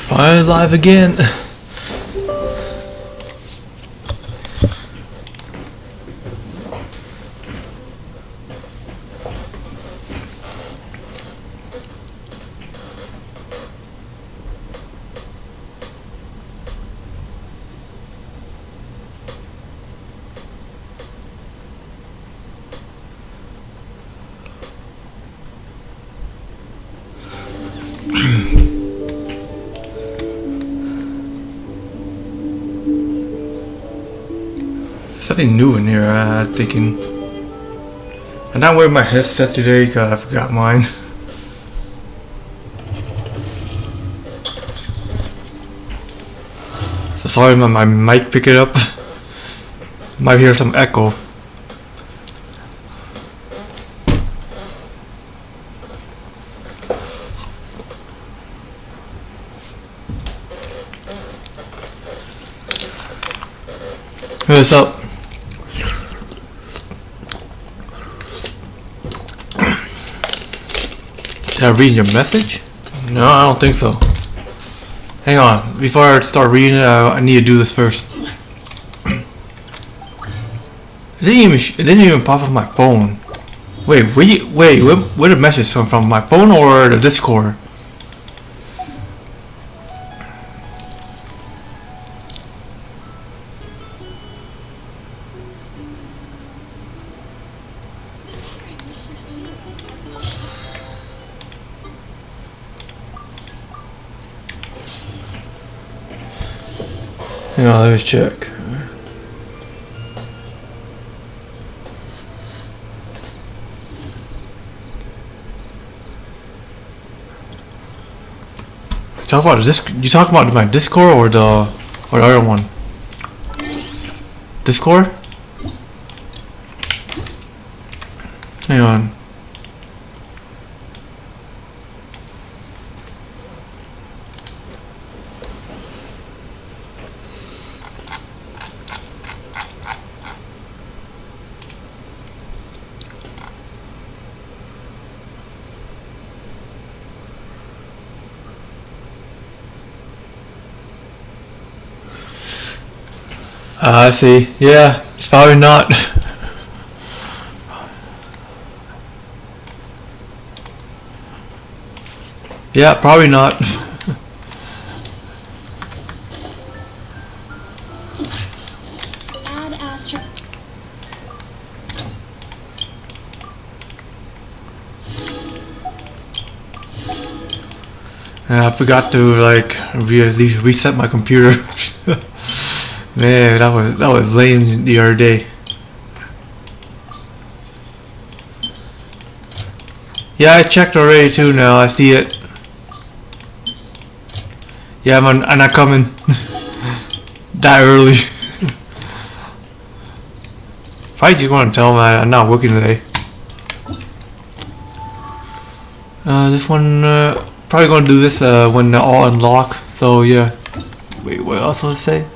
Finally live again. Something new in here, thinking. I'm not wearing my headset today because I forgot mine. So sorry if my mic pick it up. Might hear some echo. What's up? Did I read your message? No, I don't think so. Hang on, before I start reading it, I need to do this first. It didn't even pop up my phone. Wait, where did the message come from? My phone or the Discord? Hang on, let me check. Talk about this. You talk about my Discord or the other one? Discord? Hang on. I see. Yeah, it's probably not. Yeah, probably not. Add Astra. I forgot to like reset my computer. Man, that was lame the other day. Yeah, I checked already too. Now I see it. Yeah, I'm not coming that early. Probably just want to tell them I'm not working today. This one probably gonna do this when they're all unlocked. So yeah. Wait, what else does it say?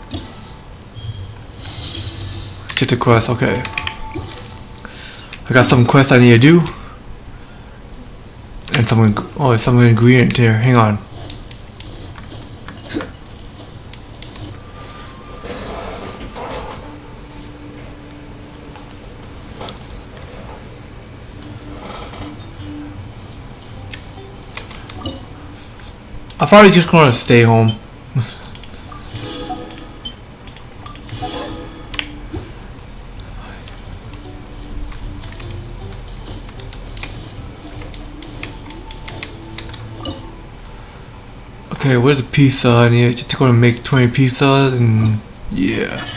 Check the quest. Okay. I got some quests I need to do. And there's some ingredient here. Hang on. I'm probably just gonna stay home. Okay, where's the pizza? I need to go and make 20 pizzas and yeah.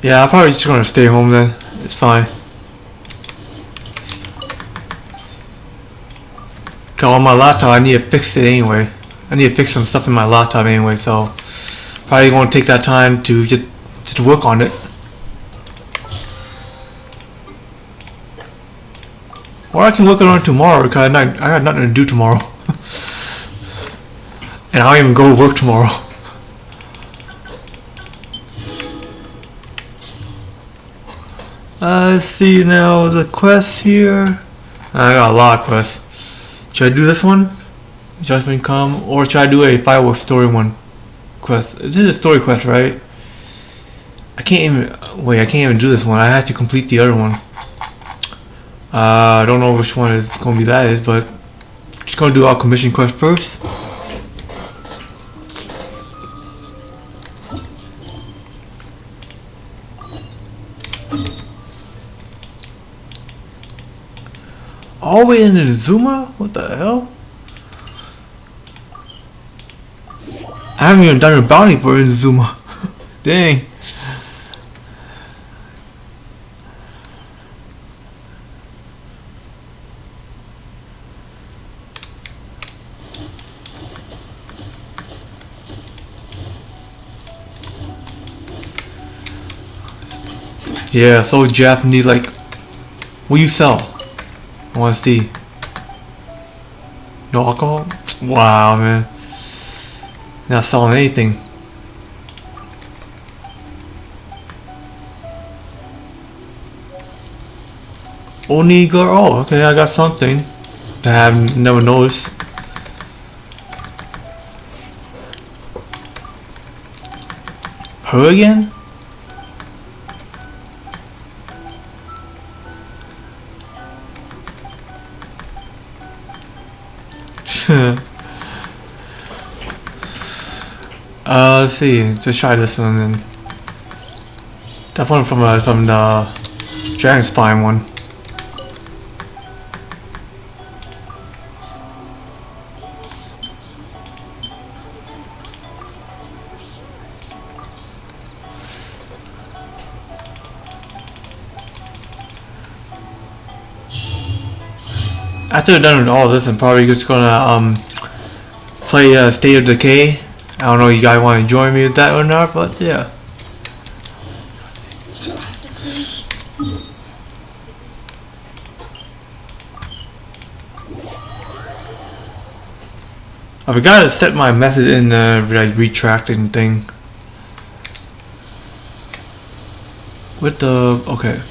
Yeah, I'm probably just gonna stay home then. It's fine. Cause on my laptop, I need to fix it anyway. I need to fix some stuff in my laptop anyway, so probably gonna take that time to just work on it. Or I can work on it tomorrow because I got nothing to do tomorrow. And I don't even go to work tomorrow. let's see now the quests here. I got a lot of quests. Should I do this one? Judgment Come, or should I do a fireworks story one quest? This is a story quest, right? I can't even do this one. I have to complete the other one. I don't know which one it's gonna be that is, but just gonna do our commission quest first. All the way into Zuma? What the hell? I haven't even done a bounty for Zuma. Dang. Yeah, so Japanese, like, what do you sell? I wanna see. No alcohol? Wow, man. Not selling anything. Only girl. Oh, okay, I got something that I've never noticed. Her again? Let's see. Just try this one and that one from the Dragon Spine one. After we're done with all this, I'm probably just gonna play State of Decay. I don't know if you guys want to join me with that or not, but yeah. I forgot to set my method in the like retracting thing. With the okay.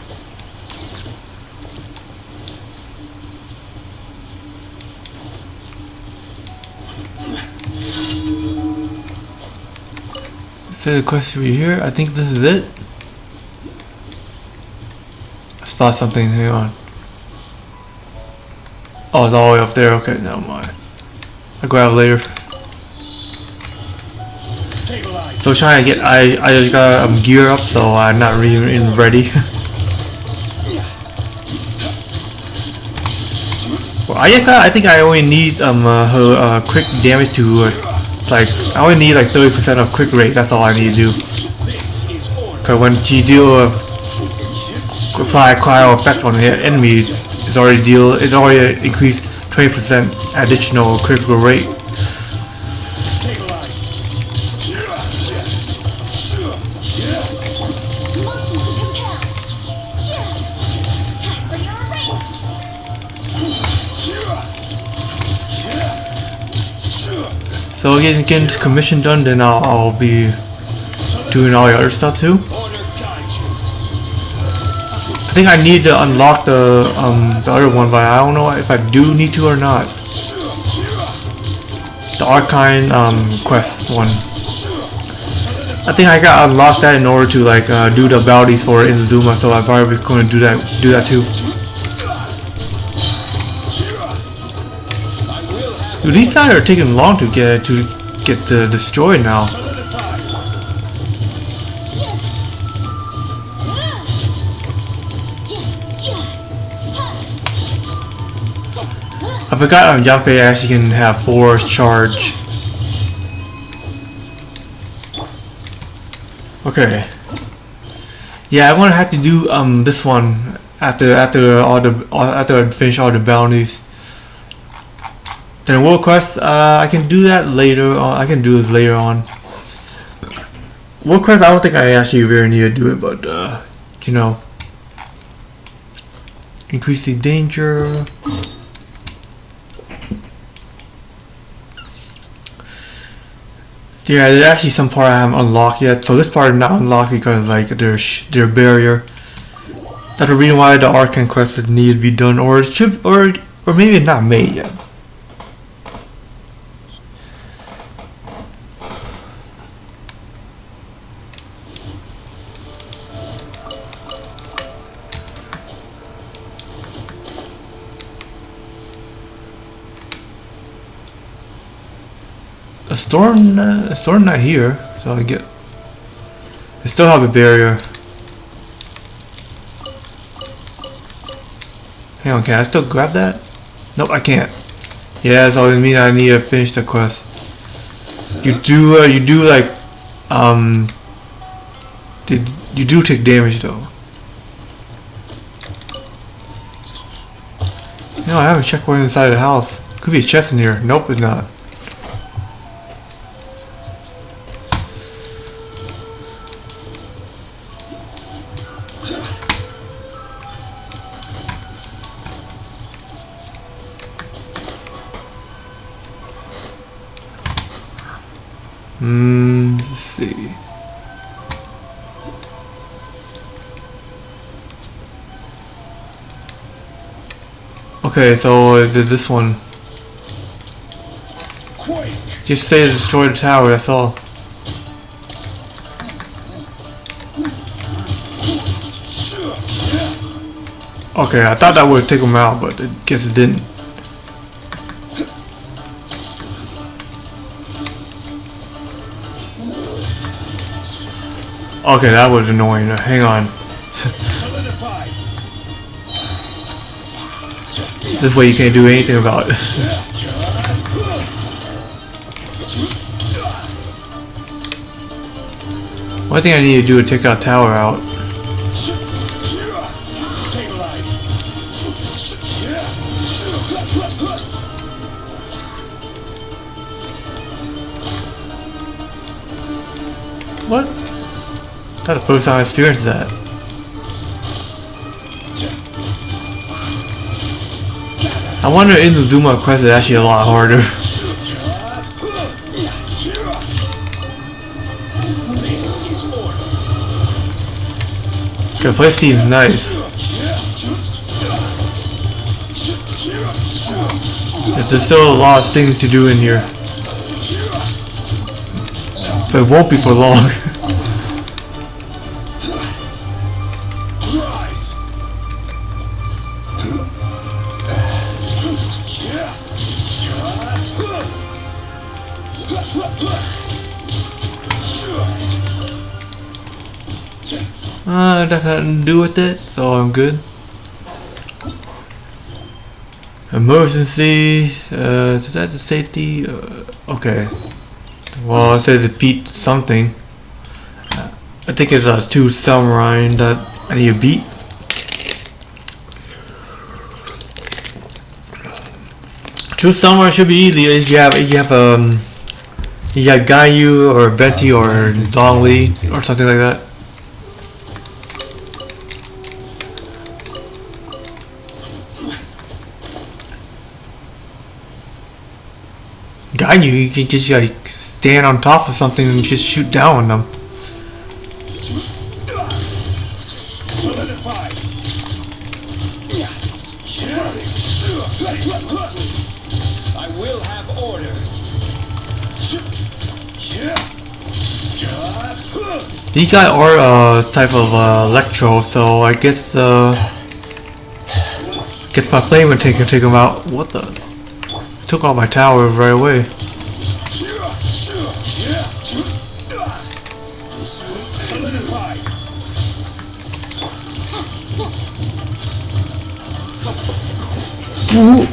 Say the quest over here. I think this is it. I spot something. Hang on. Oh, it's all the way up there. Okay, never mind. I'll grab it later. So trying to get. I just got gear up, so I'm not really ready. Well, I think I only need her quick damage to. Like, I only need like 30% of quick rate, that's all I need to do. Cause when you deal a fly cryo effect on the enemy, it's already increased 20% additional critical rate. So getting this commission done, then I'll be doing all the other stuff too. I think I need to unlock the other one, but I don't know if I do need to or not. The Arcane quest one. I think I got unlocked that in order to like do the bounties for Inazuma, so I'm probably going to do that too. Dude, these guys are taking long to get destroyed now. I forgot Yanfei actually can have 4 charge. Okay. Yeah, I'm gonna have to do this one after I finish all the bounties. Then world quest, I can do that later on. I can do this later on. World quest, I don't think I actually really need to do it, but you know, increase the danger. Yeah, there's actually some part I haven't unlocked yet. So this part is not unlocked because like there's barrier. That's the reason why the Arcane quest needed to be done, or it should, or maybe it's not made yet. A storm not here, so I still have a barrier. Hang on, can I still grab that? Nope, I can't. Yeah, that's all it means. I need to finish the quest. You do like, you do take damage though. No, I haven't checked what's inside the house. Could be a chest in here. Nope, it's not. Let's see. Okay, so did this one. Just say to destroy the tower, that's all. Okay, I thought that would take him out, but I guess it didn't. Okay, that was annoying. Hang on. This way you can't do anything about it. One thing I need to do is take that tower out. What? That's the first time I experienced that. I wonder in the Zuma quest is actually a lot harder. The place seems nice. There's still a lot of things to do in here. But it won't be for long. That has nothing to do with it, so I'm good. Emergency, is that the safety? Okay. Well, it says defeat something. I think it's 2 samurai that I need to beat. Two samurai should be easy. You have Gayu or Venti or Dongli or something like that. Gayu, you can just like stand on top of something and just shoot down on them. I will have order. These guys are type of electro, so I guess my flame would take them out. What the? I took all my towers right away. Ooh.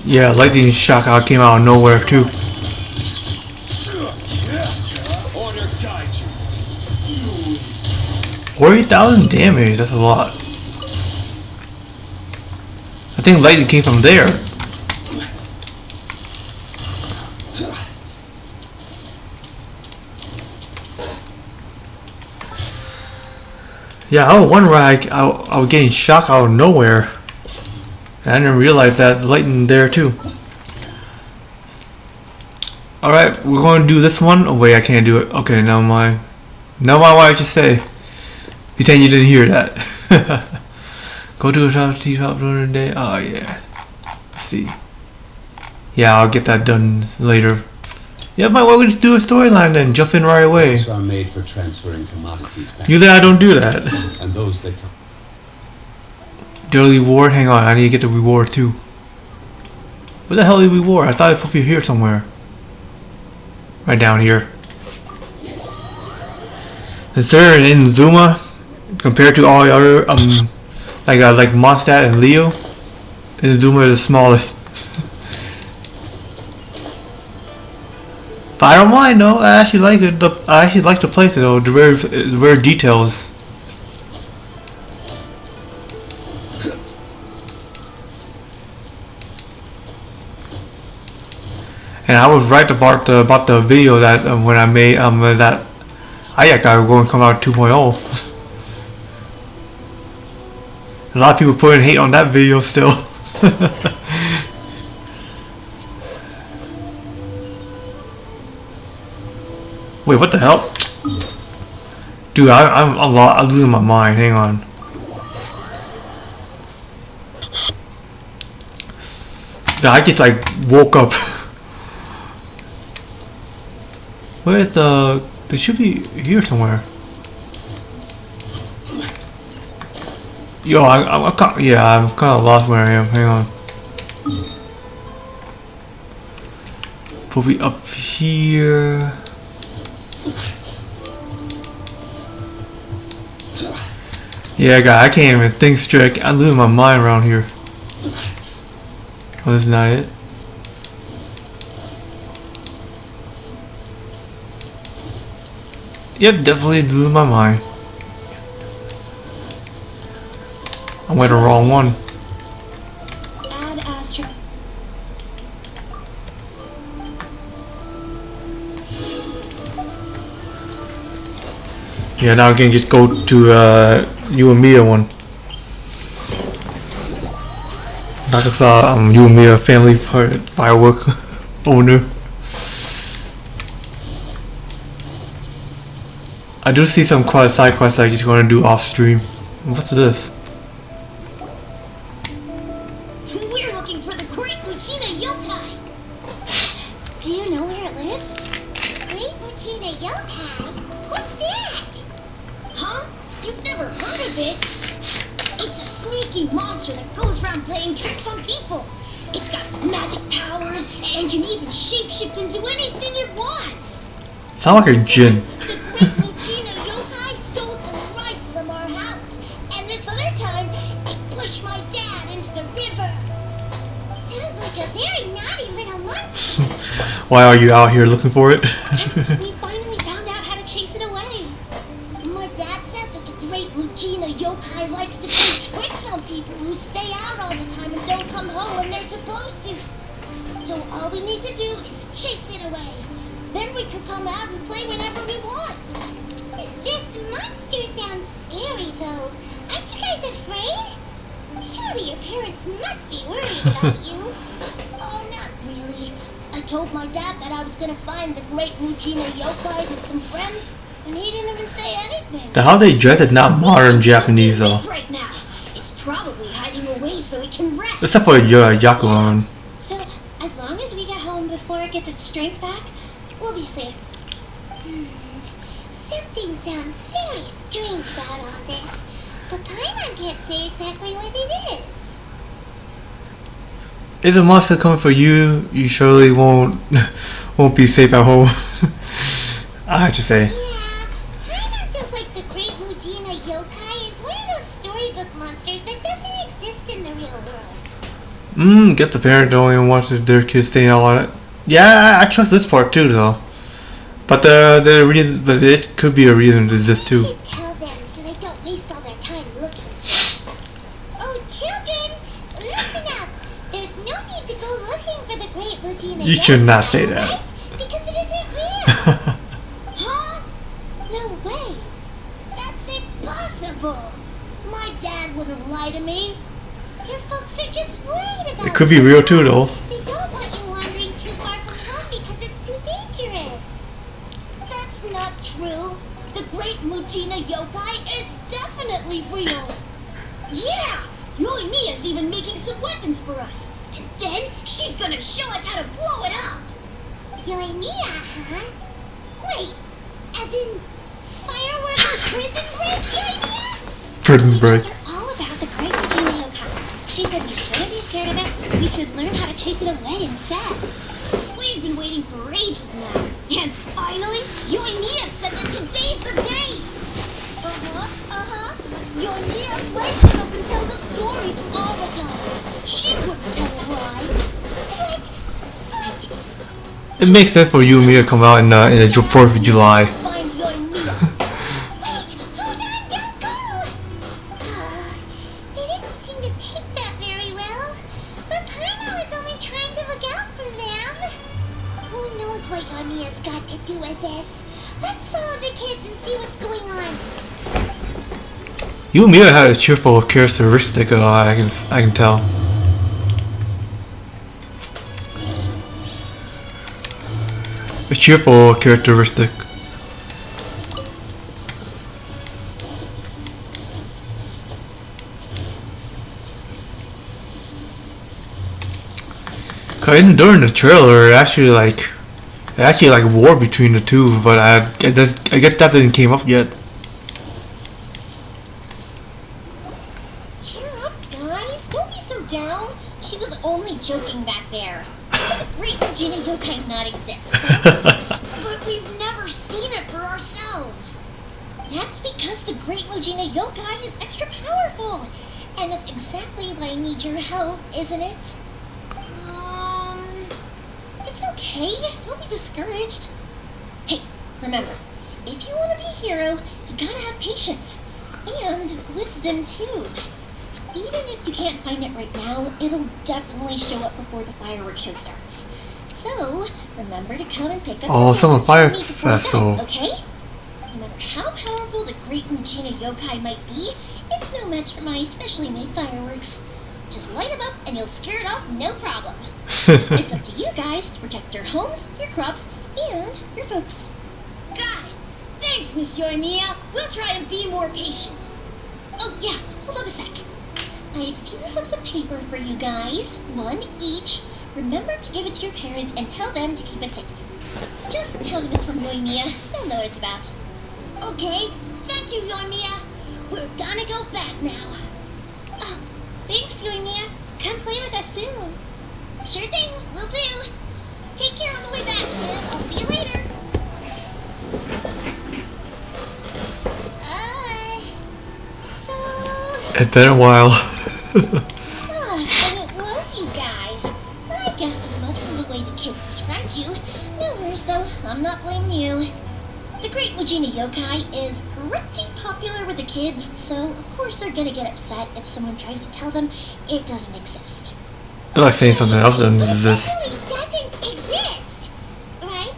Yeah, lightning shock out came out of nowhere too. 40,000 damage, that's a lot. I think lightning came from there. Yeah, I was wondering why I was getting shocked out of nowhere. And I didn't realize that the lightning there too. Alright, we're going to do this one. Oh wait, I can't do it. Okay, never mind. Never mind what I just say. You saying you didn't hear that. Go to a top T top during the day. Oh yeah. Let's see. Yeah, I'll get that done later. Yeah, might well just do a storyline then. Jump in right away. Ships are made for transferring commodities back. Usually I don't do that. And those that come. Daily reward? Hang on, I need to get the reward too. What the hell is the reward? I thought it put me here somewhere. Right down here. Considering in Zuma, compared to all the other, like Mondstadt and Leo, Zuma is the smallest. But I don't mind though. I actually like it. I actually like the place though. The rare details. And I was right about the video that when I made that Ayaka going to come out 2.0. A lot of people putting hate on that video still. Wait, what the hell? Dude, I'm losing my mind. Hang on. I just like woke up. Where's the? It should be here somewhere. Yo, I'm kind of lost where I am. Hang on. Probably up here. Yeah, guy, I can't even think straight. I'm losing my mind around here. Oh, that's not it. Yep, definitely losing my mind. I went the wrong one. Add Astro. Yeah, now I can just go to Yoimiya one. Nakasa, Yoimiya family firework owner. I do see some side quests I'm just going to do off stream. What's this? We're looking for the Great Lucina Yokai. Do you know where it lives? Great Lucina Yokai? What's that? Huh? You've never heard of it? It's a sneaky monster that goes around playing tricks on people. It's got magic powers and can even shapeshift into anything it wants. Sound like a djinn. The Great Lucina Yokai stole some rice from our house, and this other time it pushed my dad into the river. Sounds like a very naughty little monster. Why are you out here looking for it? We finally found out how to chase it away. My dad said that the Great Lucina Yokai likes to play tricks on people who stay out all the time and don't come home when they're supposed to. So all we need to do is chase it away. Then we could come out and play whenever we want. This monster sounds scary, though. Aren't you guys afraid? Surely your parents must be worried about you. Oh, not really. I told my dad that I was gonna find the Great Lucina Yokai with some friends, and he didn't even say anything. The how they dress is not modern Japanese though. Right now, it's probably hiding away so it can rest. Except for Yakulan. So, as long as we get home before it gets its strength back, we'll be safe. Something sounds very strange about all this, but Paimon can't say exactly what it is. If a monster coming for you, you surely won't be safe at home. I have to say. Yeah, Paimon feels like the Great Lucina Yokai is one of those storybook monsters that doesn't exist in the real world. Get the parent don't even want their kids staying out on it. Yeah, I trust this part too though. But the reason, but it could be a reason to exist too. We should tell them so they don't waste all their time looking. Oh, children, listen up. There's no need to go looking for the Great Lucina You should not Yokai, say that. right? Because it isn't real. Huh? No way. That's impossible. My dad wouldn't lie to me. Your folks are just worried about It could be real too though. They don't want you wandering too far from home because it's too great Mujina yokai is definitely real. Yeah, Yoimiya's even making some weapons for us. And then she's gonna show us how to blow it up. Yoimiya, huh? Wait, as in fireworks or prison break, Yoimiya? Prison break. We told her all about the great Mujina yokai. She said we shouldn't be scared of it. We should learn how to chase it away instead. We've been waiting for ages now. And finally, Yoimiya said that today's the day. Yoimiya plays with us and tells us stories all the time. She wouldn't tell a lie. What? It makes sense for Yoimiya to come out in the 4th of July. Find Yoimiya. Wait, hold on, don't go. They didn't seem to take that very well. But Paino is only trying to look out for them. Who knows what Yoimiya's got to do with this? Let's follow the kids and see what's going on. Yoimiya had a cheerful characteristic, I can tell. A cheerful characteristic. During the trailer, it actually like war between the two, but I guess that didn't came up yet. Cheer up, guys. Don't be so down. She was only joking back there. The great Mujina yokai not exist, right? But we've never seen it for ourselves. That's because the great Mujina yokai is extra powerful. And that's exactly why I need your help, isn't it? It's okay. Don't be discouraged. Hey, remember, if you want to be a hero, you gotta have patience. And wisdom, too. Even if you can't find it right now, it'll definitely show up before the fireworks show starts. So, remember to come and pick up some Fire Festival, Festival. okay? No matter how powerful the great Mujina yokai might be, it's no match for my specially made fireworks. Just light them up and you'll scare it off no problem. It's up to you guys to protect your homes, your crops, and your folks. Got it. Thanks, Miss Yoimiya. We'll try and be more patient. Oh, yeah. Hold on a sec. I have a few slips of paper for you guys. One each. Remember to give it to your parents and tell them to keep it safe. Just tell them it's from Yoimiya. They'll know what it's about. Okay. Thank you, Yoimiya. We're gonna go back now. Oh, thanks, Yoimiya. Come play with us soon. Sure thing. Will do. Take care on the way back, and I'll see you later. It's been a while. And it was you guys. I guessed as much from the way the kids described you. No worries though, I'm not blaming you. The great Mujina yokai is pretty popular with the kids, so of course they're gonna get upset if someone tries to tell them it doesn't exist. I like saying something else than this. It doesn't exist, right?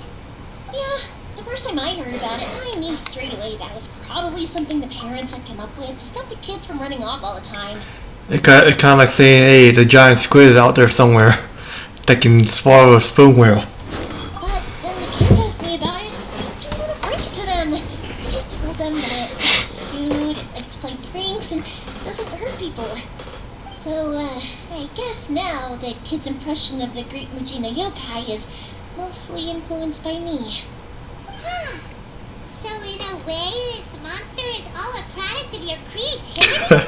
Yeah, the first time I heard about it, I knew straight away that was probably something the parents had come up with to stop the kids from running off all the time. It kind of like saying, hey, the giant squid is out there somewhere that can swallow a spoon whale. But when the kids asked me about it, I didn't want to break it to them. I just told them that it's cute, it likes to play pranks, and doesn't hurt people. So, I guess now the kids' impression of the great Mujina yokai is mostly influenced by me. So in a way, this monster is all a product of your creativity?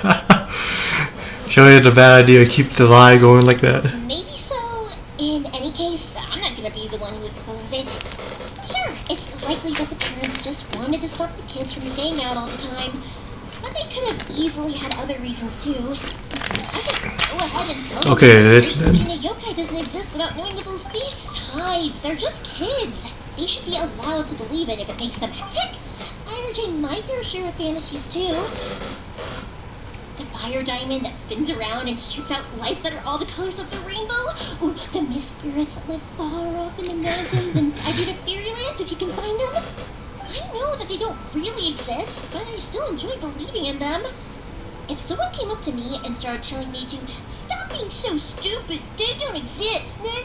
Sure, it's a bad idea to keep the lie going like that. Maybe so. In any case, I'm not gonna be the one who exposes it. Sure, it's likely that the parents just wanted to stop the kids from staying out all the time. But they could have easily had other reasons too. I just go ahead and tell them this that then. Mujina yokai doesn't exist without knowing the rules. Besides, they're just kids. They should be allowed to believe it if it makes them heck. I entertain my fair share of fantasies too. The fire diamond that spins around and shoots out lights that are all the colors of the rainbow. Or the mist spirits that live far off in the mountains and guide you to fairyland if you can find them. I know that they don't really exist, but I still enjoy believing in them. If someone came up to me and started telling me to stop being so stupid, they don't exist, I'd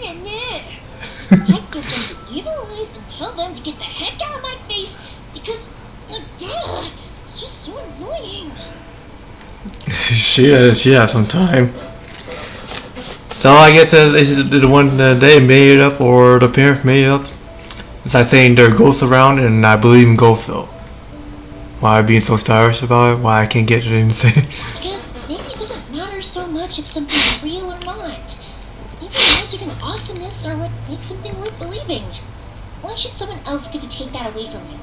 give them the evil eyes and tell them to get the heck out of my face because Yeah, it's just so annoying. She has some time. So I guess this is the one that they made it up or the parents made it up. It's like saying there are ghosts around and I believe in ghosts though. Why being so stylish about it? Why I can't get it anything? Because maybe it doesn't matter so much if something's real or not. Maybe magic and awesomeness are what makes something worth believing. Why should someone else get to take that away from you?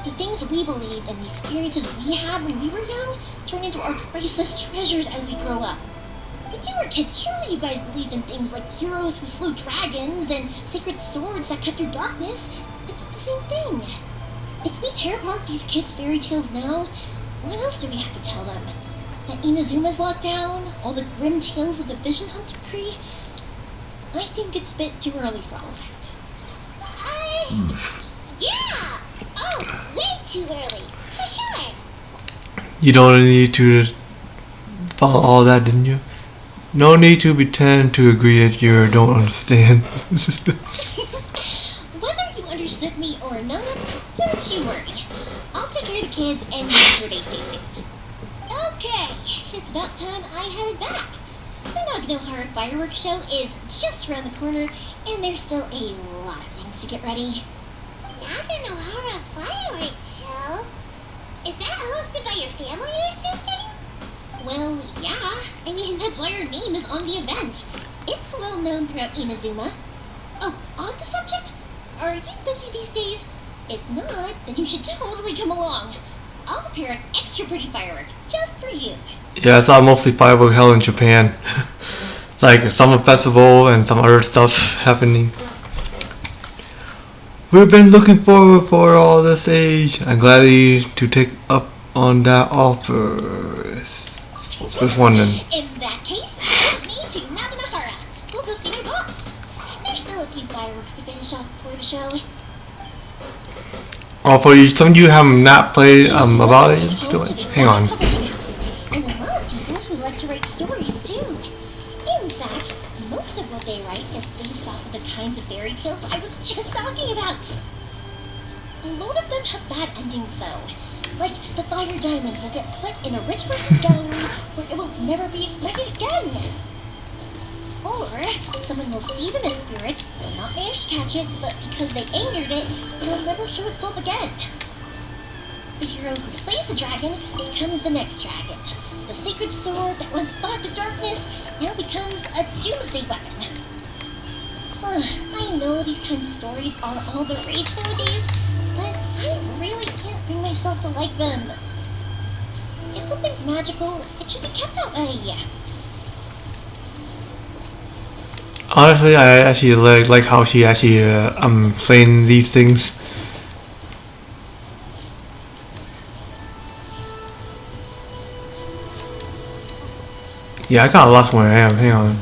The things we believed and the experiences we had when we were young turn into our priceless treasures as we grow up. When you were kids, surely you guys believed in things like heroes who slew dragons and sacred swords that cut through darkness. It's the same thing. If we tear apart these kids' fairy tales now, what else do we have to tell them? That Inazuma's locked down? All the grim tales of the Vision Hunt decree? I think it's a bit too early for all of that. Yeah! Oh, way too early. For sure. You don't need to follow all that, didn't you? No need to pretend to agree if you don't understand. Whether you understood me or not, don't you worry. I'll take care of the kids and make sure they stay safe. Okay, it's about time I headed back. The Naganohara fireworks show is just around the corner, and there's still a lot of things to get ready. Naganohara fireworks show? Is that hosted by your family or something? Well, yeah. I mean, that's why our name is on the event. It's well known throughout Inazuma. Oh, on the subject, are you busy these days? If not, then you should totally come along. I'll prepare an extra pretty firework just for you. Yeah, I saw mostly firework held in Japan. Like summer festival and some other stuff happening. We've been looking forward for all this age. I'm glad to take up on that offer. Just wondering. In that case, me to Naganohara. We'll go see my boss. There's still a few fireworks to finish off before the show. Oh, for you, some of you have not played about it. Do it. Hang on. And a lot of people who like to write stories too. In fact, most of what they write is based off of the kinds of fairy tales I was just talking about. A lot of them have bad endings though. Like the fire diamond will get put in a rich person's gallery where it will never be ignited again. Or someone will see the mist spirit, will not manage to catch it, but because they angered it, it will never show itself again. The hero who slays the dragon becomes the next dragon. The sacred sword that once fought the darkness now becomes a doomsday weapon. I know these kinds of stories are all the rage nowadays, but I really can't bring myself to like them. If something's magical, it should be kept that way. Honestly, I actually like how she actually playing these things. Yeah, I kinda lost where I am. Hang on.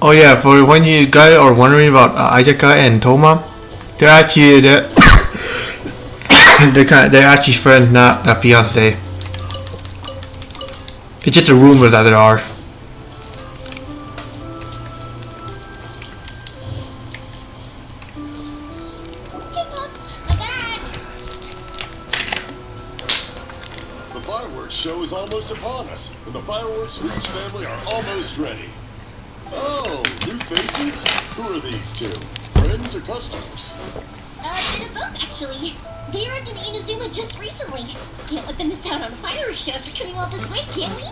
Oh yeah, for when you guys are wondering about Ayaka and Toma, they're actually they're actually friends, not a fiance. It's just a rumor that there are. Hey Pops, I'm back! The fireworks show is almost upon us, and the fireworks for each family are almost ready. Oh, new faces? Who are these two? Friends or customers? A bit of both, actually. They arrived in Inazuma just recently. Can't let them miss out on the fireworks show after coming all this way, can we?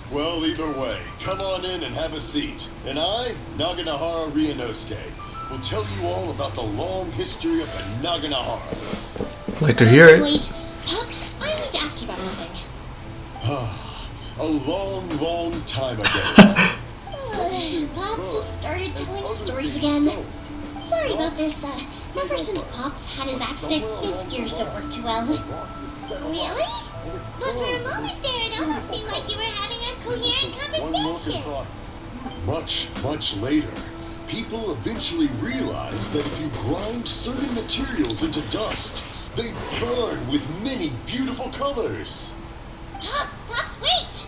Well, either way, come on in and have a seat. And I, Naganohara Ryunosuke, will tell you all about the long history of the Naganoharas. Like to hear it. Wait, Pops, I need to ask you about something. A long, long time ago. Pops has started telling us stories again. Sorry about this. Ever since Pops had his accident, his gears don't work too well. Really? But for a moment there, it almost seemed like you were having a coherent conversation. Much, much later, people eventually realized that if you grind certain materials into dust, they burn with many beautiful colors. Pops, wait!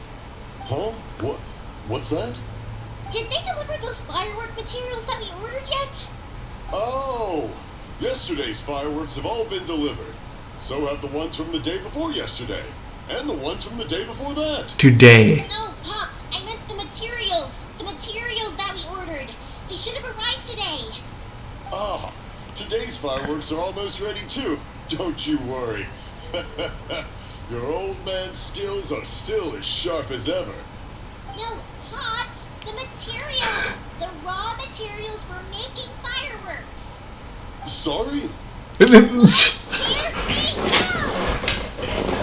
Huh? What's that? Did they deliver those firework materials that we ordered yet? Oh! Yesterday's fireworks have all been delivered. So have the ones from the day before yesterday. And the ones from the day before that. Today. No, Pops, I meant the materials. The materials that we ordered. They should have arrived today. Ah, today's fireworks are almost ready too. Don't you worry. Your old man's skills are still as sharp as ever. No, Pops, the materials. The raw materials for making fireworks. Sorry? Here they come.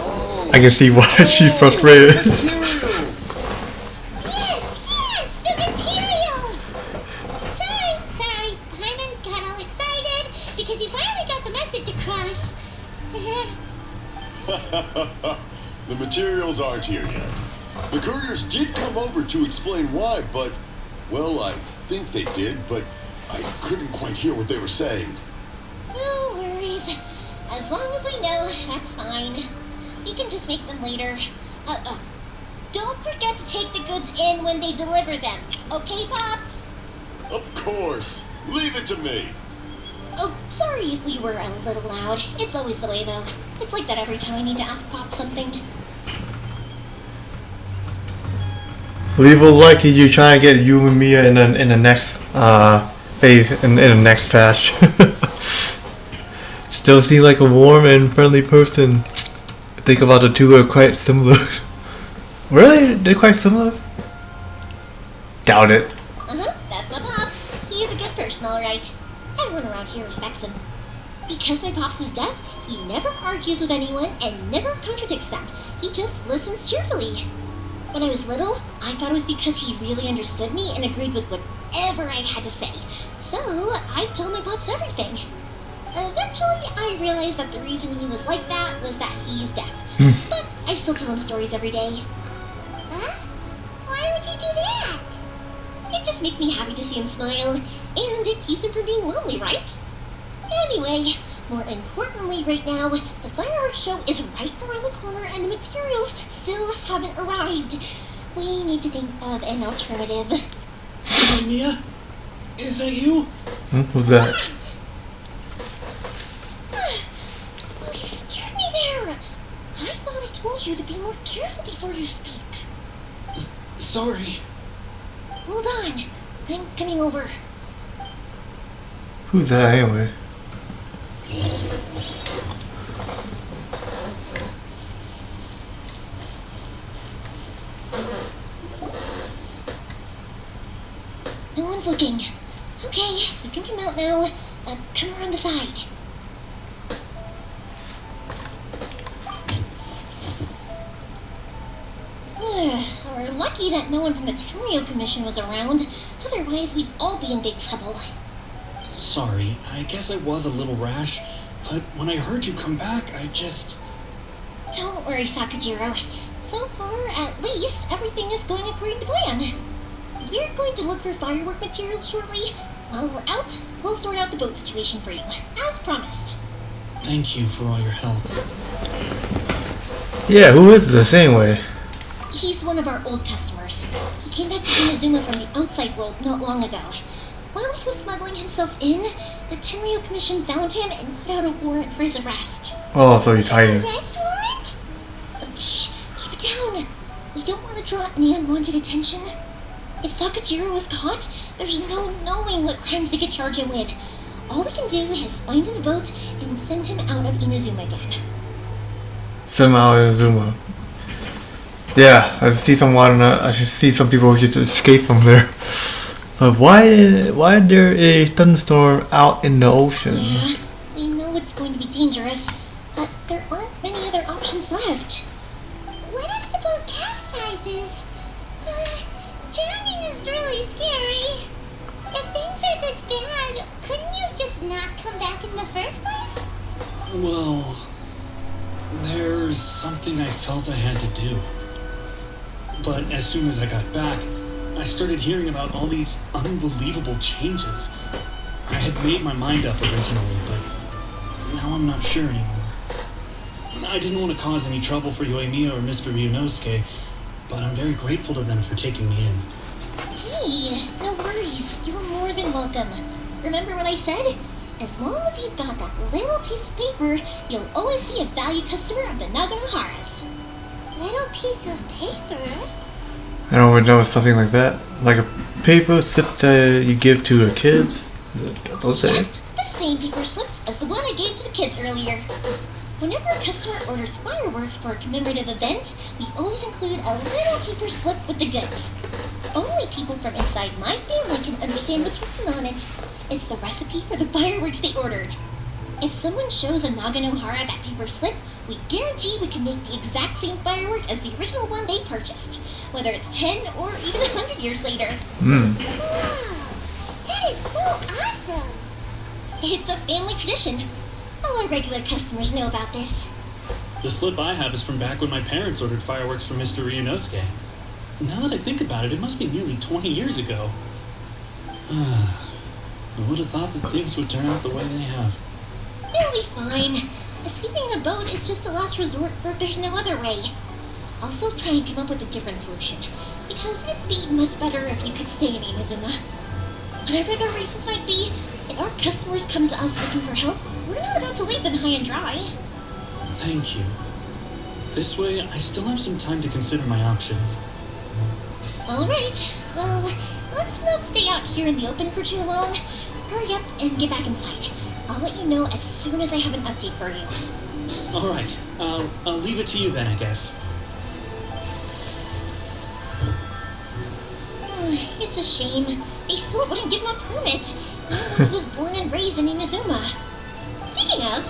Oh, I can see why she's frustrated. materials! Yes, the materials. Sorry. Hyman got all excited because he finally got the message across. The materials aren't here yet. The couriers did come over to explain why, but, well, I think they did, but I couldn't quite hear what they were saying. No worries. As long as we know, that's fine. We can just make them later. Don't forget to take the goods in when they deliver them. Okay, Pops? Of course. Leave it to me. Oh, sorry if we were a little loud. It's always the way, though. It's like that every time I need to ask Pop something. Leave a like if you're trying to get Yoimiya in the next phase, in the next patch. Still seems like a warm and friendly person. Think about the two are quite similar. Really? They're quite similar? Doubt it. That's my Pops. He is a good person, alright. Everyone around here respects him. Because my Pops is deaf, he never argues with anyone and never contradicts them. He just listens cheerfully. When I was little, I thought it was because he really understood me and agreed with whatever I had to say. So, I told my Pops everything. Eventually, I realized that the reason he was like that was that he's deaf. But I still tell him stories every day. Huh? Why would you do that? It just makes me happy to see him smile, and it keeps him from being lonely, right? Anyway, more importantly right now, the fireworks show is right around the corner and the materials still haven't arrived. We need to think of an alternative. Yoimiya? Is that you? Who's that? Oh, you scared me there. I thought I told you to be more careful before you speak. Sorry. Hold on. I'm coming over. Who's that anyway? No one's looking. Okay, you can come out now. Come around the side. We're lucky that no one from the Terrio Commission was around. Otherwise, we'd all be in big trouble. Sorry, I guess I was a little rash, but when I heard you come back, I just... Don't worry, Sakajiro. So far, at least, everything is going according to plan. We're going to look for firework materials shortly. While we're out, we'll sort out the boat situation for you, as promised. Thank you for all your help. Yeah, who is this anyway? He's one of our old customers. He came back to Inazuma from the outside world not long ago. While he was smuggling himself in, the Tenryo Commission found him and put out a warrant for his arrest. Oh, so he's hiding. Arrest warrant? Shh, keep it down. We don't want to draw any unwanted attention. If Sakajiro is caught, there's no knowing what crimes they could charge him with. All we can do is find him a boat and send him out of Inazuma again. Somehow in Zuma. Yeah, I see some water. I should see some people who should escape from there. But why is there a thunderstorm out in the ocean? Yeah, we know it's going to be dangerous, but there aren't many other options left. What if the boat capsizes? Drowning is really scary. If things are this bad, couldn't you just not come back in the first place? Well, there's something I felt I had to do. But as soon as I got back, I started hearing about all these unbelievable changes. I had made my mind up originally, but now I'm not sure anymore. I didn't want to cause any trouble for Yoimiya or Mr. Ryunosuke, but I'm very grateful to them for taking me in. Hey, no worries. You're more than welcome. Remember what I said? As long as you've got that little piece of paper, you'll always be a valued customer of the Naganoharas. Little piece of paper? I don't really know something like that. Like a paper slip that you give to the kids. Don't say Yeah, it. the same paper slips as the one I gave to the kids earlier. Whenever a customer orders fireworks for a commemorative event, we always include a little paper slip with the goods. Only people from inside my family can understand what's written on it. It's the recipe for the fireworks they ordered. If someone shows a Naganohara that paper slip, we guarantee we can make the exact same firework as the original one they purchased, whether it's 10 or even 100 years later. Hmm. Wow, that is so awesome! It's a family tradition. All our regular customers know about this. The slip I have is from back when my parents ordered fireworks for Mr. Ryunosuke. Now that I think about it, it must be nearly 20 years ago. I would have thought that things would turn out the way they have. It'll be fine. Escaping in a boat is just the last resort for if there's no other way. Also try and come up with a different solution, because it'd be much better if you could stay in Inazuma. Whatever the reasons might be, if our customers come to us looking for help, we're not about to leave them high and dry. Thank you. This way, I still have some time to consider my options. Alright, well, let's not stay out here in the open for too long. Hurry up and get back inside. I'll let you know as soon as I have an update for you. Alright, I'll leave it to you then, I guess. It's a shame. They still wouldn't give him a permit, even though he was born and raised in Inazuma. Speaking of,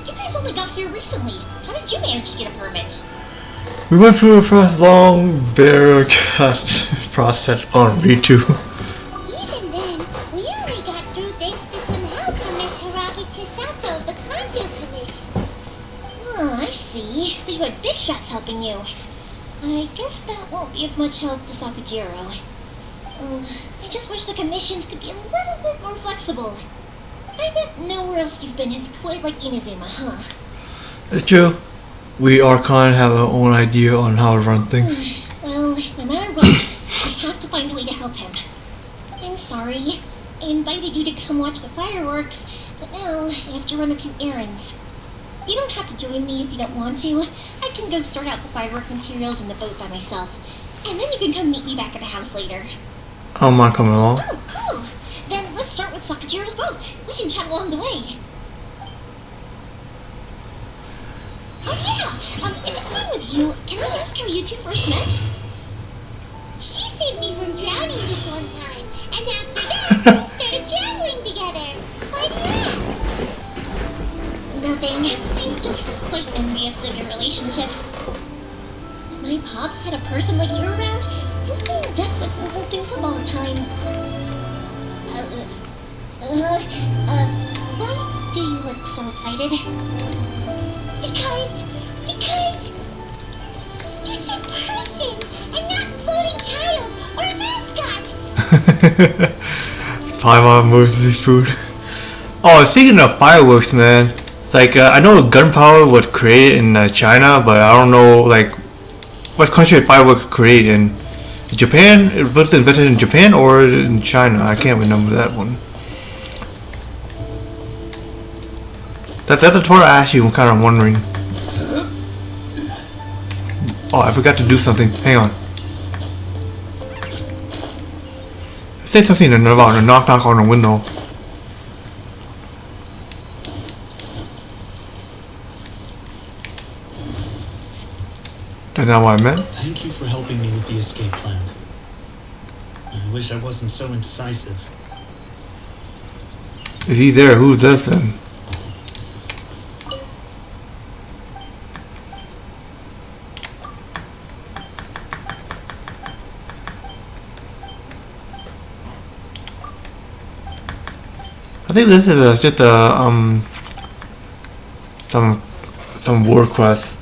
you guys only got here recently. How did you manage to get a permit? We went through the first long bureaucratic process on V2. Even then, we only got through thanks to some help from Miss Haragi Chisato of the Kanto Commission. Oh, I see. So you had big shots helping you. I guess that won't be of much help to Sakajiro. I just wish the commissions could be a little bit more flexible. I bet nowhere else you've been is quite like Inazuma, huh? It's true. We are kind of have our own idea on how to run things. Well, no matter what, I have to find a way to help him. I'm sorry. I invited you to come watch the fireworks, but now I have to run a few errands. You don't have to join me if you don't want to. I can go sort out the firework materials in the boat by myself. And then you can come meet me back at the house later. I don't mind coming along. Oh, cool! Then let's start with Sakajiro's boat. We can chat along the way. Oh yeah! If it's fine with you, can I ask how you two first met? She saved me from drowning this one time, and after that, we started traveling together. Why do you ask? Nothing. I'm just quite envious of your relationship. If my pops had a person like you around, his being deaf would hold things up all the time. Why do you look so excited? Because you said person and not floating child or a mascot. Paimon emergency food. Oh, speaking of fireworks, man. Like, I know gunpowder was created in China, but I don't know, like, what country fireworks created in. Japan? It was invented in Japan or in China? I can't remember that one. That's the part I actually am kind of wondering. Oh, I forgot to do something. Hang on. Say something about a knock knock on a window. That's not what I meant. Thank you for helping me with the escape plan. I wish I wasn't so indecisive. If he's there, who's this then? I think this is just a some war quest.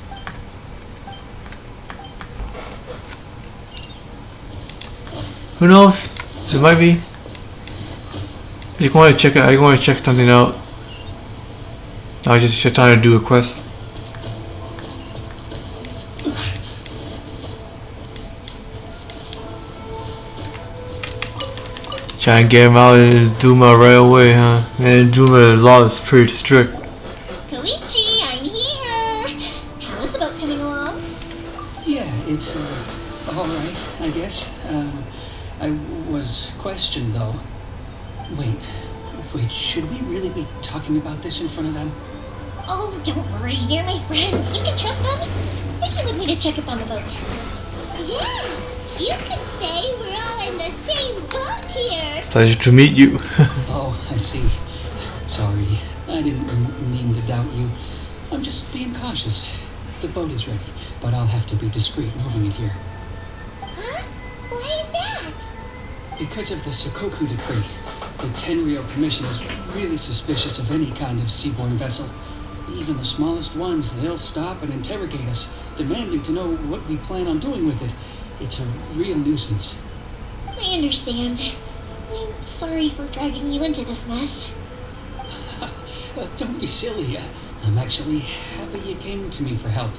Who knows? It might be. I just want to check it. I want to check something out. I was just trying to do a quest. Try and get him out of Duma right away, huh? Man, Duma law is pretty strict. Koichi, I'm here. How's the boat coming along? Yeah, it's all right, I guess. I was questioned though. Wait, should we really be talking about this in front of them? Oh, don't worry, they're my friends. You can trust them. They came with me to check up on the boat. Yeah, you could say we're all in the same boat here. Pleasure to meet you. Oh, I see. Sorry, I didn't mean to doubt you. I'm just being cautious. The boat is ready, but I'll have to be discreet moving it here. Huh? Why is that? Because of the Sokoku decree, the Tenryo Commission is really suspicious of any kind of seaborne vessel. Even the smallest ones, they'll stop and interrogate us, demanding to know what we plan on doing with it. It's a real nuisance. I understand. I'm sorry for dragging you into this mess. Don't be silly. I'm actually happy you came to me for help.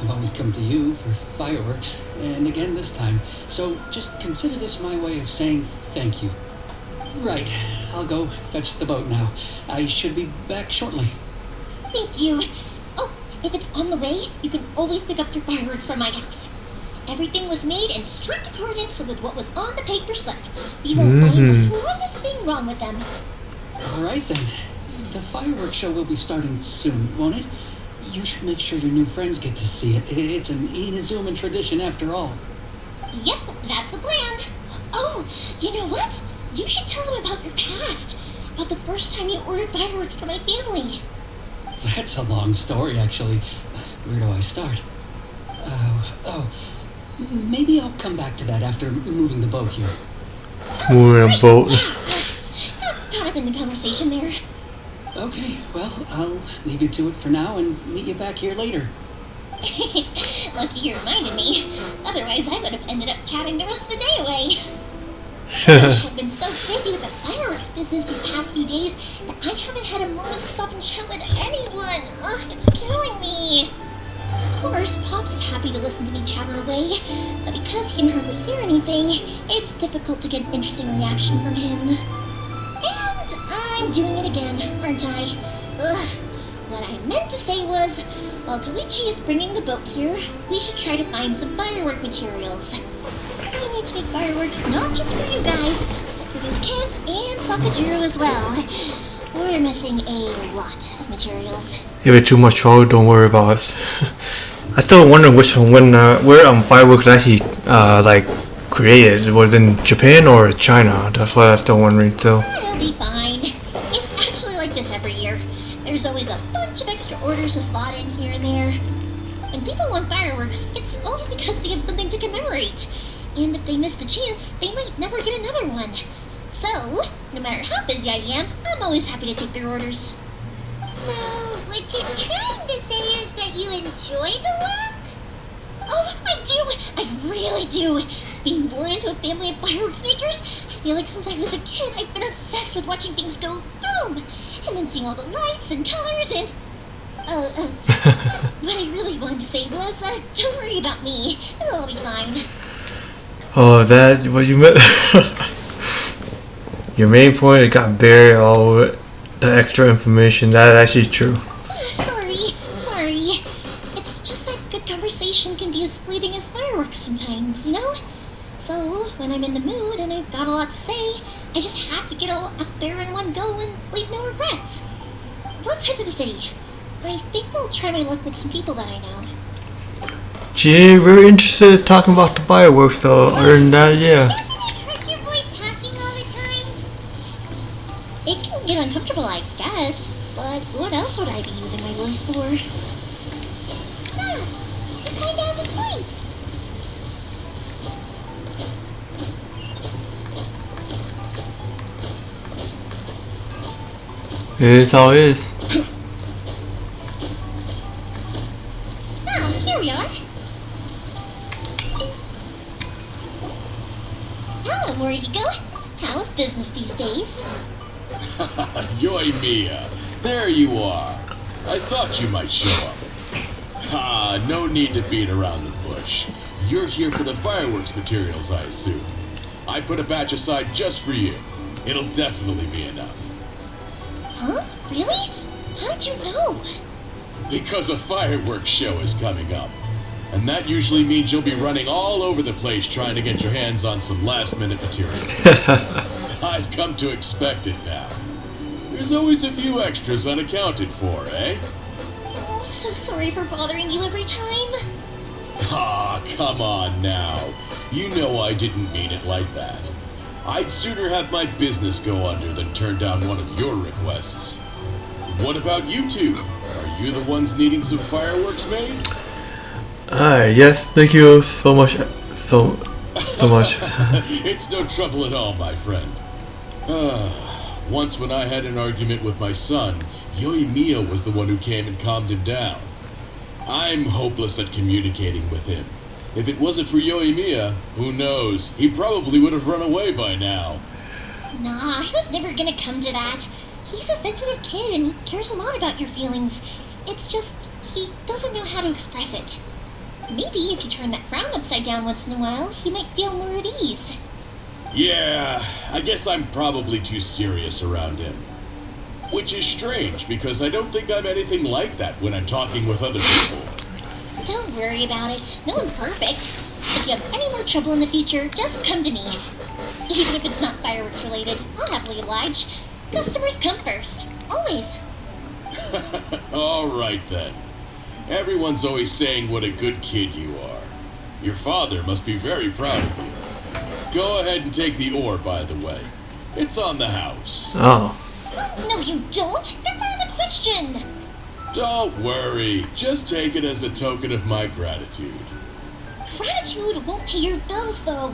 I've always come to you for fireworks, and again this time. So just consider this my way of saying thank you. Right, I'll go fetch the boat now. I should be back shortly. Thank you. Oh, if it's on the way, you can always pick up your fireworks from my house. Everything was made in strict accordance with what was on the paper slip. You won't find the slightest thing wrong with them. All right then. The fireworks show will be starting soon, won't it? You should make sure your new friends get to see it. It's an Inazuman tradition after all. Yep, that's the plan. Oh, you know what? You should tell them about your past. About the first time you ordered fireworks for my family. That's a long story, actually. Where do I start? Maybe I'll come back to that after moving the boat here. Moving a boat. Got caught up in the conversation there. Okay, well, I'll leave you to it for now and meet you back here later. Lucky you reminded me. Otherwise, I would have ended up chatting the rest of the day away. I've been so busy with the fireworks business these past few days that I haven't had a moment to stop and chat with anyone. Ugh, it's killing me. Of course, Pops is happy to listen to me chatter away, but because he can hardly hear anything, it's difficult to get an interesting reaction from him. And I'm doing it again, aren't I? Ugh. What I meant to say was, while Koichi is bringing the boat here, we should try to find some firework materials. We need to make fireworks not just for you guys, but for these kids and Sakajiro as well. We're missing a lot of materials. If it's too much trouble, don't worry about it. I still wonder where fireworks actually like created. Was it in Japan or China? That's what I'm still wondering still. It'll be fine. It's actually like this every year. There's always a bunch of extra orders to slot in here and there. When people want fireworks, it's always because they have something to commemorate. And if they miss the chance, they might never get another one. So, no matter how busy I am, I'm always happy to take their orders. So, what you're trying to say is that you enjoy the work? Oh, I do! I really do! Being born into a family of fireworks makers, I feel like since I was a kid, I've been obsessed with watching things go boom! And then seeing all the lights and colors and... what I really wanted to say was, don't worry about me. It'll all be fine. Oh, that what you meant? Your main point, it got buried all over the extra information. That's actually true. Sorry. It's just that good conversation can be as fleeting as fireworks sometimes, you know? So, when I'm in the mood and I've got a lot to say, I just have to get all out there in one go and leave no regrets. Let's head to the city. I think I'll try my luck with some people that I know. Gee, very interested in talking about the fireworks though. Other than that, yeah. Doesn't it hurt your voice talking all the time? It can get uncomfortable, I guess. But what else would I be using my voice for? Huh, you kinda have a point. It is how it is. Oh, here we are. Hello, Morihiko. How's business these days? Yoimiya, there you are. I thought you might show up. No need to beat around the bush. You're here for the fireworks materials, I assume. I put a batch aside just for you. It'll definitely be enough. Huh? Really? How'd you know? Because a fireworks show is coming up. And that usually means you'll be running all over the place trying to get your hands on some last-minute material. I've come to expect it now. There's always a few extras unaccounted for, eh? Oh, so sorry for bothering you every time. Ah, come on now. You know I didn't mean it like that. I'd sooner have my business go under than turn down one of your requests. What about you two? Are you the ones needing some fireworks made? Yes, thank you so much. So much. It's no trouble at all, my friend. Once when I had an argument with my son, Yoimiya was the one who came and calmed him down. I'm hopeless at communicating with him. If it wasn't for Yoimiya, who knows? He probably would have run away by now. Nah, he was never gonna come to that. He's a sensitive kid and cares a lot about your feelings. It's just, he doesn't know how to express it. Maybe if you turn that frown upside down once in a while, he might feel more at ease. Yeah, I guess I'm probably too serious around him. Which is strange, because I don't think I'm anything like that when I'm talking with other people. Don't worry about it. No one's perfect. If you have any more trouble in the future, just come to me. Even if it's not fireworks related, I'll happily oblige. Customers come first. Always. Alright then. Everyone's always saying what a good kid you are. Your father must be very proud of you. Go ahead and take the ore, by the way. It's on the house. Oh. No, you don't. That's out of the question. Don't worry. Just take it as a token of my gratitude. Gratitude won't pay your bills, though.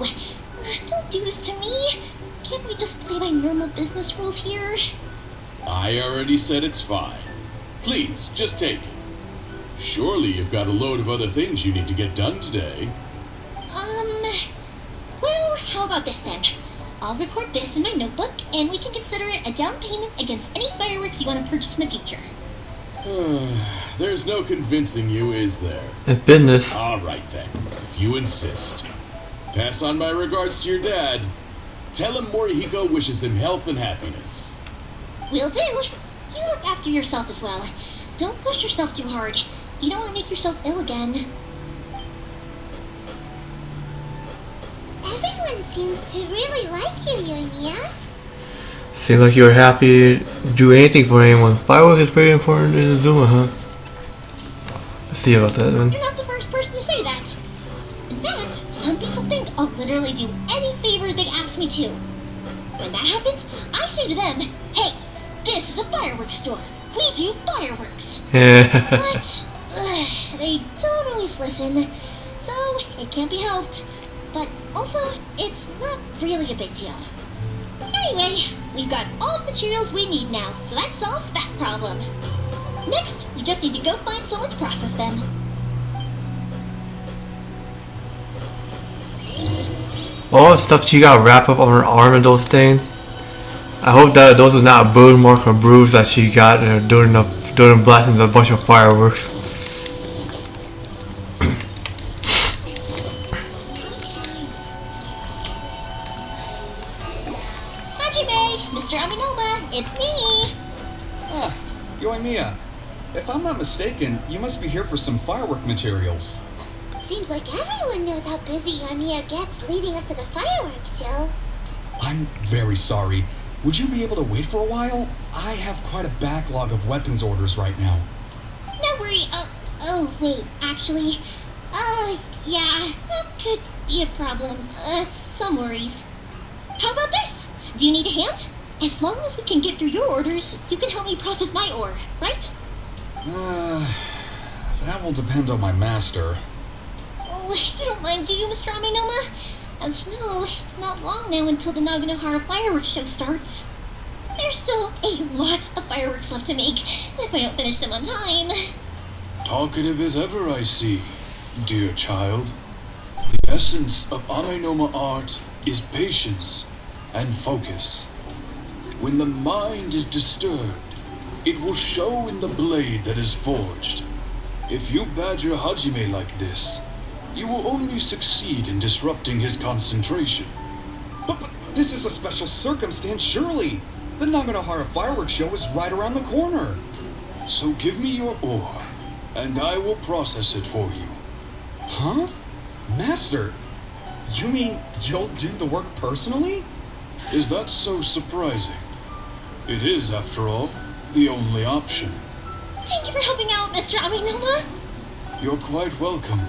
Don't do this to me. Can't we just play by normal business rules here? I already said it's fine. Please, just take it. Surely you've got a load of other things you need to get done today. Well, how about this then? I'll record this in my notebook, and we can consider it a down payment against any fireworks you want to purchase in the future. There's no convincing you, is there? It's business. Alright then, if you insist. Pass on my regards to your dad. Tell him Morihiko wishes him health and happiness. Will do. You look after yourself as well. Don't push yourself too hard. You don't want to make yourself ill again. Everyone seems to really like you, Yoimiya. Seems like you're happy to do anything for anyone. Firework is very important in Zuma, huh? Let's see about that then. You're not the first person to say that. In fact, some people think I'll literally do any favor they ask me to. When that happens, I say to them, hey, this is a fireworks store. We do fireworks. But they don't always listen, so it can't be helped. But also, it's not really a big deal. Anyway, we've got all the materials we need now, so that solves that problem. Next, we just need to go find someone to process them. All the stuff she got wrapped up on her arm and those things. I hope that those was not a burn mark or bruise that she got during blasting a bunch of fireworks. Mr. Aminoma, it's me! Ah, Yoimiya. If I'm not mistaken, you must be here for some firework materials. Seems like everyone knows how busy Yoimiya gets leading up to the fireworks show. I'm very sorry. Would you be able to wait for a while? I have quite a backlog of weapons orders right now. No worry. Wait, actually, yeah, that could be a problem. Some worries. How about this? Do you need a hand? As long as we can get through your orders, you can help me process my ore, right? That will depend on my master. Oh, you don't mind, do you, Mr. Aminoma? As you know, it's not long now until the Naganohara fireworks show starts. There's still a lot of fireworks left to make, if I don't finish them on time. Talkative as ever, I see, dear child. The essence of Amenoma art is patience and focus. When the mind is disturbed, it will show in the blade that is forged. If you badger Hajime like this, you will only succeed in disrupting his concentration. This is a special circumstance, surely. The Naganohara fireworks show is right around the corner. So give me your ore, and I will process it for you. Huh? Master, you mean you'll do the work personally? Is that so surprising? It is, after all, the only option. Thank you for helping out, Mr. Aminoma. You're quite welcome.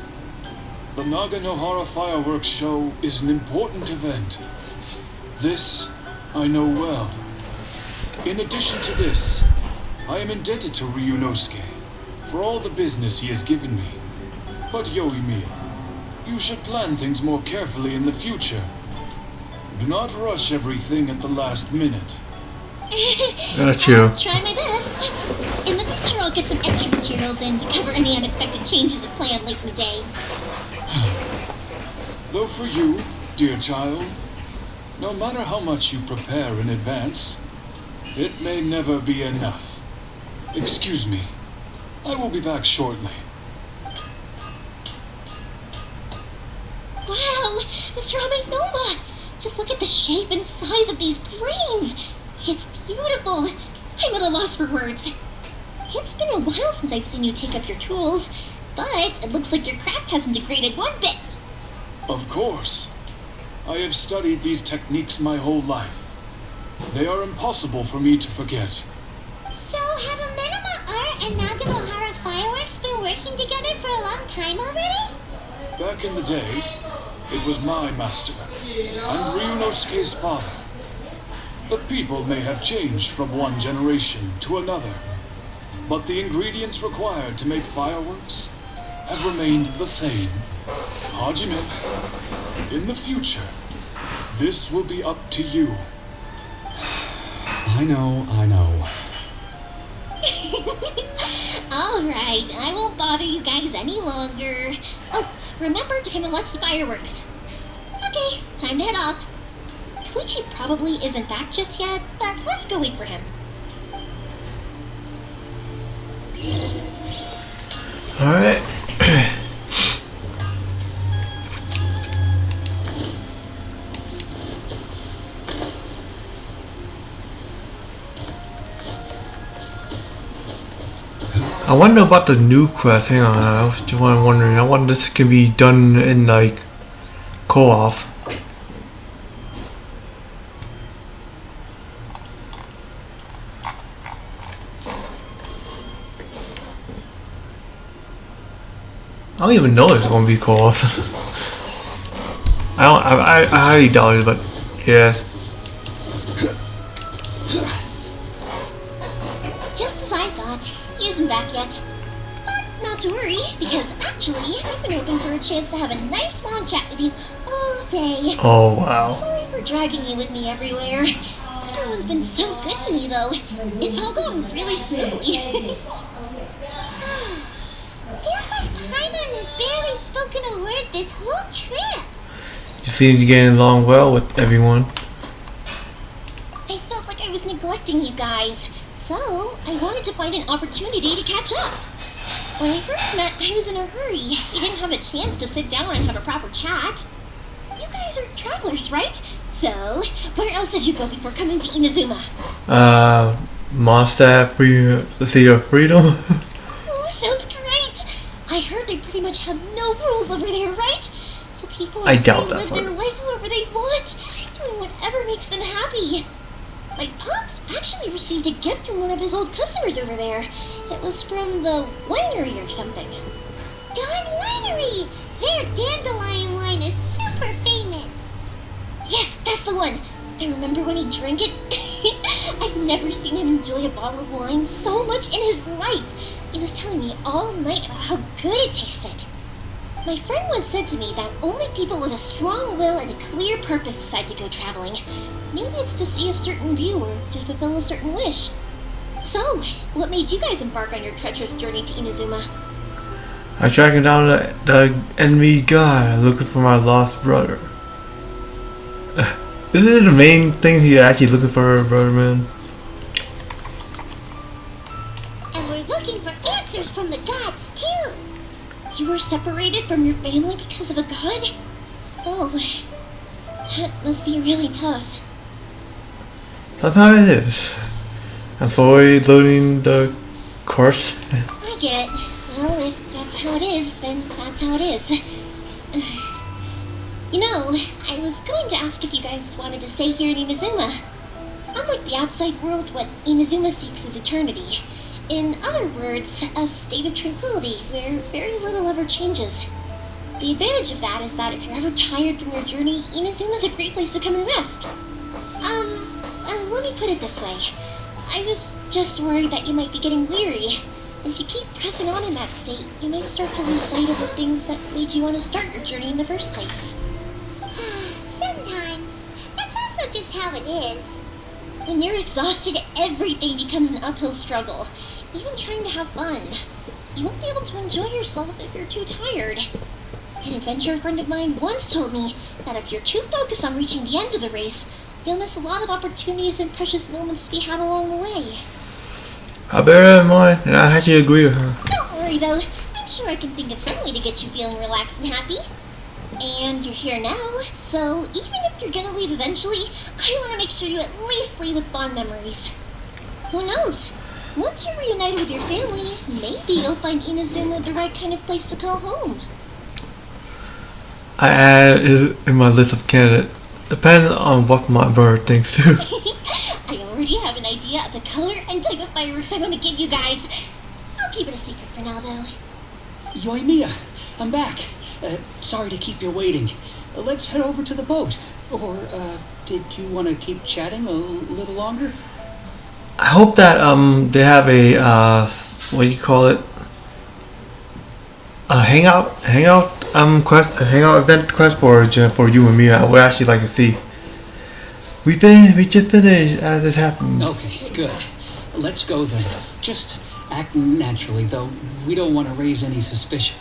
The Naganohara fireworks show is an important event. This I know well. In addition to this, I am indebted to Ryunosuke for all the business he has given me. But Yoimiya, you should plan things more carefully in the future. Do not rush everything at the last minute. Got you. I'll try my best. In the future, I'll get some extra materials in to cover any unexpected changes of plan late in the day. Though for you, dear child, no matter how much you prepare in advance, it may never be enough. Excuse me. I will be back shortly. Wow, Mr. Aminoma! Just look at the shape and size of these brains! It's beautiful! I'm at a loss for words. It's been a while since I've seen you take up your tools, but it looks like your craft hasn't degraded one bit. Of course. I have studied these techniques my whole life. They are impossible for me to forget. So have Amenema Art and Naganohara Fireworks been working together for a long time already? Back in the day, it was my master, and Ryunosuke's father. The people may have changed from one generation to another, but the ingredients required to make fireworks have remained the same. Hajime, in the future, this will be up to you. I know. Alright, I won't bother you guys any longer. Oh, remember to come and watch the fireworks. Okay, time to head off. Koichi probably isn't back just yet, but let's go wait for him. Alright. I wonder about the new quest. Hang on, I was just wondering. I wonder if this can be done in like co-op. I don't even know if it's gonna be co-op. I highly doubt it, but yes. Just as I thought, he isn't back yet. But not to worry, because actually, I've been hoping for a chance to have a nice long chat with you all day. Oh wow. Sorry for dragging you with me everywhere. Everyone's been so good to me, though. It's all gone really smoothly. Feels like Paimon has barely spoken a word this whole trip. You seem to be getting along well with everyone. I felt like I was neglecting you guys, so I wanted to find an opportunity to catch up. When I first met, I was in a hurry. We didn't have a chance to sit down and have a proper chat. You guys are travelers, right? So, where else did you go before coming to Inazuma? Mondstadt, the City of Freedom. Oh, sounds great! I heard they pretty much have no rules over there, right? So people I are doubt free to that live their part. life however they want, doing whatever makes them happy. My pops actually received a gift from one of his old customers over there. It was from the winery or something. Dawn Winery! Their dandelion wine is super famous. Yes, that's the one. I remember when he drank it. I've never seen him enjoy a bottle of wine so much in his life. He was telling me all night about how good it tasted. My friend once said to me that only people with a strong will and a clear purpose decide to go traveling. Maybe it's to see a certain view or to fulfill a certain wish. So, what made you guys embark on your treacherous journey to Inazuma? I tracking down the enemy god looking for my lost brother. Isn't it the main thing you're actually looking for her brother, man? And we're looking for answers from the gods, too. You were separated from your family because of a god? Oh, That must be really tough. Sometimes it is. I'm slowly loading the course. I get it. Well, if that's how it is, then that's how it is. You know, I was going to ask if you guys wanted to stay here in Inazuma. Unlike the outside world, what Inazuma seeks is eternity. In other words, a state of tranquility where very little ever changes. The advantage of that is that if you're ever tired from your journey, Inazuma's a great place to come and rest. Let me put it this way. I was just worried that you might be getting weary. If you keep pressing on in that state, you might start to lose sight of the things that made you want to start your journey in the first place. Sometimes. That's also just how it is. When you're exhausted, everything becomes an uphill struggle. Even trying to have fun. You won't be able to enjoy yourself if you're too tired. An adventurer friend of mine once told me that if you're too focused on reaching the end of the race, you'll miss a lot of opportunities and precious moments to be had along the way. I bear that in mind, and I actually agree with her. Don't worry though, I'm sure I can think of some way to get you feeling relaxed and happy. And you're here now, so even if you're gonna leave eventually, I want to make sure you at least leave with fond memories. Who knows? Once you're reunited with your family, maybe you'll find Inazuma the right kind of place to call home. I add it in my list of candidates, depending on what my bird thinks too. I already have an idea of the color and type of fireworks I want to give you guys. I'll keep it a secret for now, though. Yoimiya, I'm back. Sorry to keep you waiting. Let's head over to the boat. Or, did you want to keep chatting a little longer? I hope that they have a what do you call it? A hangout quest, a hangout event quest for you and me. I would actually like to see. We just finished as this happens. Okay, good. Let's go then. Just act naturally, though. We don't want to raise any suspicion.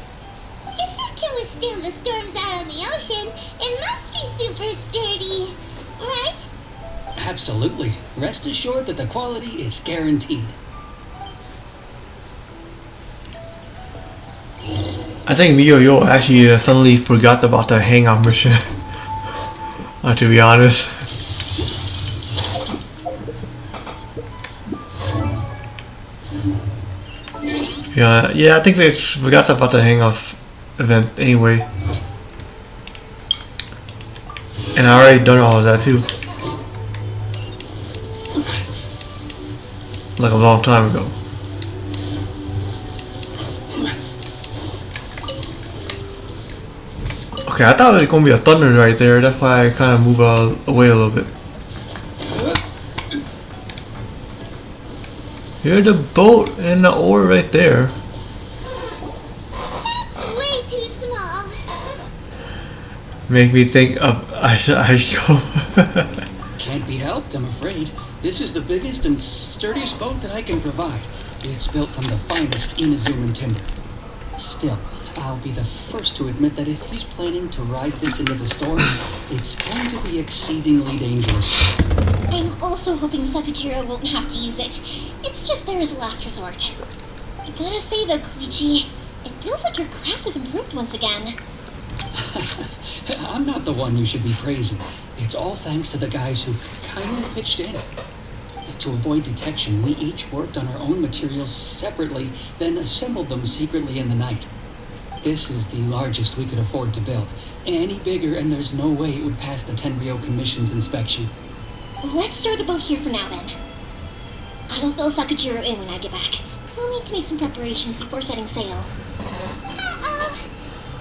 If it can withstand the storms out on the ocean, it must be super sturdy, right? Absolutely. Rest assured that the quality is guaranteed. I think Yo actually suddenly forgot about the hangout mission. To be honest. Yeah, I think they forgot about the hangout event anyway. And I already done all of that too. Like a long time ago. Okay, I thought it was gonna be a thunder right there. That's why I kind of moved away a little bit. Here's the boat and the oar right there. That's way too small. Make me think of I should go. Can't be helped, I'm afraid. This is the biggest and sturdiest boat that I can provide. It's built from the finest Inazuman timber. Still, I'll be the first to admit that if he's planning to ride this into the storm, it's going to be exceedingly dangerous. I'm also hoping Sakajiro won't have to use it. It's just there as a last resort. I gotta say though, Koichi, it feels like your craft has improved once again. I'm not the one you should be praising. It's all thanks to the guys who kindly pitched in. To avoid detection, we each worked on our own materials separately, then assembled them secretly in the night. This is the largest we could afford to build. Any bigger and there's no way it would pass the Tenryou Commission's inspection. Let's store the boat here for now then. I'll fill Sakajiro in when I get back. We'll need to make some preparations before setting sail. Uh-oh.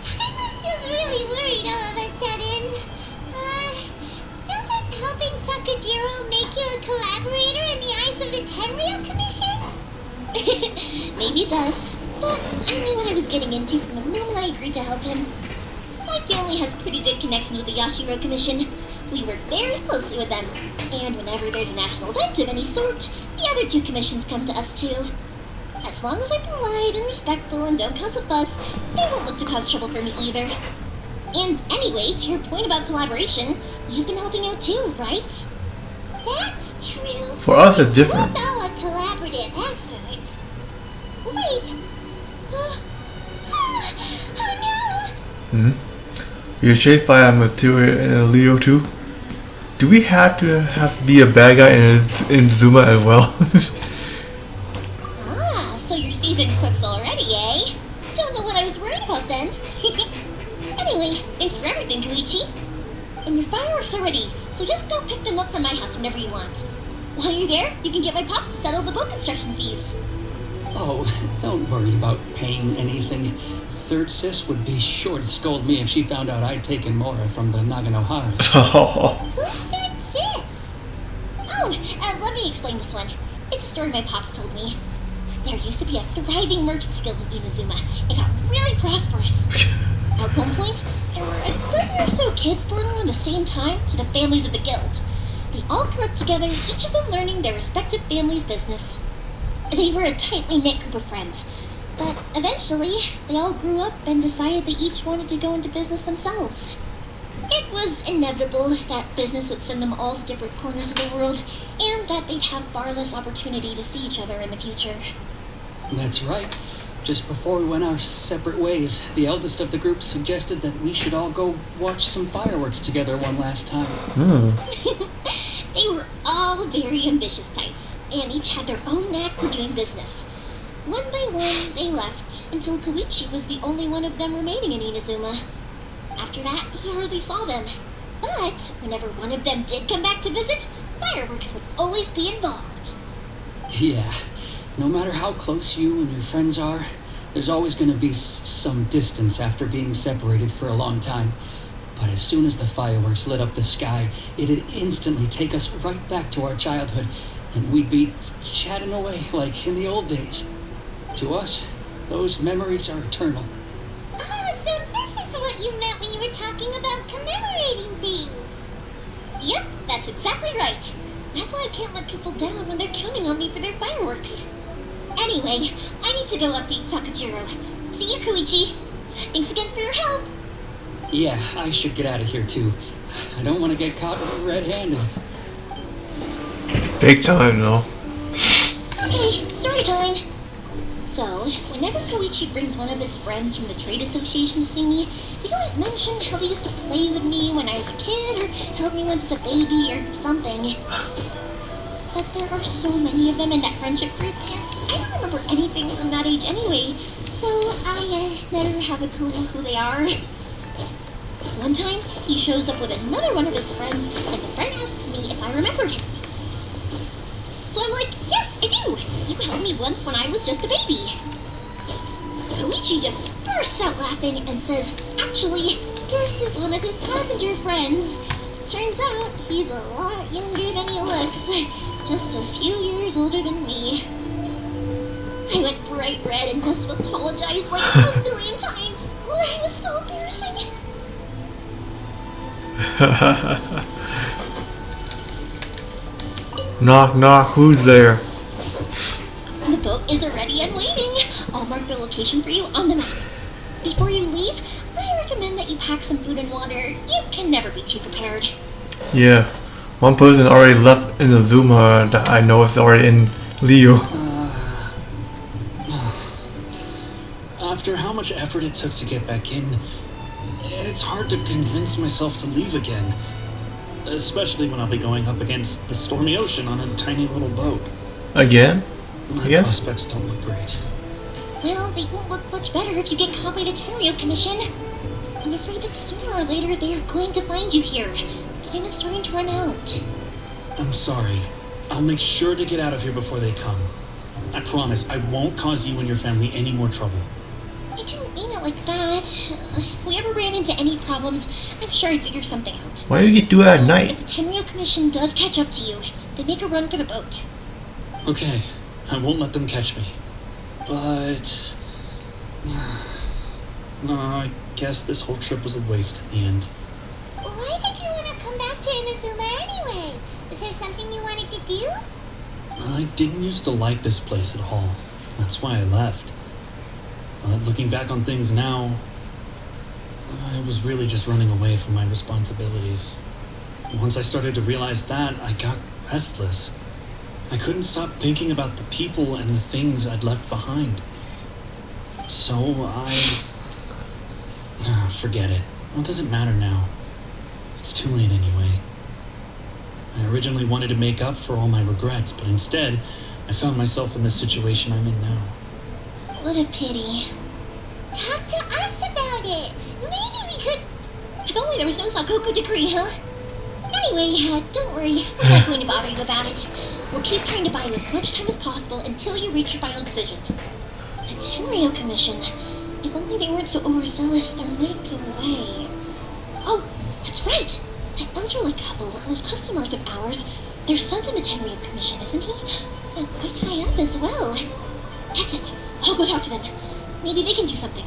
I was really worried all of a sudden. Doesn't helping Sakajiro make you a collaborator in the eyes of the Tenryou Commission? Maybe it does. But I knew what I was getting into from the moment I agreed to help him. My family has pretty good connections with the Yashiro Commission. We work very closely with them. And whenever there's a national event of any sort, the other two commissions come to us too. As long as I'm polite and respectful and don't cause a fuss, they won't look to cause trouble for me either. And anyway, to your point about collaboration, you've been helping out too, right? That's true. For us, it's different. It's all a collaborative effort. Wait. Oh no! You're chased by a material and a Leo too? Do we have to be a bad guy in Zuma as well? Ah, so you're seasoned cooks already, eh? Don't know what I was worried about then. Anyway, thanks for everything, Koichi. And your fireworks are ready, so just go pick them up from my house whenever you want. While you're there, you can get my pops to settle the boat construction fees. Oh, don't worry about paying anything. Third sis would be sure to scold me if she found out I'd taken Mora from the Naganoharas. Who's third sis? Oh, let me explain this one. It's a story my pops told me. There used to be a thriving merchants guild in Inazuma. It got really prosperous. At one point, there were a dozen or so kids born around the same time to the families of the guild. They all grew up together, each of them learning their respective family's business. They were a tightly knit group of friends, but eventually, they all grew up and decided they each wanted to go into business themselves. It was inevitable that business would send them all to different corners of the world, and that they'd have far less opportunity to see each other in the future. That's right. Just before we went our separate ways, the eldest of the group suggested that we should all go watch some fireworks together one last time. They were all very ambitious types, and each had their own knack for doing business. One by one, they left, until Koichi was the only one of them remaining in Inazuma. After that, he hardly saw them. But whenever one of them did come back to visit, fireworks would always be involved. Yeah, no matter how close you and your friends are, there's always going to be some distance after being separated for a long time. But as soon as the fireworks lit up the sky, it'd instantly take us right back to our childhood, and we'd be chatting away like in the old days. To us, those memories are eternal. Oh, so this is what you meant when you were talking about commemorating things. Yep, that's exactly right. That's why I can't let people down when they're counting on me for their fireworks. Anyway, I need to go update Sakajiro. See you, Koichi. Thanks again for your help. Yeah, I should get out of here too. I don't want to get caught red-handed. Big time, though. Okay, story time. So, whenever Koichi brings one of his friends from the trade association to see me, they always mention how they used to play with me when I was a kid, or held me once as a baby, or something. But there are so many of them in that friendship group, and I don't remember anything from that age anyway, so I never have a clue who they are. One time, he shows up with another one of his friends, and the friend asks me if I remembered him. So I'm like, yes, I do! You held me once when I was just a baby. Koichi just bursts out laughing and says, actually, this is one of his carpenter friends. Turns out, he's a lot younger than he looks. Just a few years older than me. I went bright red and must have apologized like a million times. It was so embarrassing. Knock, knock, who's there? The boat is ready and waiting. I'll mark the location for you on the map. Before you leave, I recommend that you pack some food and water. You can never be too prepared. Yeah. One person already left in the Zuma that I know is already in Leo. After how much effort it took to get back in, it's hard to convince myself to leave again. Especially when I'll be going up against the stormy ocean on a tiny little boat. Again? My Yes? prospects don't look great. Well, they won't look much better if you get caught by the Terrio Commission. I'm afraid that sooner or later they are going to find you here. Time is starting to run out. I'm sorry. I'll make sure to get out of here before they come. I promise I won't cause you and your family any more trouble. I didn't mean it like that. If we ever ran into any problems, I'm sure I'd figure something out. Why do you do it at night? If the Tenryo Commission does catch up to you, they make a run for the boat. Okay, I won't let them catch me. But... no, I guess this whole trip was a waste in the end. Why did you want to come back to Inazuma anyway? Is there something you wanted to do? I didn't used to like this place at all. That's why I left. But looking back on things now, I was really just running away from my responsibilities. Once I started to realize that, I got restless. I couldn't stop thinking about the people and the things I'd left behind. So forget it. What does it matter now? It's too late anyway. I originally wanted to make up for all my regrets, but instead, I found myself in the situation I'm in now. What a pity. Talk to us about it. Maybe we could... If only there was no Sakoku decree, huh? Anyway, don't worry. I'm not going to bother you about it. We'll keep trying to buy you as much time as possible until you reach your final decision. The Tenryo Commission. If only they weren't so overzealous, there might be a way. Oh, that's right. That elderly couple, old customers of ours, their son's in the Tenryo Commission, isn't he? And quite high up as well. That's it. I'll go talk to them. Maybe they can do something.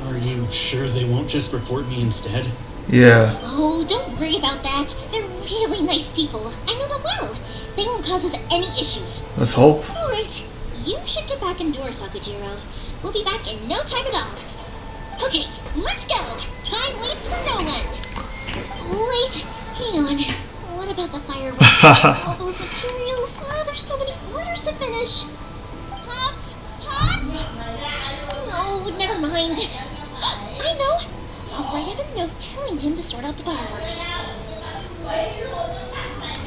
Are you sure they won't just report me instead? Yeah. Oh, don't worry about that. They're really nice people. I know them well. They won't cause us any issues. Let's hope. Alright, you should get back indoors, Sakujiro. We'll be back in no time at all. Okay, let's go. Time waits for no one. Wait, hang on. What about the fireworks? All those materials? Oh, there's so many orders to finish. Pops? No, never mind. I know. I'll write him a note telling him to sort out the fireworks.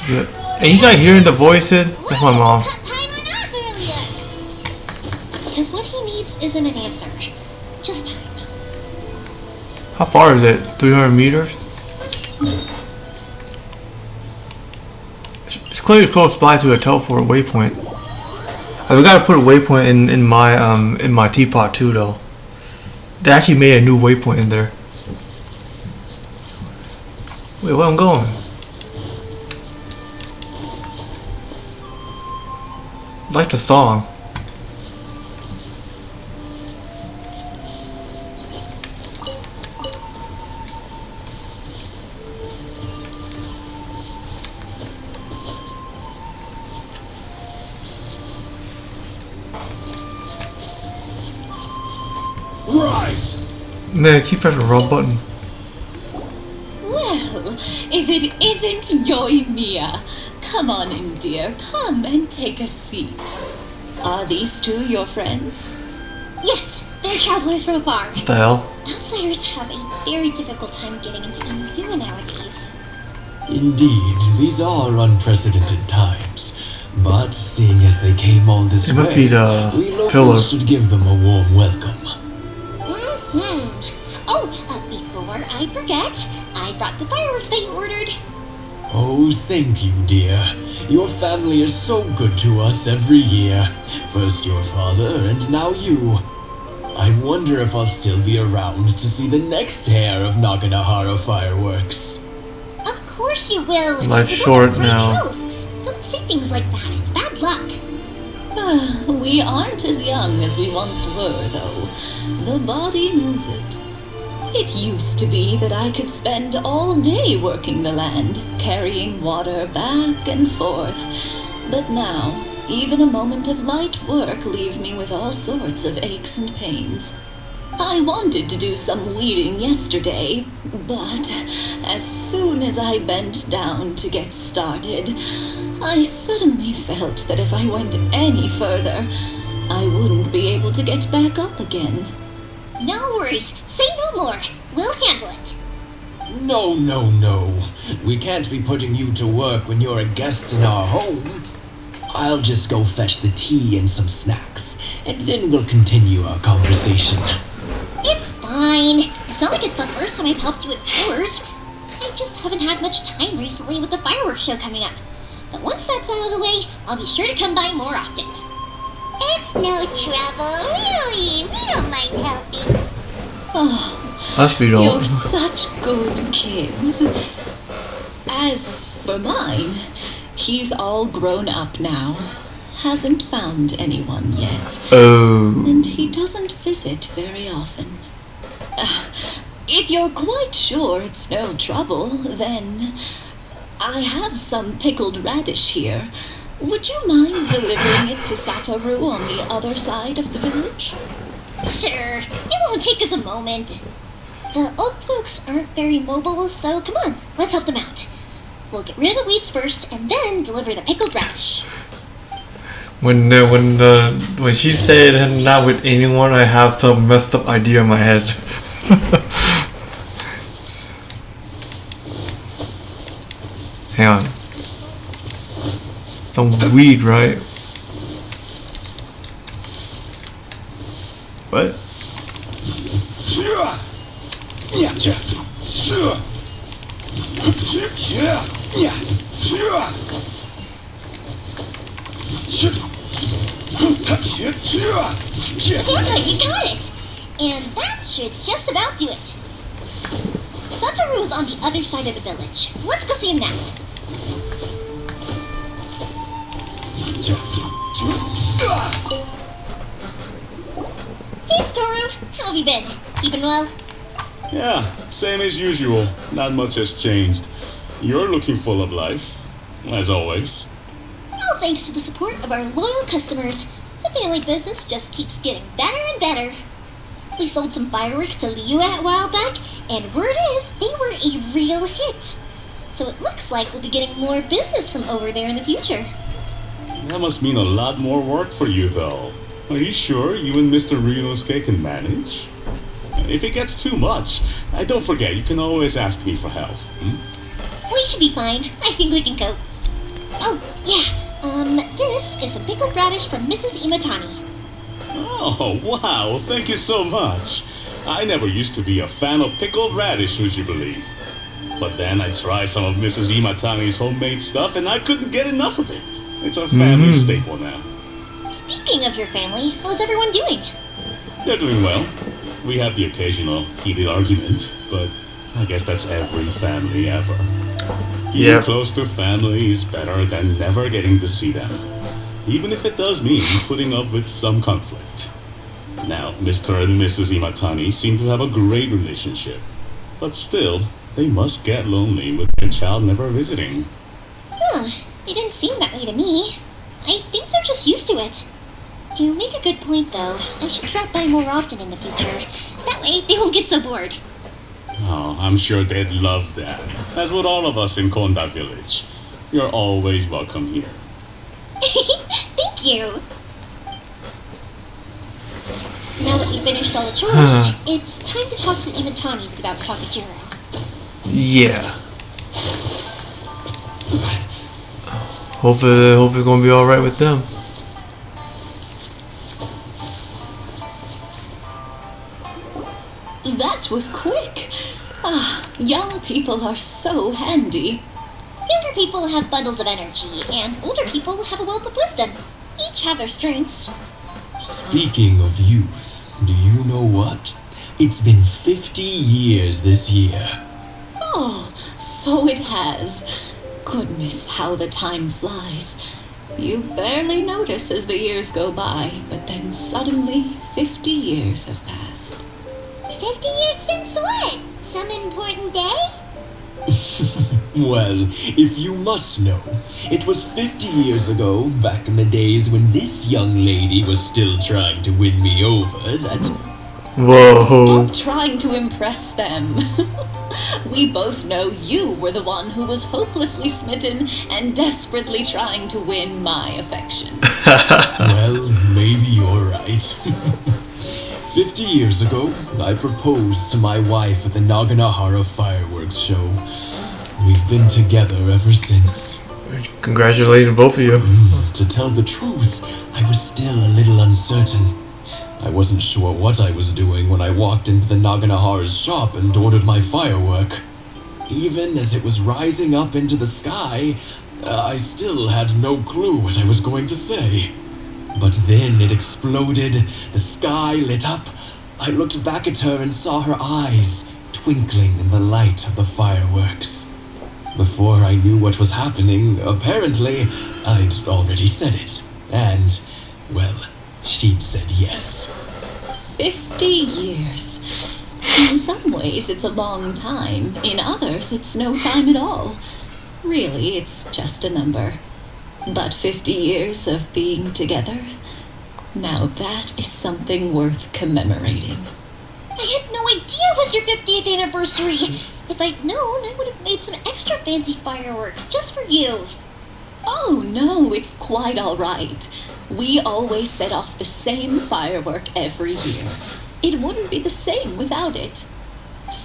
Yeah. And you guys hearing the voices? That's my mom. Cut time on us earlier. Because what he needs isn't an answer. Just time. How far is it? 300 meters? It's clearly close by to a teleport waypoint. We gotta put a waypoint in my teapot too, though. They actually made a new waypoint in there. Wait, where I'm going? I like the song. Right! Man, keep pressing the wrong button. Well, if it isn't Yoimiya, come on in, dear. Come and take a seat. Are these two your friends? Yes, they're travelers from afar. What the hell? Outsiders have a very difficult time getting into Inazuma nowadays. Indeed, these are unprecedented times. But seeing as they came all this It must way, be the we locals pillar. should give them a warm welcome. Oh, before I forget, I brought the fireworks that you ordered. Oh, thank you, dear. Your family is so good to us every year. First your father, and now you. I wonder if I'll still be around to see the next hair of Naganohara fireworks. Of course you will. Life's You're short in great now. health. Don't say things like that. It's bad luck. We aren't as young as we once were, though. The body knows it. It used to be that I could spend all day working the land, carrying water back and forth. But now, even a moment of light work leaves me with all sorts of aches and pains. I wanted to do some weeding yesterday, but as soon as I bent down to get started, I suddenly felt that if I went any further, I wouldn't be able to get back up again. No worries. Say no more. We'll handle it. No, no, no. We can't be putting you to work when you're a guest in our home. I'll just go fetch the tea and some snacks, and then we'll continue our conversation. It's fine. It's not like it's the first time I've helped you with chores. I just haven't had much time recently with the fireworks show coming up. But once that's out of the way, I'll be sure to come by more often. It's no trouble, really. We don't mind helping. Oh, Us we you're don't. such good kids. As for mine, he's all grown up now. Hasn't found anyone yet. Oh. And he doesn't visit very often. If you're quite sure it's no trouble, then I have some pickled radish here. Would you mind delivering it to Satoru on the other side of the village? Sure, it won't take us a moment. The old folks aren't very mobile, so come on, let's help them out. We'll get rid of the weeds first, and then deliver the pickled radish. When she said not with anyone, I have some messed up idea in my head. Hang on. Some weed, right? What? Panda, you got it! And that should just about do it. Satoru is on the other side of the village. Let's go see him now. Hey, Satoru. How have you been? Keeping well? Yeah, same as usual. Not much has changed. You're looking full of life, as always. All thanks to the support of our loyal customers, the family business just keeps getting better and better. We sold some fireworks to Liu a while back, and word is they were a real hit. So it looks like we'll be getting more business from over there in the future. That must mean a lot more work for you, though. Are you sure you and Mr. Ryunosuke can manage? If it gets too much, don't forget, you can always ask me for help. We should be fine. I think we can cope. Oh, yeah. This is some pickled radish from Mrs. Imatani. Oh, wow, thank you so much. I never used to be a fan of pickled radish, would you believe? But then I tried some of Mrs. Imatani's homemade stuff and I couldn't get enough of it. It's our family staple now. Speaking of your family, how's everyone doing? They're doing well. We have the occasional heated argument, but I guess that's every family ever. Being close to family is better than never getting to see them, even if it does mean putting up with some conflict. Now, Mr. and Mrs. Imatani seem to have a great relationship, but still, they must get lonely with their child never visiting. Huh, they didn't seem that way to me. I think they're just used to it. You make a good point, though. I should drop by more often in the future. That way, they won't get so bored. Oh, I'm sure they'd love that, as would all of us in Konda Village. You're always welcome here. Thank you. Now that we finished all the chores, it's time to talk to the Imatanis about Takajiro. Yeah. Hopefully it's gonna be alright with them. That was quick. Young people are so handy. Younger people have bundles of energy, and older people have a wealth of wisdom. Each have their strengths. Speaking of youth, do you know what? It's been 50 years this year. Oh, so it has. Goodness, how the time flies. You barely notice as the years go by, but then suddenly 50 years have passed. 50 years since what? Some important day? Well, if you must know, it was 50 years ago, back in the days when this young lady was still trying to win me over, that... Whoa. Stop trying to impress them. We both know you were the one who was hopelessly smitten and desperately trying to win my affection. Well, maybe you're right. 50 years ago, I proposed to my wife at the Naganahara fireworks show. We've been together ever since. Congratulations, both of you. To tell the truth, I was still a little uncertain. I wasn't sure what I was doing when I walked into the Naganahara's shop and ordered my firework. Even as it was rising up into the sky, I still had no clue what I was going to say. But then it exploded, the sky lit up. I looked back at her and saw her eyes twinkling in the light of the fireworks. Before I knew what was happening, apparently, I'd already said it. And, well, she'd said yes. 50 years. In some ways, it's a long time. In others, it's no time at all. Really, it's just a number. But 50 years of being together, now that is something worth commemorating. I had no idea it was your 50th anniversary. If I'd known, I would have made some extra fancy fireworks just for you. Oh no, it's quite all right. We always set off the same firework every year. It wouldn't be the same without it.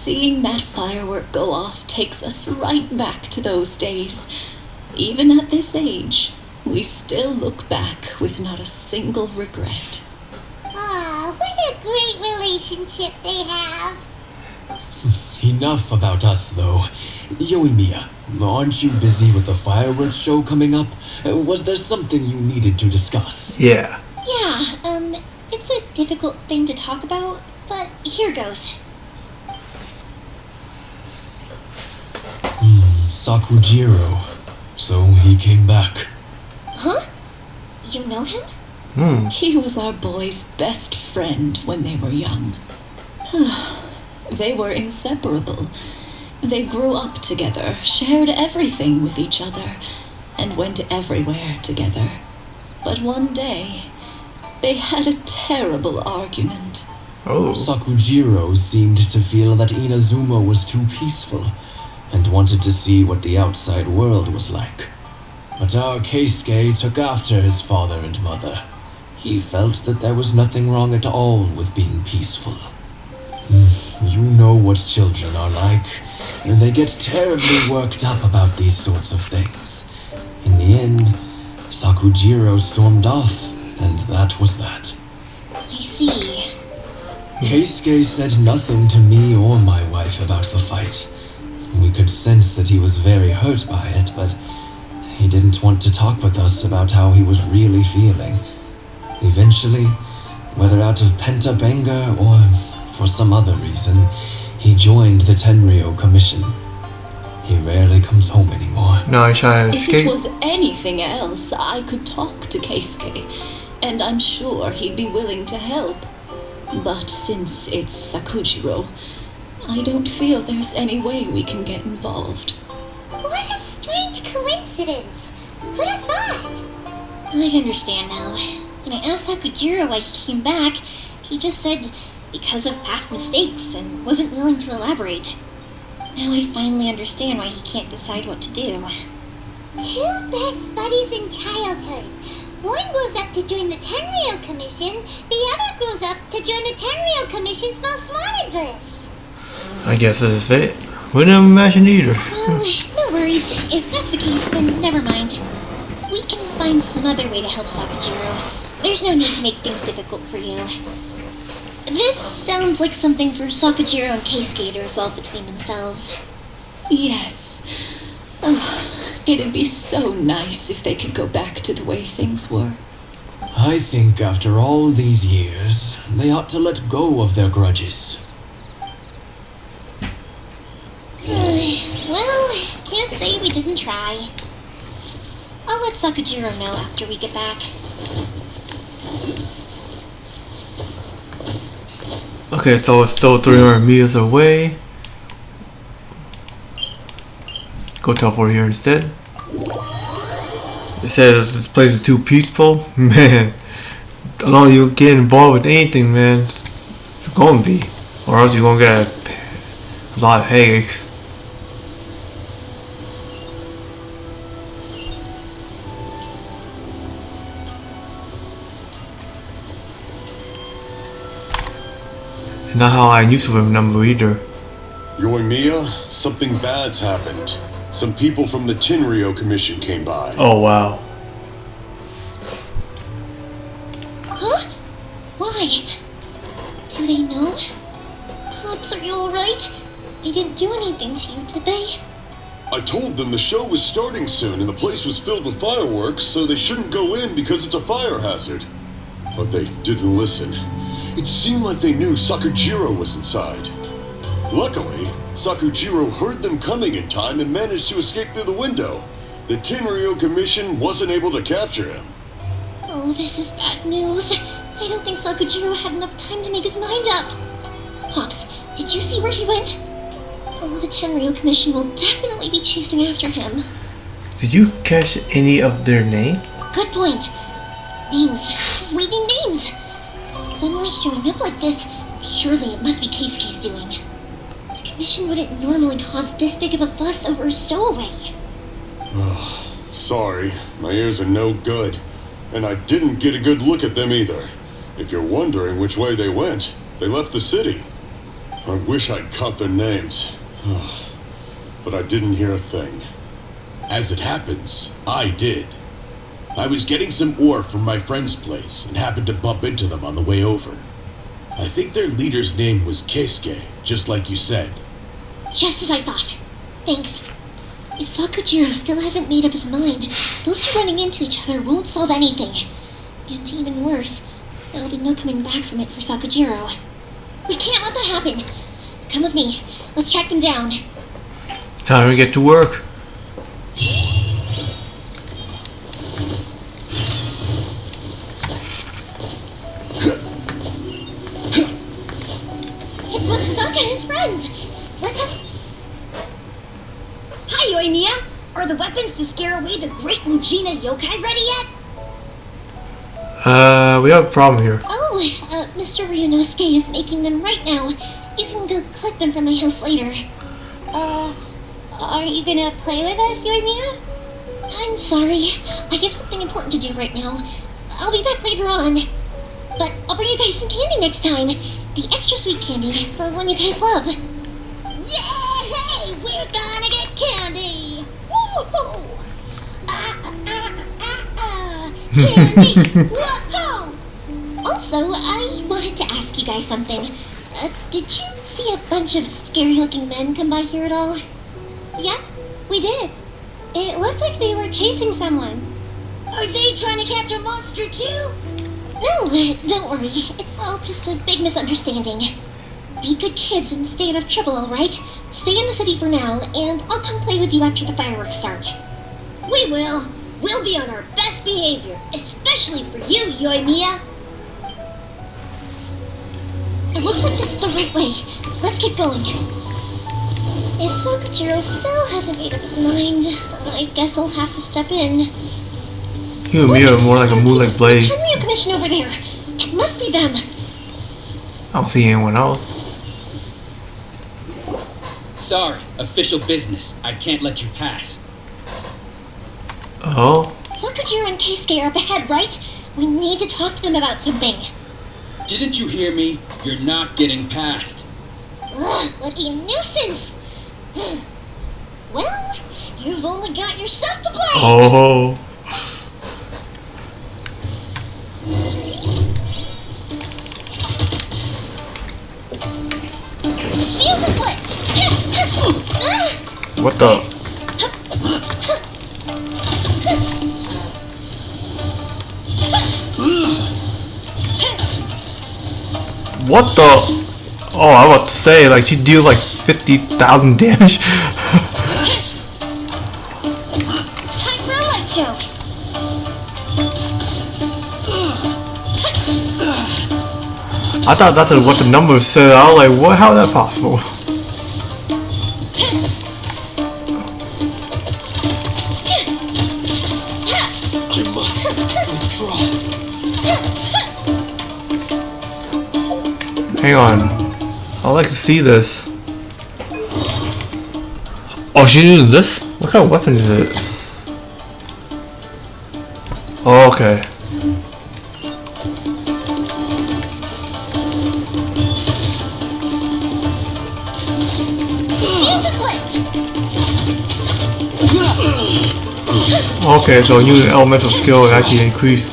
Seeing that firework go off takes us right back to those days. Even at this age, we still look back with not a single regret. Aw, what a great relationship they have. Enough about us, though. Yoimiya, aren't you busy with the fireworks show coming up? Was there something you needed to discuss? Yeah. Yeah, it's a difficult thing to talk about, but here goes. Sakujiro. So he came back. Huh? You know him? He was our boys' best friend when they were young. They were inseparable. They grew up together, shared everything with each other, and went everywhere together. But one day, they had a terrible argument. Oh. Sakujiro seemed to feel that Inazuma was too peaceful, and wanted to see what the outside world was like. But our Keisuke took after his father and mother. He felt that there was nothing wrong at all with being peaceful. You know what children are like. They get terribly worked up about these sorts of things. In the end, Sakujiro stormed off, and that was that. I see. Keisuke said nothing to me or my wife about the fight. We could sense that he was very hurt by it, but he didn't want to talk with us about how he was really feeling. Eventually, whether out of pent-up anger or for some other reason, he joined the Tenryou Commission. He rarely comes home anymore. Now he's trying to If escape. it was anything else, I could talk to Keisuke, and I'm sure he'd be willing to help. But since it's Sakujiro, I don't feel there's any way we can get involved. What a strange coincidence. Who'd have thought? I understand now. When I asked Sakujiro why he came back, he just said because of past mistakes and wasn't willing to elaborate. Now I finally understand why he can't decide what to do. Two best buddies in childhood. One grows up to join the Tenryou Commission, the other grows up to join the Tenryou Commission's most wanted list. I guess it's fate. Wouldn't have imagined either. Well, no worries. If that's the case, then never mind. We can find some other way to help Sakujiro. There's no need to make things difficult for you. This sounds like something for Sakujiro and Keisuke to resolve between themselves. Yes. It'd be so nice if they could go back to the way things were. I think after all these years, they ought to let go of their grudges. Well, can't say we didn't try. I'll let Sakujiro know after we get back. Okay, so it's still 300 meters away. Go teleport here instead. It says this place is too peaceful. Man, as long as you get involved with anything, man, it's gonna be. Or else you're gonna get a lot of headaches. Not how I used to remember either. Yoimiya, something bad's happened. Some people from the Tenryou Commission came by. Oh wow. Huh? Why? Do they know? Pops, are you alright? They didn't do anything to you, did they? I told them the show was starting soon and the place was filled with fireworks, so they shouldn't go in because it's a fire hazard. But they didn't listen. It seemed like they knew Sakujiro was inside. Luckily, Sakujiro heard them coming in time and managed to escape through the window. The Tenryou Commission wasn't able to capture him. Oh, this is bad news. I don't think Sakujiro had enough time to make his mind up. Pops, did you see where he went? Oh, the Tenryou Commission will definitely be chasing after him. Did you catch any of their name? Good point. Names. Reading names. Suddenly showing up like this, surely it must be Keisuke's doing. The Commission wouldn't normally cause this big of a fuss over a stowaway. Sorry, my ears are no good. And I didn't get a good look at them either. If you're wondering which way they went, they left the city. I wish I'd caught their names. But I didn't hear a thing. As it happens, I did. I was getting some ore from my friend's place and happened to bump into them on the way over. I think their leader's name was Keisuke, just like you said. Just as I thought. Thanks. If Sakujiro still hasn't made up his mind, those two running into each other won't solve anything. And even worse, there'll be no coming back from it for Sakujiro. We can't let that happen. Come with me. Let's track them down. Time to get to work. It's Mochizaka and his friends. Let us... Hi, Yoimiya. Are the weapons to scare away the great Mujina yokai ready yet? We have a problem here. Oh, Mr. Ryunosuke is making them right now. You can go collect them from my house later. Are you gonna play with us, Yoimiya? I'm sorry. I have something important to do right now. I'll be back later on. But I'll bring you guys some candy next time. The extra sweet candy, the one you guys love. Yay! We're gonna get candy! Woohoo! Candy! Woohoo! Also, I wanted to ask you guys something. Did you see a bunch of scary-looking men come by here at all? Yeah, we did. It looked like they were chasing someone. Are they trying to catch a monster too? No, don't worry. It's all just a big misunderstanding. Be good kids and stay out of trouble, alright? Stay in the city for now, and I'll come play with you after the fireworks start. We will. We'll be on our best behavior, especially for you, Yoimiya. It looks like this is the right way. Let's get going. If Sakujiro still hasn't made up his mind, I guess I'll have to step in. Yoimiya more like a moonlight blade. Tenryu Commission over there. It must be them. I don't see anyone else. Sorry, official business. I can't let you pass. Oh? Sakujiro and Keisuke are up ahead, right? We need to talk to them about something. Didn't you hear me? You're not getting past. Ugh, what a nuisance! Well, you've only got yourself to blame! Oh. Fuse is lit! What the? What the? Oh, I was about to say, like, she deals like 50,000 damage. Time for a light show! I thought that's what the numbers said. I was like, what? How is that possible? I must withdraw. Hang on. I'd like to see this. Oh, she's using this? What kind of weapon is this? Oh, okay. Fuse is lit! Okay, so using elemental skill actually increased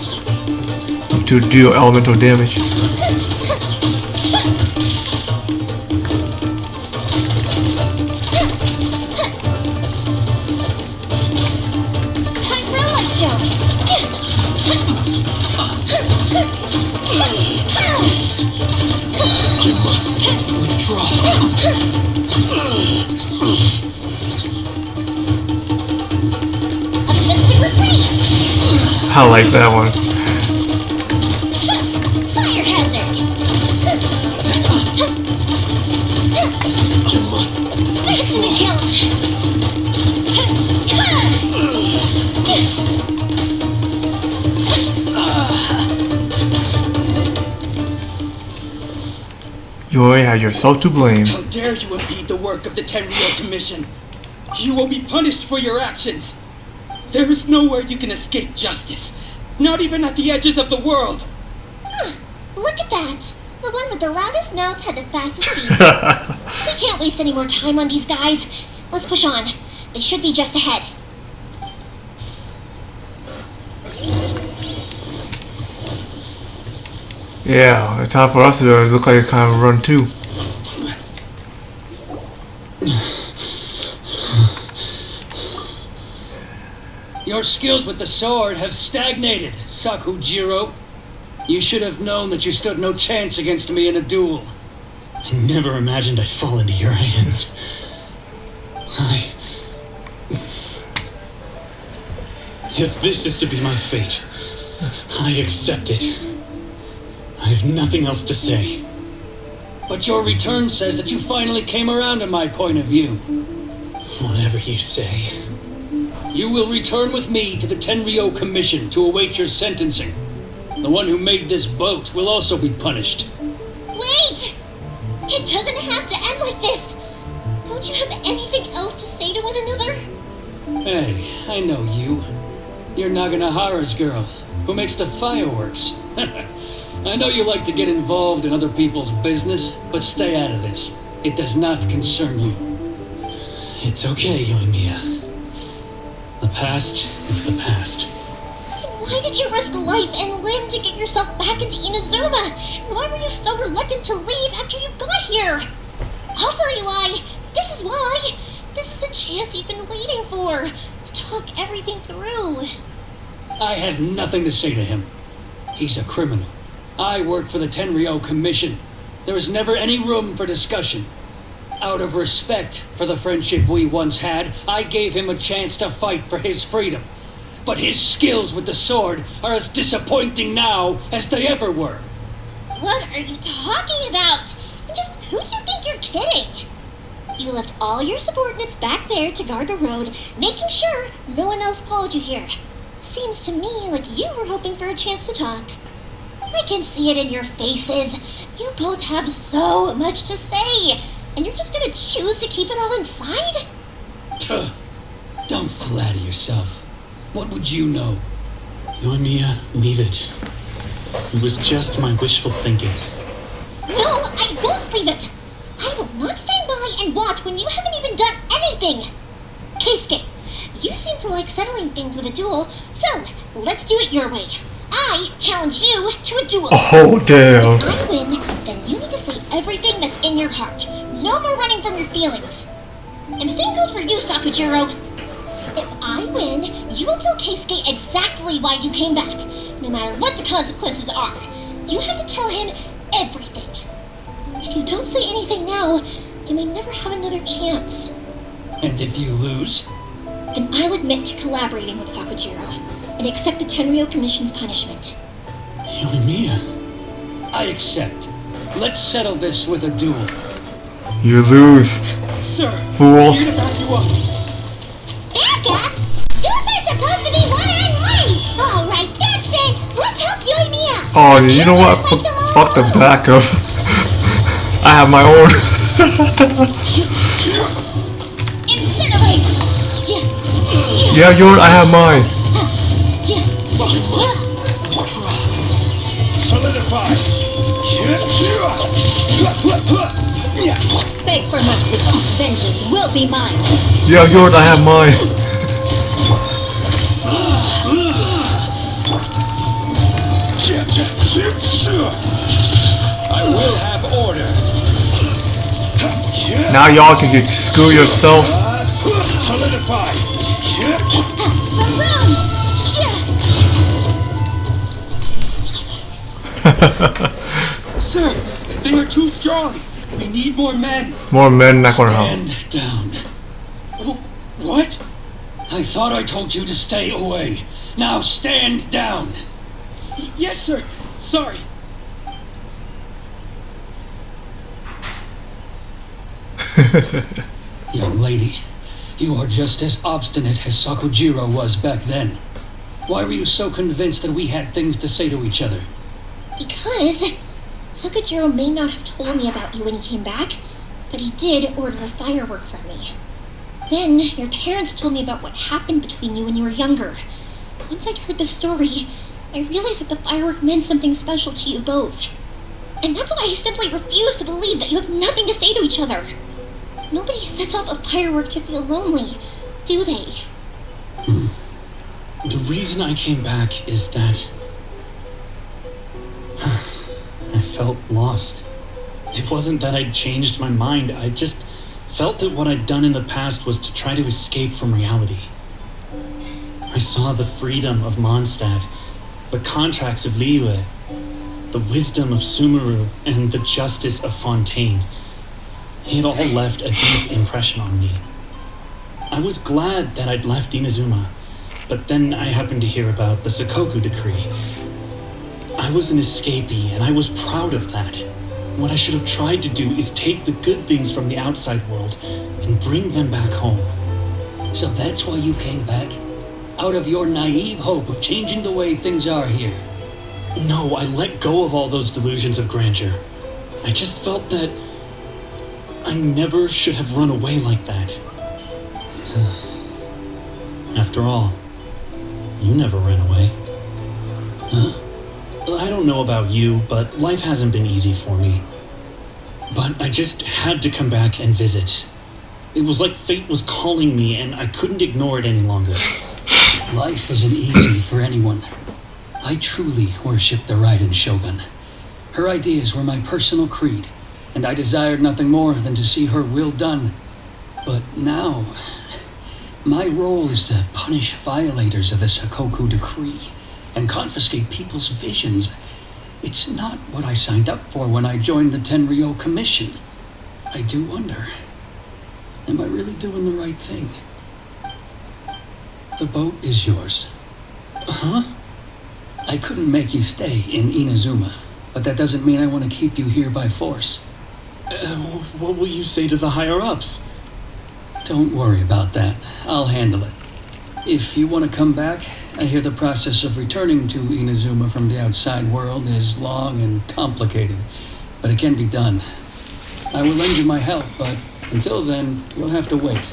to deal elemental damage. Time for a light show! I must withdraw. A mystic reprise! I like that one. Fire hazard! I must Victory count! You only have yourself to blame. How dare you impede the work of the Tenryu Commission? You will be punished for your actions. There is nowhere you can escape justice. Not even at the edges of the world. Look at that! The one with the loudest mouth had the fastest feet. We can't waste any more time on these guys. Let's push on. They should be just ahead. Yeah, it's time for us to look like it's kind of run too. Your skills with the sword have stagnated, Sakujiro. You should have known that you stood no chance against me in a duel. I never imagined I'd fall into your hands. If this is to be my fate, I accept it. I have nothing else to say. But your return says that you finally came around to my point of view. Whatever you say. You will return with me to the Tenryo Commission to await your sentencing. The one who made this boat will also be punished. Wait! It doesn't have to end like this. Don't you have anything else to say to one another? Hey, I know you. You're Naganahara's girl, who makes the fireworks. I know you like to get involved in other people's business, but stay out of this. It does not concern you. It's okay, Yoimiya. The past is the past. Why did you risk life and limb to get yourself back into Inazuma? Why were you so reluctant to leave after you got here? I'll tell you why. This is why. This is the chance you've been waiting for. To talk everything through. I have nothing to say to him. He's a criminal. I work for the Tenryo Commission. There is never any room for discussion. Out of respect for the friendship we once had, I gave him a chance to fight for his freedom. But his skills with the sword are as disappointing now as they ever were. What are you talking about? Just who do you think you're kidding? You left all your subordinates back there to guard the road, making sure no one else followed you here. Seems to me like you were hoping for a chance to talk. I can see it in your faces. You both have so much to say, and you're just gonna choose to keep it all inside? Don't flatter yourself. What would you know? Yoimiya, leave it. It was just my wishful thinking. No, I won't leave it. I will not stand by and watch when you haven't even done anything. Keisuke, you seem to like settling things with a duel, so let's do it your way. I challenge you to a duel. Oh, damn. If I win, then you need to say everything that's in your heart. No more running from your feelings. And the same goes for you, Sakujiro. If I win, you will tell Keisuke exactly why you came back, no matter what the consequences are. You have to tell him everything. If you don't say anything now, you may never have another chance. And if you lose? Then I'll admit to collaborating with Sakujiro and accept the Tenryo Commission's punishment. Yoimiya. I accept. Let's settle this with a duel. You lose. Sir, Fools. here to back you up. Back up? Duels are supposed to be one-on-one! Alright, that's it! Let's help Yoimiya! Oh, you know what? Fuck the backup. I have my own. Incinerate! You have yours, I have mine. Solidify! Beg for mercy. Vengeance will be mine. You have yours, I have mine. I will have order. Now y'all can get screw yourself. Solidify! Sir, they are too strong. We need more men. More men not gonna help. Stand down. What? I thought I told you to stay away. Now stand down. Yes, sir. Sorry. Young lady, you are just as obstinate as Sakujiro was back then. Why were you so convinced that we had things to say to each other? Because Sakujiro may not have told me about you when he came back, but he did order a firework for me. Then your parents told me about what happened between you when you were younger. Once I'd heard the story, I realized that the firework meant something special to you both. And that's why I simply refuse to believe that you have nothing to say to each other. Nobody sets off a firework to feel lonely, do they? The reason I came back is that I felt lost. It wasn't that I'd changed my mind, I just felt that what I'd done in the past was to try to escape from reality. I saw the freedom of Mondstadt, the contracts of Liyue, the wisdom of Sumeru, and the justice of Fontaine. It all left a deep impression on me. I was glad that I'd left Inazuma, but then I happened to hear about the Sakoku decree. I was an escapee, and I was proud of that. What I should have tried to do is take the good things from the outside world and bring them back home. So that's why you came back? Out of your naive hope of changing the way things are here? No, I let go of all those delusions of grandeur. I just felt that I never should have run away like that. After all, you never ran away. Huh? I don't know about you, but life hasn't been easy for me. But I just had to come back and visit. It was like fate was calling me, and I couldn't ignore it any longer. Life isn't easy for anyone. I truly worship the Raiden Shogun. Her ideas were my personal creed, and I desired nothing more than to see her will done. But now, my role is to punish violators of the Sakoku decree and confiscate people's visions. It's not what I signed up for when I joined the Tenryo Commission. I do wonder, am I really doing the right thing? The boat is yours. Huh? I couldn't make you stay in Inazuma, but that doesn't mean I want to keep you here by force. What will you say to the higher-ups? Don't worry about that. I'll handle it. If you want to come back, I hear the process of returning to Inazuma from the outside world is long and complicated, but it can be done. I will lend you my help, but until then, you'll have to wait.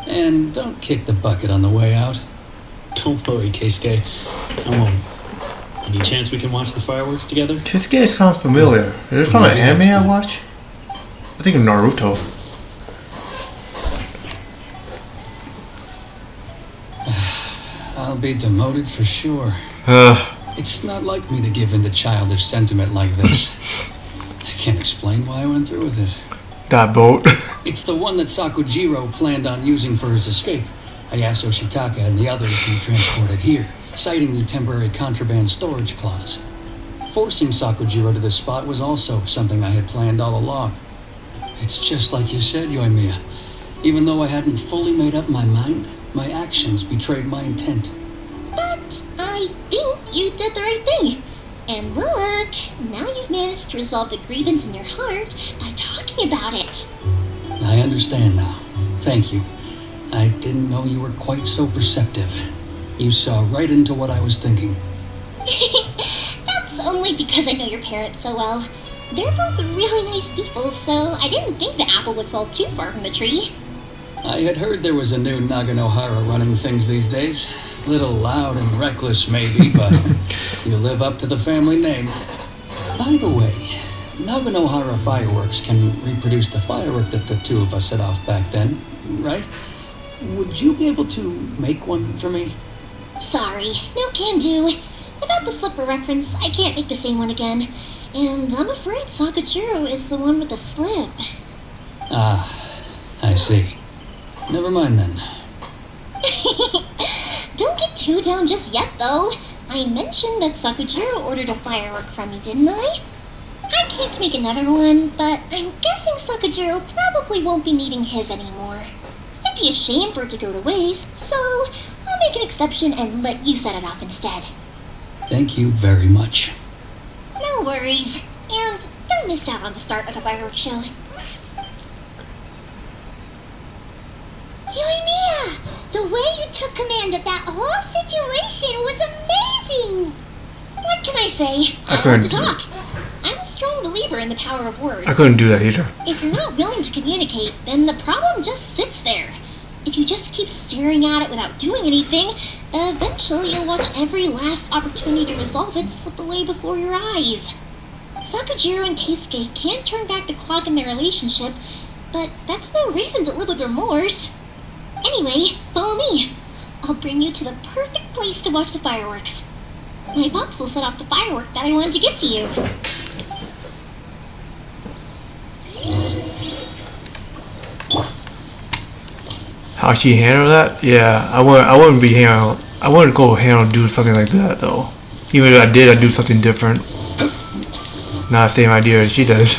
And don't kick the bucket on the way out. Don't worry, Keisuke. I won't. Any chance we can watch the fireworks together? This game sounds familiar. Is it from an anime I watch? I think of Naruto. I'll be demoted for sure. It's not like me to give in to childish sentiment like this. I can't explain why I went through with it. That boat. It's the one that Sakujiro planned on using for his escape. Ayaso Shitaka and the others he transported here, citing the temporary contraband storage clause. Forcing Sakujiro to this spot was also something I had planned all along. It's just like you said, Yoimiya. Even though I hadn't fully made up my mind, my actions betrayed my intent. But I think you did the right thing. And look, now you've managed to resolve the grievance in your heart by talking about it. I understand now. Thank you. I didn't know you were quite so perceptive. You saw right into what I was thinking. That's only because I know your parents so well. They're both really nice people, so I didn't think the apple would fall too far from the tree. I had heard there was a new Naganohara running things these days. Little loud and reckless, maybe, but you live up to the family name. By the way, Naganohara Fireworks can reproduce the firework that the two of us set off back then, right? Would you be able to make one for me? Sorry, no can do. Without the slipper reference, I can't make the same one again. And I'm afraid Sakujiro is the one with the slip. Ah, I see. Never mind then. Don't get too down just yet, though. I mentioned that Sakujiro ordered a firework from me, didn't I? I can't make another one, but I'm guessing Sakujiro probably won't be needing his anymore. It'd be a shame for it to go to waste, so I'll make an exception and let you set it off instead. Thank you very much. No worries. And don't miss out on the start of the fireworks show. Yoimiya! The way you took command of that whole situation was amazing! What can I say? I love couldn't to do talk. I'm a strong believer in the power of words. I couldn't do that either. If you're not willing to communicate, then the problem just sits there. If you just keep staring at it without doing anything, eventually you'll watch every last opportunity to resolve it slip away before your eyes. Sakujiro and Keisuke can't turn back the clock in their relationship, but that's no reason to live with remorse. Anyway, follow me. I'll bring you to the perfect place to watch the fireworks. My pops will set off the firework that I wanted to give to you. How she handle that? Yeah, I wouldn't be handle. I wouldn't go handle do something like that though. Even if I did, I'd do something different. Not the same idea as she does.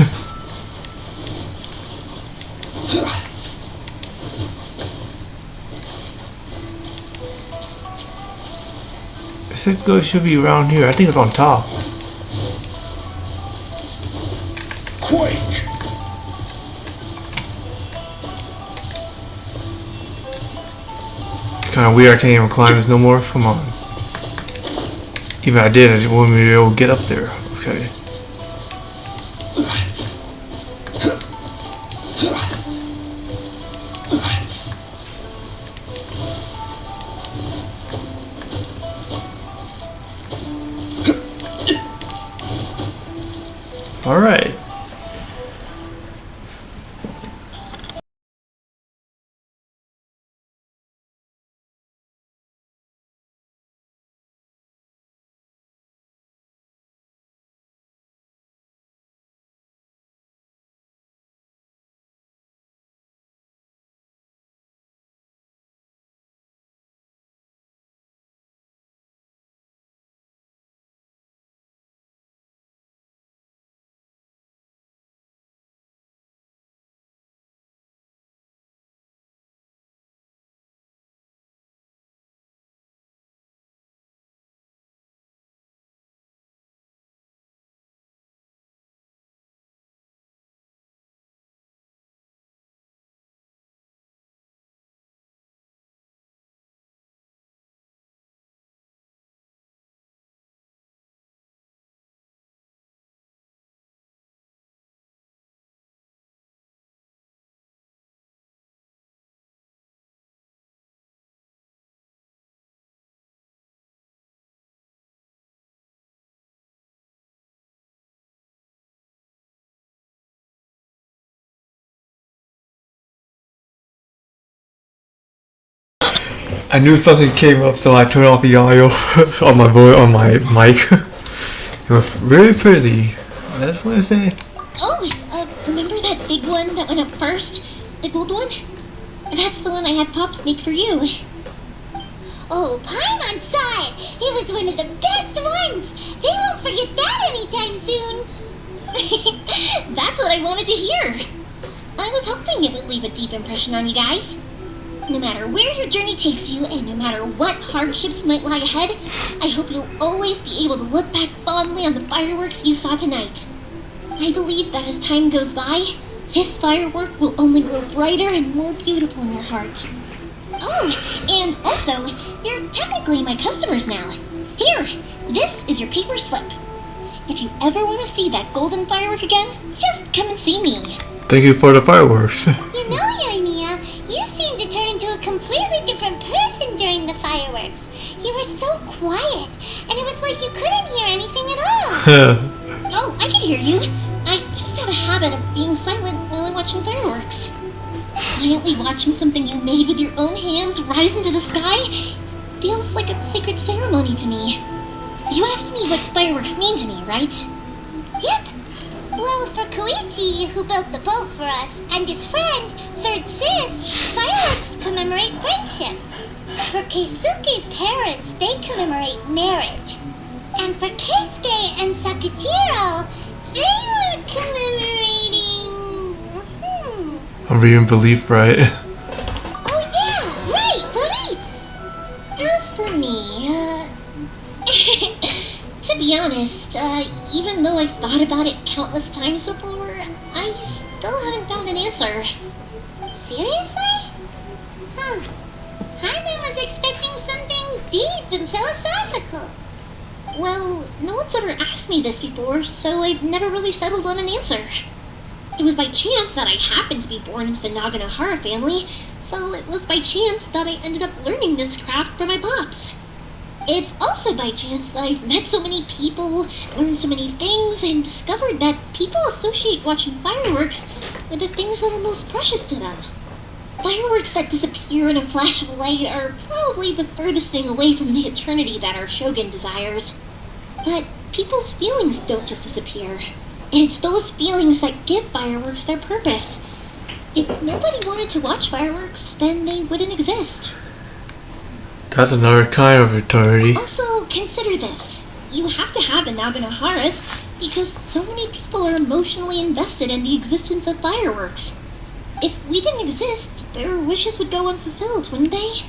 Cisco should be around here. I think it's on top. Quake! Kinda weird I can't even climb this no more. Come on. Even if I did, I just wouldn't be able to get up there. Okay. Alright. I knew something came up, so I turned off the audio on my mic. It was very pretty. That's what I say. Oh, remember that big one that went up first? The gold one? That's the one I had Pops make for you. Oh, Paimon saw it! It was one of the best ones! They won't forget that anytime soon! That's what I wanted to hear! I was hoping it would leave a deep impression on you guys. No matter where your journey takes you, and no matter what hardships might lie ahead, I hope you'll always be able to look back fondly on the fireworks you saw tonight. I believe that as time goes by, this firework will only grow brighter and more beautiful in your heart. Oh, and also, you're technically my customers now. Here, this is your paper slip. If you ever want to see that golden firework again, just come and see me. Thank you for the fireworks. You know, Yoimiya, you seemed to turn into a completely different person during the fireworks. You were so quiet, and it was like you couldn't hear anything at all. Oh, I can hear you. I just have a habit of being silent while I'm watching fireworks. Quietly watching something you made with your own hands rise into the sky feels like a sacred ceremony to me. You asked me what fireworks mean to me, right? Yep. Well, for Koichi, who built the boat for us, and his friend, Third Sis, fireworks commemorate friendship. For Keisuke's parents, they commemorate marriage. And for Keisuke and Sakujiro, they were commemorating... I'm reading Belief, right? Oh yeah, right, beliefs! As for me, to be honest, even though I've thought about it countless times before, I still haven't found an answer. Seriously? Huh. Hyman was expecting something deep and philosophical. Well, no one's ever asked me this before, so I've never really settled on an answer. It was by chance that I happened to be born into the Naganohara family, so it was by chance that I ended up learning this craft from my pops. It's also by chance that I've met so many people, learned so many things, and discovered that people associate watching fireworks with the things that are most precious to them. Fireworks that disappear in a flash of light are probably the furthest thing away from the eternity that our Shogun desires. But people's feelings don't just disappear. And it's those feelings that give fireworks their purpose. If nobody wanted to watch fireworks, then they wouldn't exist. That's another kind of eternity. Also, consider this. You have to have the Naganoharas because so many people are emotionally invested in the existence of fireworks. If we didn't exist, their wishes would go unfulfilled, wouldn't they?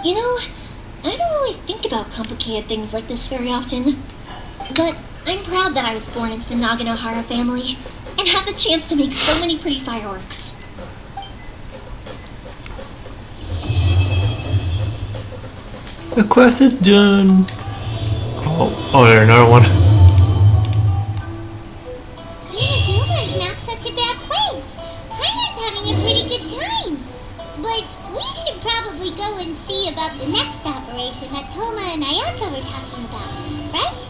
You know, I don't really think about complicated things like this very often. But I'm proud that I was born into the Naganohara family and have the chance to make so many pretty fireworks. The quest is done. Oh, there's another one. Inazuma is not such a bad place. Paimon's having a pretty good time. But we should probably go and see about the next operation that Toma and Ayaka were talking about, right?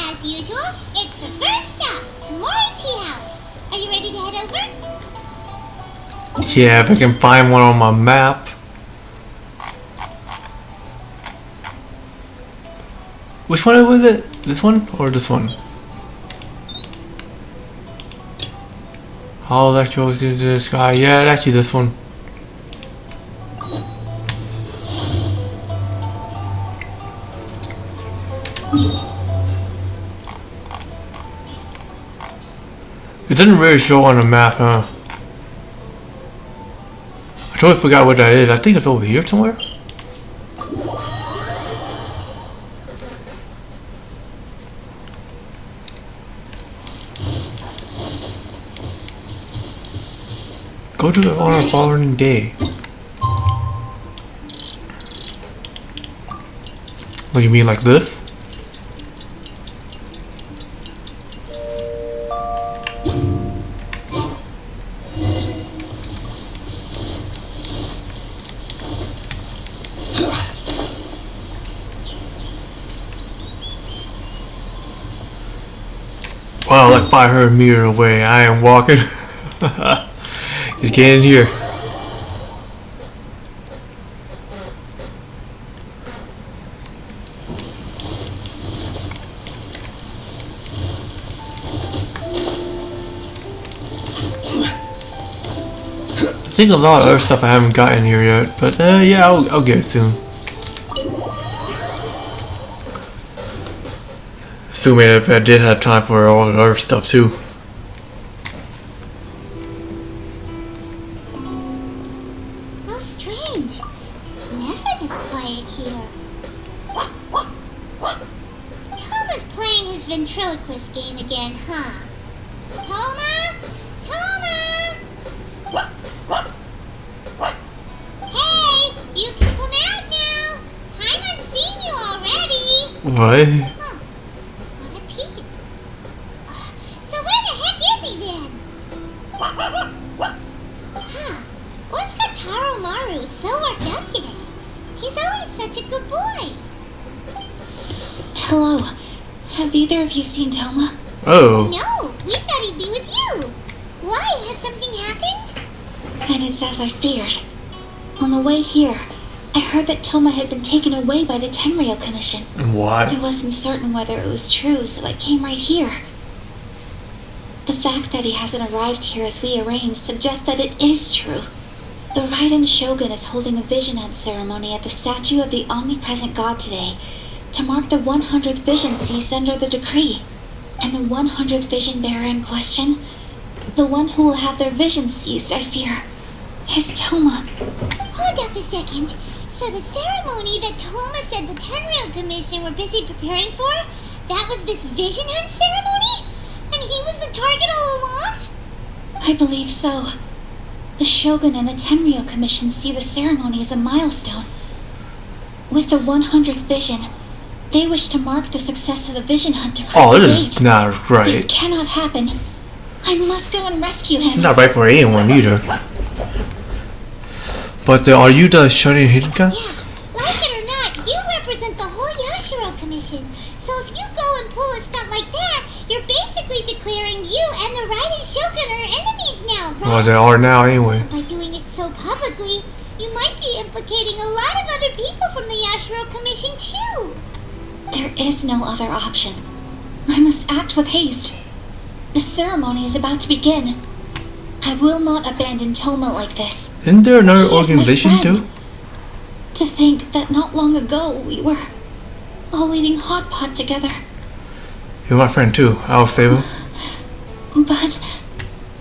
As usual, it's the first stop, Mori Tea House. Are you ready to head over? Yeah, if I can find one on my map. Which one was it? This one or this one? All electrodes into the sky. Yeah, actually this one. It didn't really show on the map, huh? I totally forgot what that is. I think it's over here somewhere. Go to it on the following day. What do you mean, like this? Wow, like 500 meters away. I am walking. Just get in here. I think a lot of other stuff I haven't gotten here yet, but yeah, I'll get it soon. Assuming if I did have time for all the other stuff too. How strange. It's never this quiet here. Toma's playing his ventriloquist game again, huh? Toma? Toma! Hey, you can come out now. Paimon's seen you already. What? Huh. What a peep. So where the heck is he then? Huh. What's got Taro Maru so worked up today? He's always such a good boy. Hello. Have either of you seen Toma? Oh. No, we thought he'd be with you. Why? Has something happened? And it's as I feared. On the way here, I heard that Toma had been taken away by the Tenryou Commission. I Why? wasn't certain whether it was true, so I came right here. The fact that he hasn't arrived here as we arranged suggests that it is true. The Raiden Shogun is holding a vision hunt ceremony at the statue of the omnipresent god today to mark the 100th vision seized under the decree. And the 100th vision bearer in question, the one who will have their vision seized, I fear, is Toma. Hold up a second. So the ceremony that Toma said the Tenryou Commission were busy preparing for, that was this vision hunt ceremony? And he was the target all along? I believe so. The Shogun and the Tenryou Commission see the ceremony as a milestone. With the 100th vision, they wish to mark the success of the vision hunt to Oh, to this date. is not This right. cannot happen. I must go and rescue him. Not right for anyone either. But are you the Shonen Hidden guy? Yeah, like it or not, you represent Commission. So if you go and pull a stunt like that, you're basically declaring you and the Raiden Shogun are enemies now, right? Well, they are now anyway. By doing it so publicly, you might be implicating a lot of other people from the Yashiro Commission too. There is no other option. I must act with haste. The ceremony is about to begin. I will not abandon Toma like this. Isn't there another She is my organization friend. too? To think that not long ago we were all eating hot pot together. You're my friend too. I'll save him. But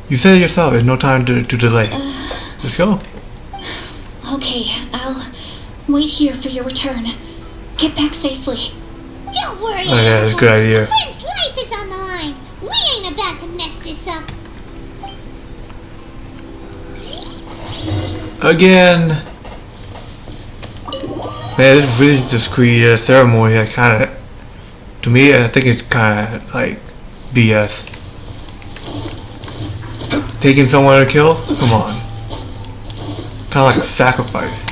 You said it yourself. There's no time to delay. Let's go. okay, I'll wait here for your return. Get back safely. Don't worry, Oh yeah, that's a good idea. A friend's life is on the line. We ain't about to mess this up. Again. Man, this really just created a ceremony that kind of, to me, I think it's kind of like BS. Taking someone to kill? Come on. Kind of like a sacrifice.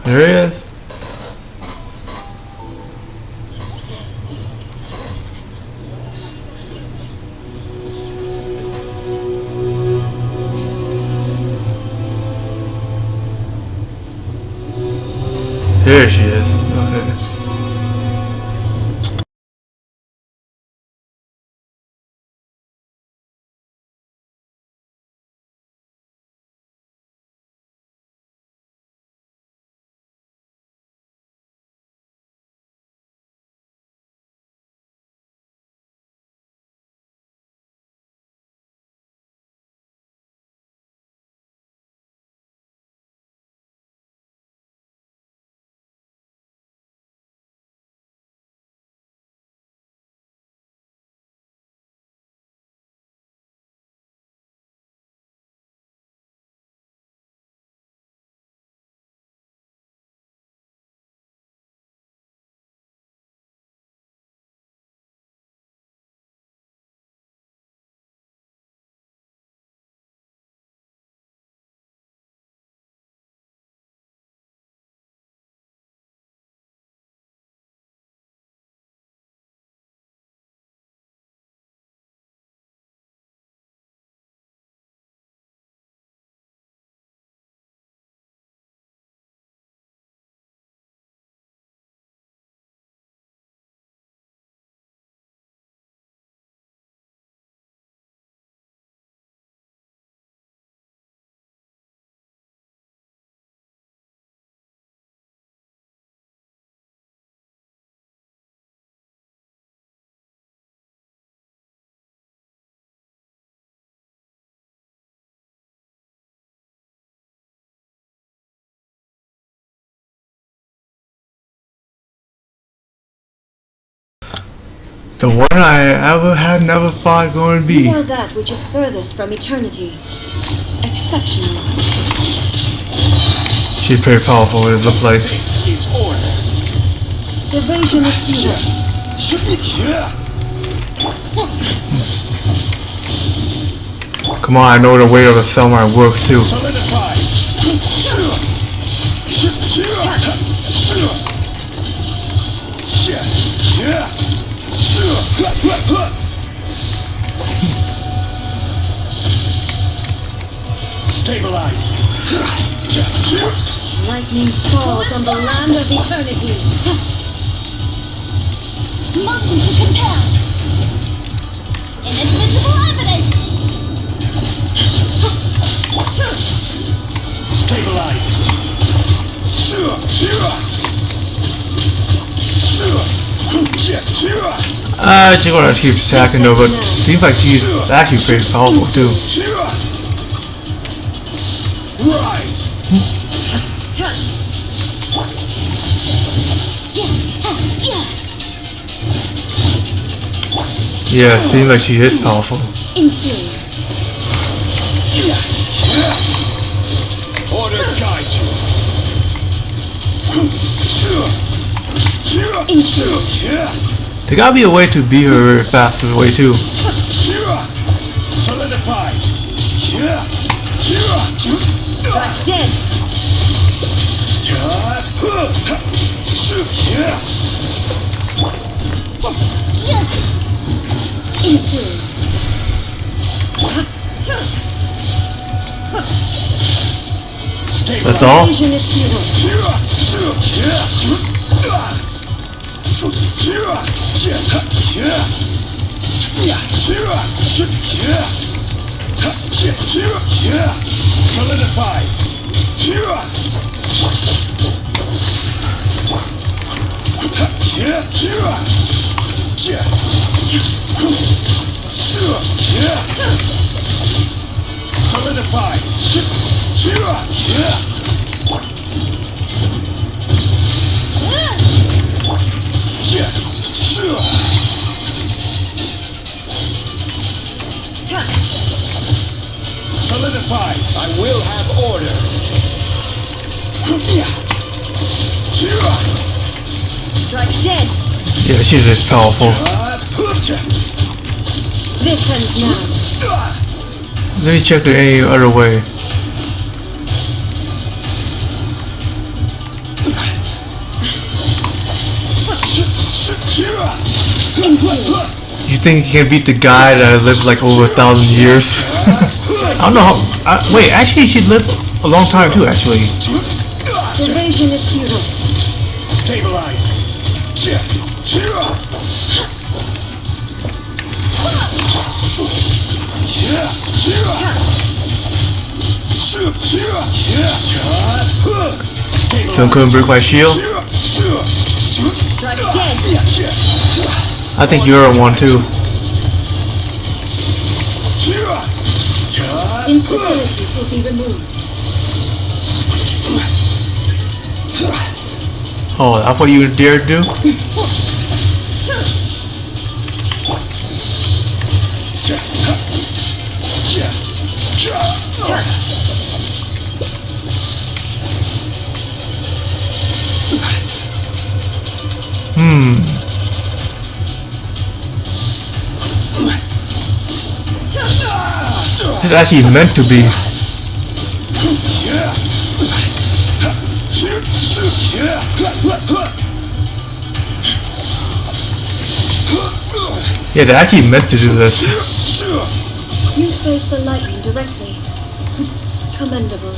There he is. There she is. Okay. The one I ever had never thought going to be. You are that which is furthest from eternity. Exceptional. She's pretty powerful, it looks like. This is order. Evasion is futile. Come on, I know the way of the samurai works too. Solidify. Stabilize. Lightning falls on the land of eternity. Motion to compel. Inadmissible evidence. Stabilize. She's gonna keep attacking though, but seems like she's actually pretty powerful too. Rise. Yeah, seems like she is powerful. Inferior. Order guide you. There gotta be a way to beat her very fast way too. Solidify. Dead. Influence. That's all? Vision is futile. Solidify. Solidify. Solidify. I will have order. Strike dead. Yeah, she's just powerful. This ends now. Let me check the any other way. You think you can beat the guy that lived like over 1,000 years? I don't know how. Wait, actually, she lived a long time too. Actually, Evasion is futile. Stabilize. Sun couldn't break my shield. Strike dead. I think you're one too. Instabilities will be removed. Oh, that's what you dare do? This is actually meant to be. Yeah, they're actually meant to do this. You face the lightning directly. Commendable.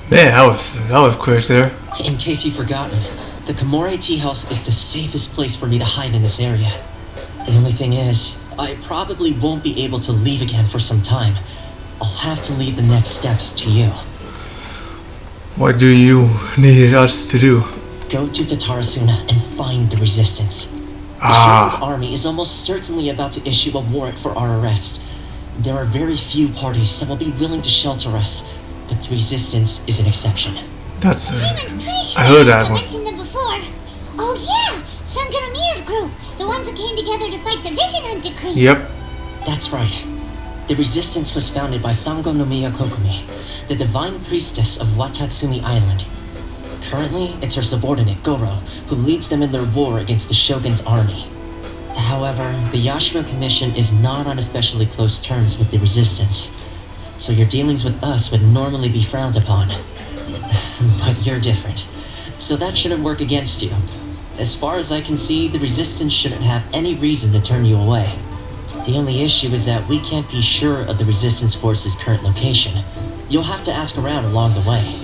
Man, that was quick there. In case you've forgotten, the Komore tea house is the safest place for me to hide in this area. The only thing is, I probably won't be able to leave again for some time. I'll have to leave the next steps to you. What do you need us to do? Go to Tatarasuna and find the resistance. The Shaman's army is almost certainly about to issue a warrant for our arrest. There are very few parties that will be willing to shelter us, but the resistance is an exception. That's Simon's pretty sure I heard I that one. mentioned them before. Oh yeah, Sanganamiya's group, the ones who came together to fight the Vision Hunt decree. Yep. That's right. The resistance was founded by Sango no Miya Kokumi, the divine priestess of Watatsumi Island. Currently, it's her subordinate, Goro, who leads them in their war against the Shogun's army. However, the Yashiro Commission is not on especially close terms with the resistance, so your dealings with us would normally be frowned upon. But you're different, so that shouldn't work against you. As far as I can see, the resistance shouldn't have any reason to turn you away. The only issue is that we can't be sure of the resistance force's current location. You'll have to ask around along the way.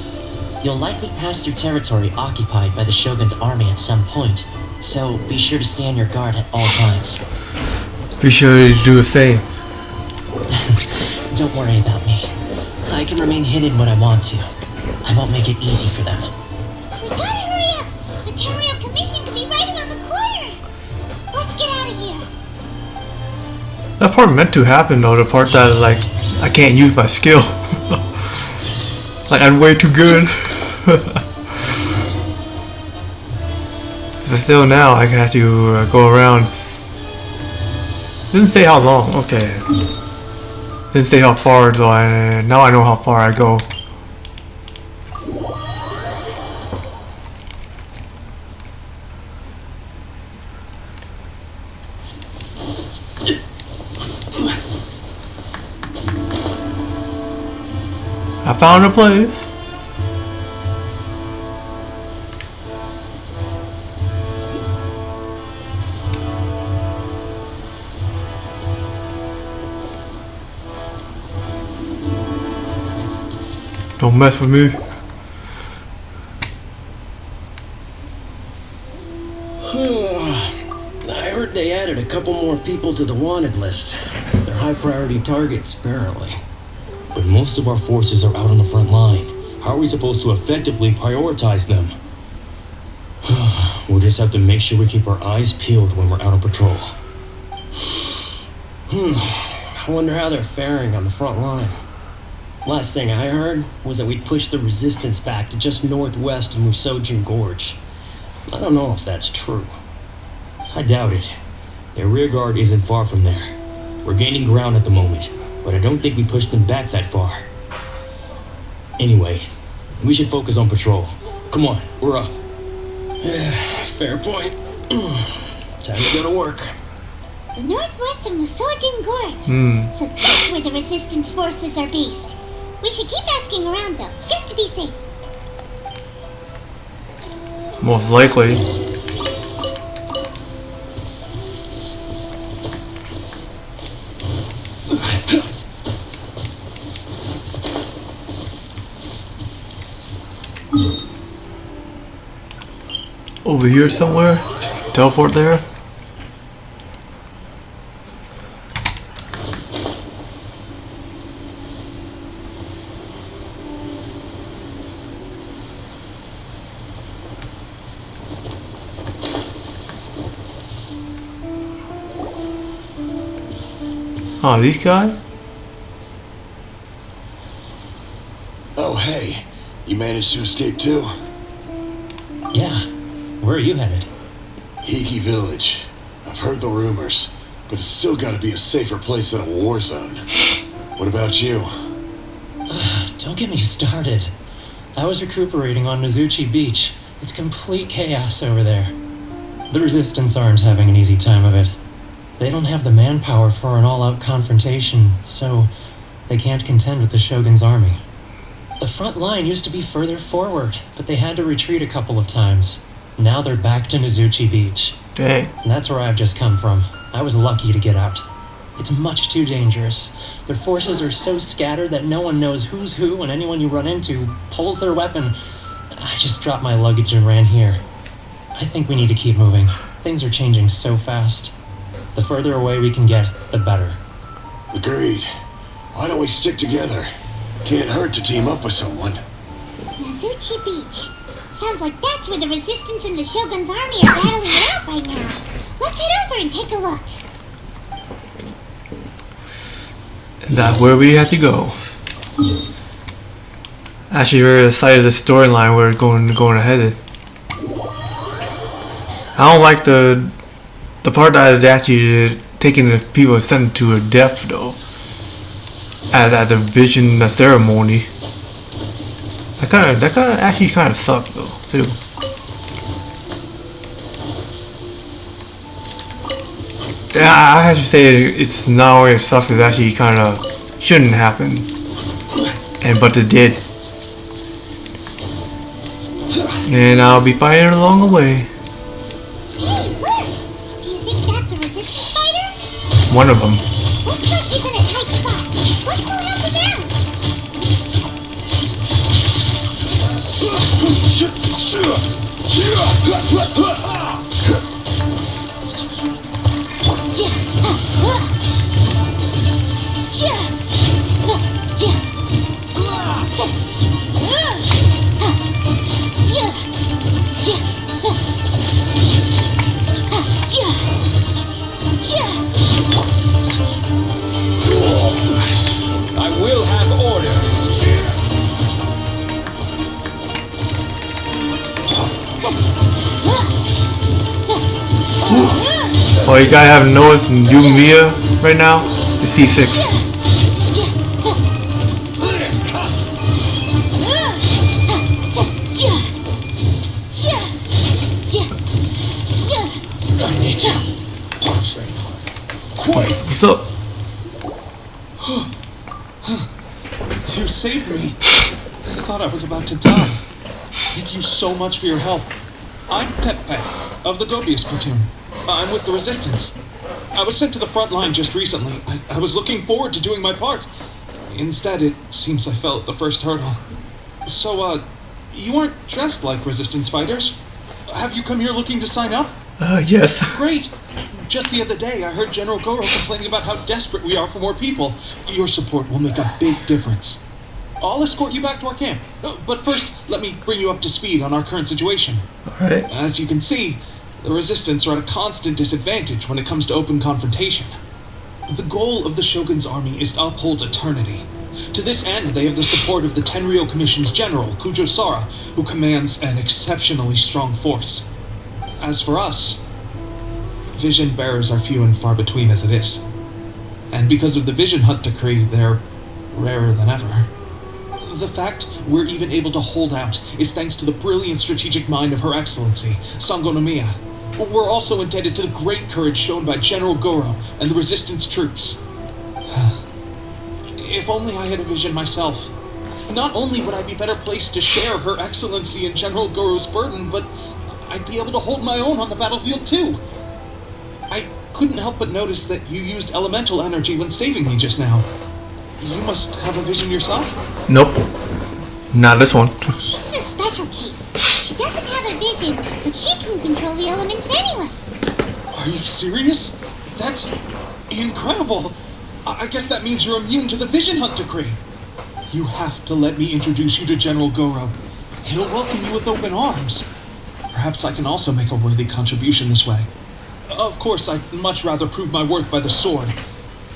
You'll likely pass through territory occupied by the Shogun's army at some point, so be sure to stay on your guard at all times. Be sure to do the same. Don't worry about me. I can remain hidden when I want to. I won't make it easy for them. We gotta hurry up! The Territorial Commission could be right around the corner! Let's get out of here! That part meant to happen though, the part that is like, I can't use my skill. Like I'm way too good. But still now I have to go around. Didn't say how long, okay. Didn't say how far, so now I know how far I go. I found a place. Don't mess with me. I heard they added a couple more people to the wanted list. They're high priority targets, apparently. But most of our forces are out on the front line. How are we supposed to effectively prioritize them? We'll just have to make sure we keep our eyes peeled when we're out on patrol. I wonder how they're faring on the front line. Last thing I heard was that we'd pushed the resistance back to just northwest of Musojin Gorge. I don't know if that's true. I doubt it. Their rear guard isn't far from there. We're gaining ground at the moment, but I don't think we pushed them back that far. Anyway, we should focus on patrol. Come on, we're up. Fair point. Time to go to work. The northwest of Musojin Gorge. So that's where the resistance forces are based. We should keep asking around though, just to be safe. Most likely. Over here somewhere? Teleport there? Oh, these guys? Oh, hey. You managed to escape too? Yeah. Where are you headed? Hiki Village. I've heard the rumors, but it's still gotta be a safer place than a war zone. What about you? Don't get me started. I was recuperating on Nozuchi Beach. It's complete chaos over there. The Resistance aren't having an easy time of it. They don't have the manpower for an all-out confrontation, so they can't contend with the Shogun's army. The front line used to be further forward, but they had to retreat a couple of times. Now they're back to Nozuchi Beach. Dang. And that's where I've just come from. I was lucky to get out. It's much too dangerous. Their forces are so scattered that no one knows who's who, and anyone you run into pulls their weapon. I just dropped my luggage and ran here. I think we need to keep moving. Things are changing so fast. The further away we can get, the better. Agreed. Why don't we stick together? Can't hurt to team up with someone. Nozuchi Beach. Sounds like that's where the Resistance and the Shogun's army are battling it out right now. Let's head over and take a look. And that's where we have to go. Actually, we're excited the storyline we're going ahead. I don't like the part that is actually taking the people and sending to a death though. as a vision ceremony. That kind of actually kind of sucked though too. Yeah, I have to say it's not where it sucks. It actually kind of shouldn't happen, but it did. And I'll be fighting along the way. Hey, look! Do you think that's a resistance fighter? One of them. Looks like he's in a tight spot. What's going on with him? I will have order. Oh, you gotta have noticed Yoimiya right now. It's C6. What's up? You saved me. I thought I was about to die. Thank you so much for your help. I'm Tepe of the Gobius platoon. I'm with the Resistance. I was sent to the front line just recently. I was looking forward to doing my part. Instead, it seems I fell at the first hurdle. So, you aren't dressed like Resistance fighters. Have you come here looking to sign up? Yes. Great! Just the other day, I heard General Goro complaining about how desperate we are for more people. Your support will make a big difference. I'll escort you back to our camp. But first, let me bring you up to speed on our current situation. Alright. As you can see, the Resistance are at a constant disadvantage when it comes to open confrontation. The goal of the Shogun's army is to uphold eternity. To this end, they have the support of the Tenryou Commission's general, Kujo Sara, who commands an exceptionally strong force. As for us, vision bearers are few and far between as it is. And because of the Vision Hunt decree, they're rarer than ever. The fact we're even able to hold out is thanks to the brilliant strategic mind of Her Excellency, Sango Nomiya. We're also indebted to the great courage shown by General Goro and the Resistance troops. If only I had a vision myself. Not only would I be better placed to share Her Excellency and General Goro's burden, but I'd be able to hold my own on the battlefield too. I couldn't help but notice that you used elemental energy when saving me just now. You must have a vision yourself? Nope. Not this one. She's a special case. She doesn't have a vision, but she can control the elements anyway. Are you serious? That's incredible. I guess that means you're immune to the Vision Hunt decree. You have to let me introduce you to General Goro. He'll welcome you with open arms. Perhaps I can also make a worthy contribution this way. Of course, I'd much rather prove my worth by the sword.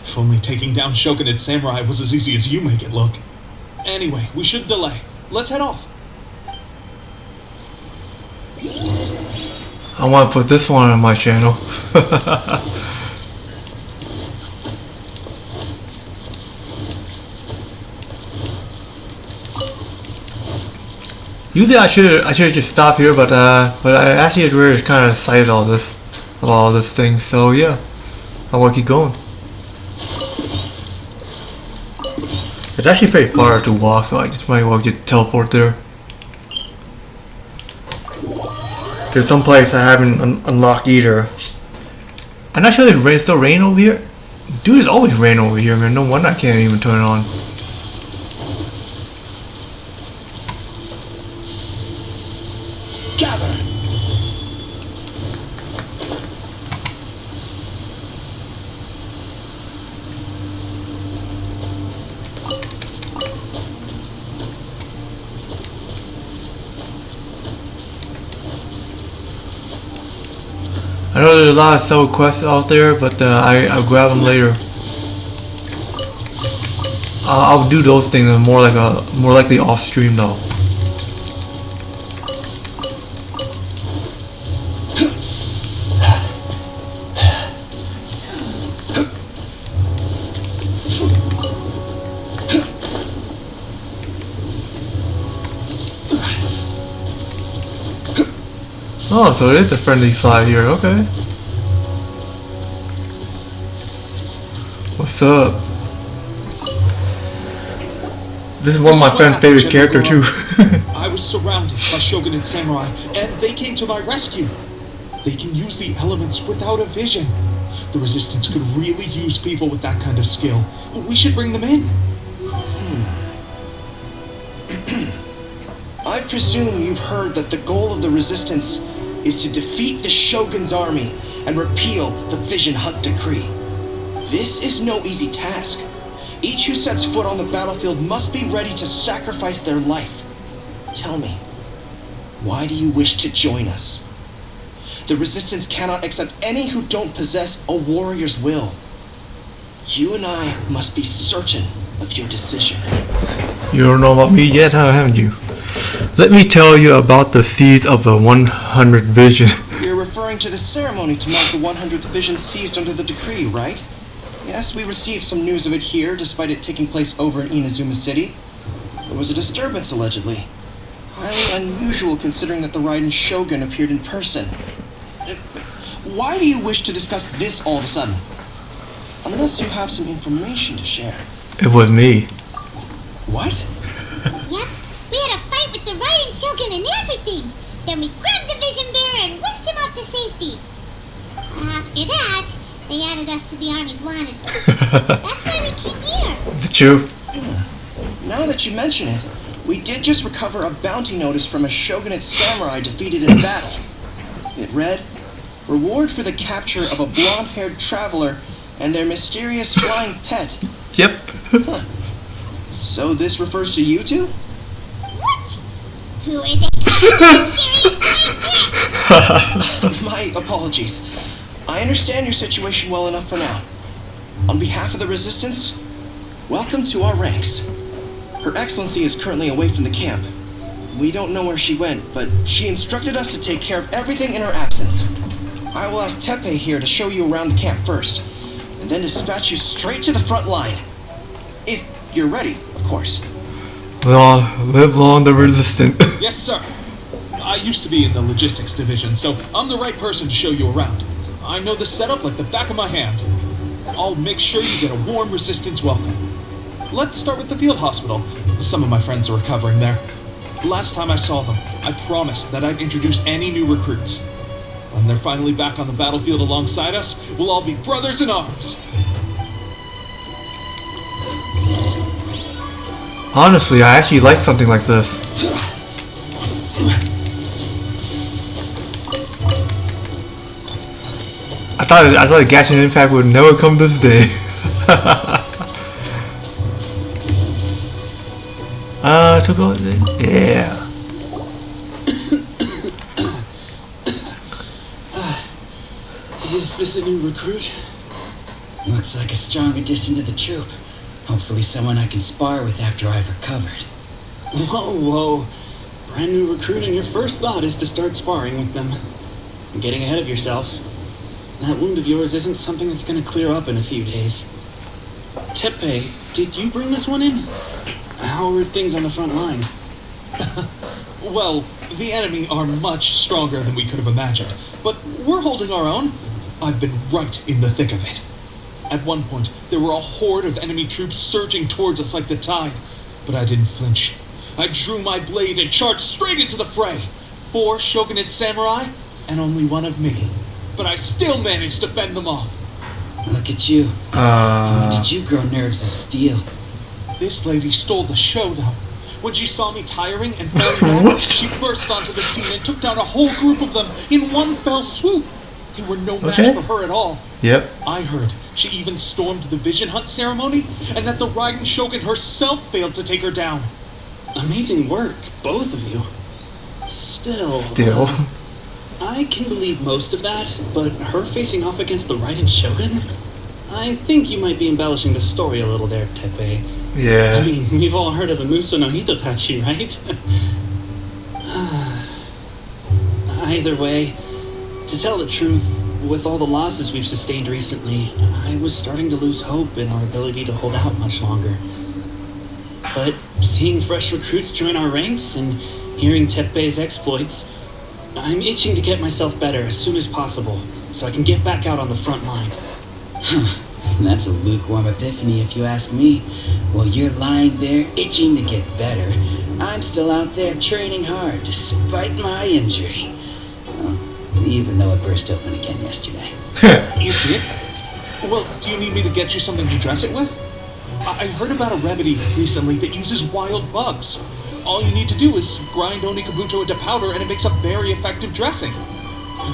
If only taking down Shogunate Samurai was as easy as you make it look. Anyway, we shouldn't delay. Let's head off. I want to put this one on my channel. Usually I should just stop here, but I actually really kind of cited all this thing. So yeah, I want to keep going. It's actually pretty far to walk, so I just might well just teleport there. There's some place I haven't unlocked either. I'm not sure if it's still rain over here. Dude, it's always rain over here, man. No wonder I can't even turn it on. Gather. I know there's a lot of sell quests out there, but I'll grab them later. I'll do those things more likely off stream though. Oh, so it is a friendly slide here. Okay. What's up? This is one of my friend's favorite character too. I was surrounded by Shogun and samurai, and they came to my rescue. They can use the elements without a vision. The Resistance could really use people with that kind of skill. We should bring them in. I presume you've heard that the goal of the Resistance is to defeat the Shogun's army and repeal the Vision Hunt Decree. This is no easy task. Each who sets foot on the battlefield must be ready to sacrifice their life. Tell me, why do you wish to join us? The Resistance cannot accept any who don't possess a warrior's will. You and I must be certain of your decision. You don't know about me yet, huh, haven't you? Let me tell you about the Seeds of the 100 Vision. You're referring to the ceremony to mark the 100th vision seized under the decree, right? Yes, we received some news of it here, despite it taking place over in Inazuma City. There was a disturbance, allegedly. Highly unusual considering that the Raiden Shogun appeared in person. Why do you wish to discuss this all of a sudden? Unless you have some information to share. It was me. What? Yep, we had a fight with the Raiden Shogun and everything. Then we grabbed the Vision Bearer and whisked him off to safety. After that, they added us to the Army's wanted list. That's why we came here. Is it true? Now that you mention it, we did just recover a bounty notice from a Shogunate samurai defeated in battle. It read, "Reward for the capture of a blonde-haired traveler and their mysterious flying pet." Yep. Huh. So this refers to you two? What? Who are they calling mysterious flying pet? My apologies. I understand your situation well enough for now. On behalf of the Resistance, welcome to our ranks. Her Excellency is currently away from the camp. We don't know where she went, but she instructed us to take care of everything in her absence. I will ask Teppei here to show you around the camp first, and then dispatch you straight to the front line. If you're ready, of course. Live long the Resistance. Yes, sir. I used to be in the logistics division, so I'm the right person to show you around. I know the setup like the back of my hand. I'll make sure you get a warm Resistance welcome. Let's start with the field hospital. Some of my friends are recovering there. Last time I saw them, I promised that I'd introduce any new recruits. When they're finally back on the battlefield alongside us, we'll all be brothers in arms. Honestly, I actually like something like this. I thought Genshin Impact would never come this day. Took all yeah. Is this a new recruit? Looks like a strong addition to the troop. Hopefully someone I can spar with after I've recovered. Whoa. Brand new recruit and your first thought is to start sparring with them. You're getting ahead of yourself. That wound of yours isn't something that's gonna clear up in a few days. Teppei, did you bring this one in? How are things on the front line? Well, the enemy are much stronger than we could have imagined, but we're holding our own. I've been right in the thick of it. At one point, there were a horde of enemy troops surging towards us like the tide, but I didn't flinch. I drew my blade and charged straight into the fray. 4 Shogunate samurai, and only 1 of me. But I still managed to fend them off. Look at you. When did you grow nerves of steel? This lady stole the show, though. When she saw me tiring and falling back, she burst onto the scene and took down a whole group of them in one fell swoop. They were no match for her at all. Yep. I heard she even stormed the Vision Hunt ceremony, and that the Raiden Shogun herself failed to take her down. Amazing work, both of you. Still. I can believe most of that, but her facing off against the Raiden Shogun? I think you might be embellishing the story a little there, Teppei. Yeah. I mean, we've all heard of the Muso no Hitotachi, right? Either way, to tell the truth, with all the losses we've sustained recently, I was starting to lose hope in our ability to hold out much longer. But seeing fresh recruits join our ranks and hearing Teppei's exploits, I'm itching to get myself better as soon as possible, so I can get back out on the front line. That's a lukewarm epiphany if you ask me. While you're lying there itching to get better, I'm still out there training hard despite my injury. Well, even though it burst open again yesterday. You did? Well, do you need me to get you something to dress it with? I heard about a remedy recently that uses wild bugs. All you need to do is grind Onikabuto into powder and it makes a very effective dressing.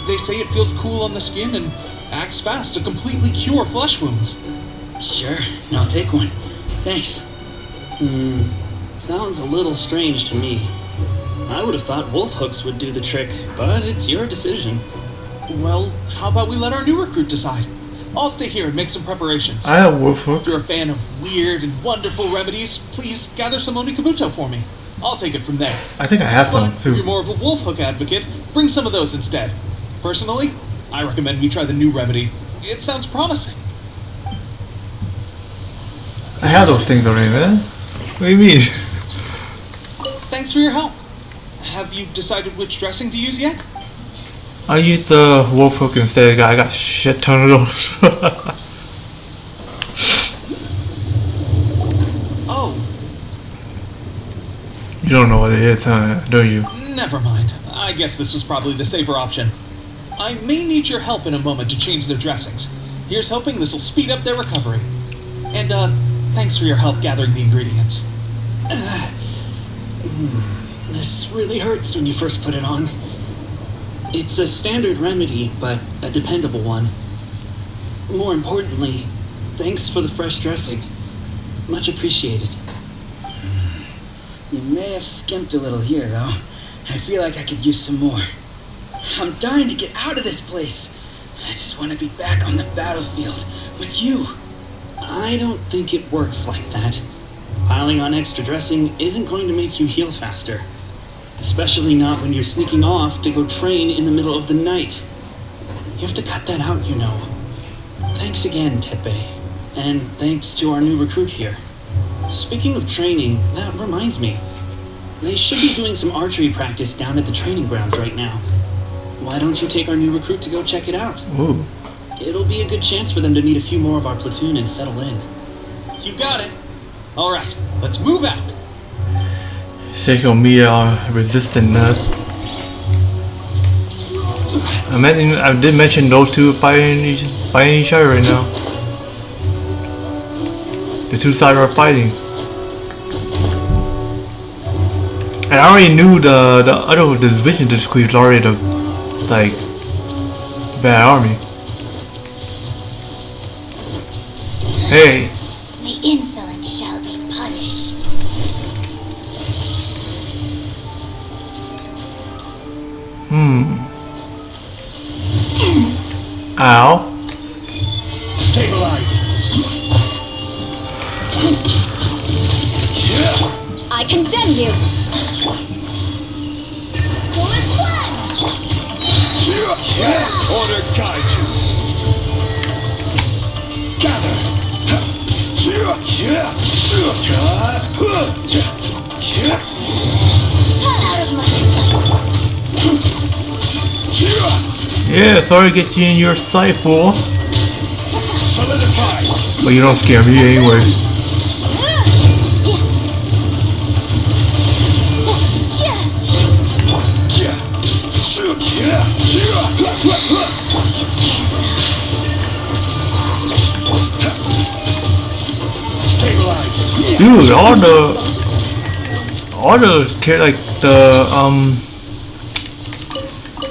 They say it feels cool on the skin and acts fast to completely cure flesh wounds. Sure, I'll take one. Thanks. Sounds a little strange to me. I would have thought wolf hooks would do the trick, but it's your decision. Well, how about we let our new recruit decide? I'll stay here and make some preparations. I have wolf hook. If you're a fan of weird and wonderful remedies, please gather some Onikabuto for me. I'll take it from there. I think I have some But too. if you're more of a wolf hook advocate, bring some of those instead. Personally, I recommend we try the new remedy. It sounds promising. I have those things already, man. What do you mean? Thanks for your help. Have you decided which dressing to use yet? I used the wolf hook instead. I got shit ton of those. Oh, You don't know what it is, huh? Do you? never mind. I guess this was probably the safer option. I may need your help in a moment to change their dressings. Here's hoping this will speed up their recovery. And, thanks for your help gathering the ingredients. This really hurts when you first put it on. It's a standard remedy, but a dependable one. More importantly, thanks for the fresh dressing. Much appreciated. You may have skimped a little here, though. I feel like I could use some more. I'm dying to get out of this place. I just want to be back on the battlefield with you. I don't think it works like that. Piling on extra dressing isn't going to make you heal faster. Especially not when you're sneaking off to go train in the middle of the night. You have to cut that out, you know. Thanks again, Teppei. And thanks to our new recruit here. Speaking of training, that reminds me. They should be doing some archery practice down at the training grounds right now. Why don't you take our new recruit to go check it out? Ooh. It'll be a good chance for them to meet a few more of our platoon and settle in. You got it. All right, let's move out. Yoimiya resistant nut. I did mention those two fighting each other right now. The two sides are fighting. And I already knew the other division discreet was already the like bad army. Hey. The insolent shall be punished. Ow. Stabilize. I condemn you! Order guide you. Gather. Out of my sight. Yeah, sorry to get you in your sight, fool. Solidify. But you don't scare me anyway. Stabilize. Dude, all the like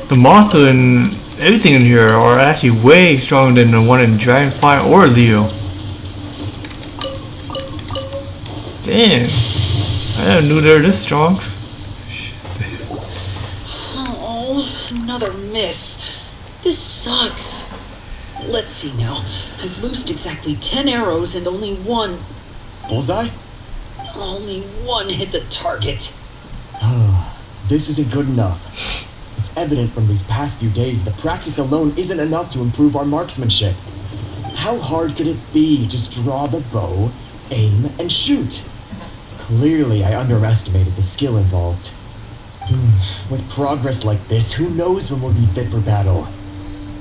the monster and everything in here are actually way stronger than the one in Dragonfly or Leo. Damn, I never knew they were this strong. Oh, another miss. This sucks. Let's see now. I've loosed exactly 10 arrows and only one Bullseye? hit the target. This isn't good enough. It's evident from these past few days that practice alone isn't enough to improve our marksmanship. How hard could it be? Just draw the bow, aim, and shoot. Clearly, I underestimated the skill involved. With progress like this, who knows when we'll be fit for battle?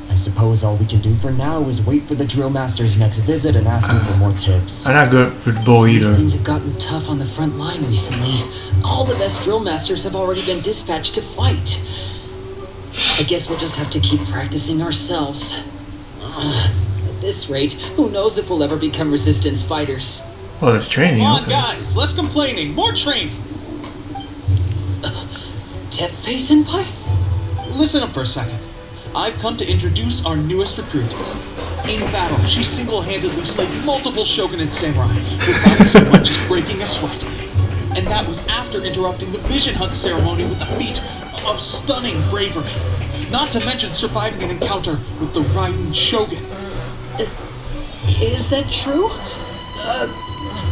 I suppose all we can do for now is wait for the drill master's next visit and ask him for more tips. I'm not good for the bow Seems either. things have gotten tough on the front line recently. All the best drill masters have already been dispatched to fight. I guess we'll just have to keep practicing ourselves. At this rate, who knows if we'll ever become resistance fighters. Oh, there's training. Come on, Okay. guys, less complaining, more training. Teppei Senpai? Listen up for a second. I've come to introduce our newest recruit. In battle, she single-handedly slayed multiple shogunate samurai without so much as breaking a sweat. And that was after interrupting the vision hunt ceremony with a feat of stunning bravery. Not to mention surviving an encounter with the Raiden Shogun. Is that true?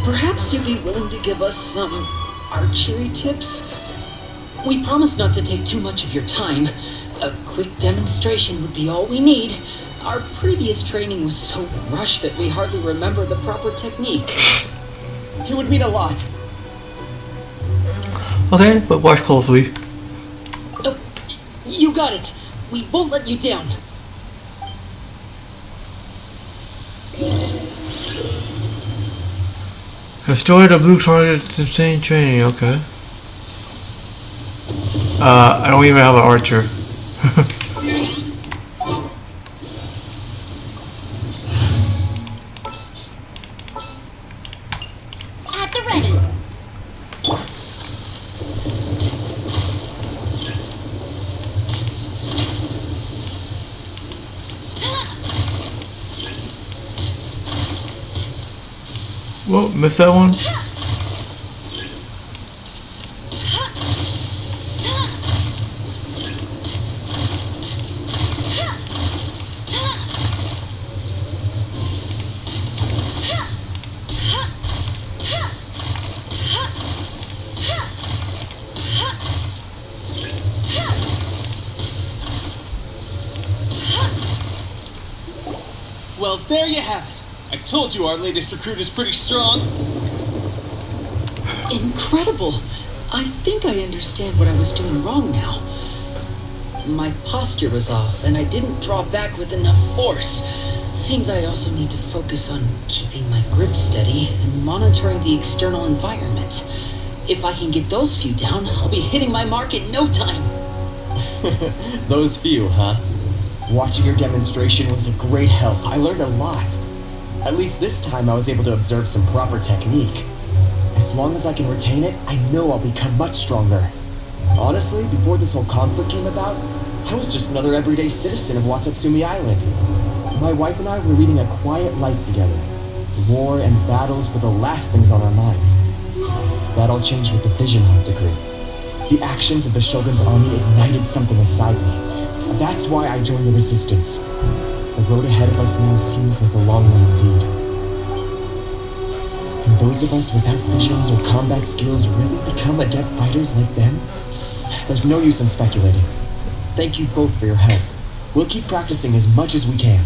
Perhaps you'd be willing to give us some archery tips? We promise not to take too much of your time. A quick demonstration would be all we need. Our previous training was so rushed that we hardly remember the proper technique. It would mean a lot. Okay, but watch closely. Oh, you got it. We won't let you down. Destroy the blue target. Insane training. Okay. I don't even have an archer. At the ready. Whoa, missed that one? Well, there you have it. I told you our latest recruit is pretty strong. Incredible! I think I understand what I was doing wrong now. My posture was off, and I didn't draw back with enough force. Seems I also need to focus on keeping my grip steady and monitoring the external environment. If I can get those few down, I'll be hitting my mark in no time. Those few, huh? Watching your demonstration was a great help. I learned a lot. At least this time I was able to observe some proper technique. As long as I can retain it, I know I'll become much stronger. Honestly, before this whole conflict came about, I was just another everyday citizen of Watatsumi Island. My wife and I were leading a quiet life together. War and battles were the last things on our mind. That all changed with the Vision Hunt decree. The actions of the Shogun's army ignited something inside me. That's why I joined the resistance. The road ahead of us now seems like a long one indeed. Can those of us without visions or combat skills really become adept fighters like them? There's no use in speculating. Thank you both for your help. We'll keep practicing as much as we can.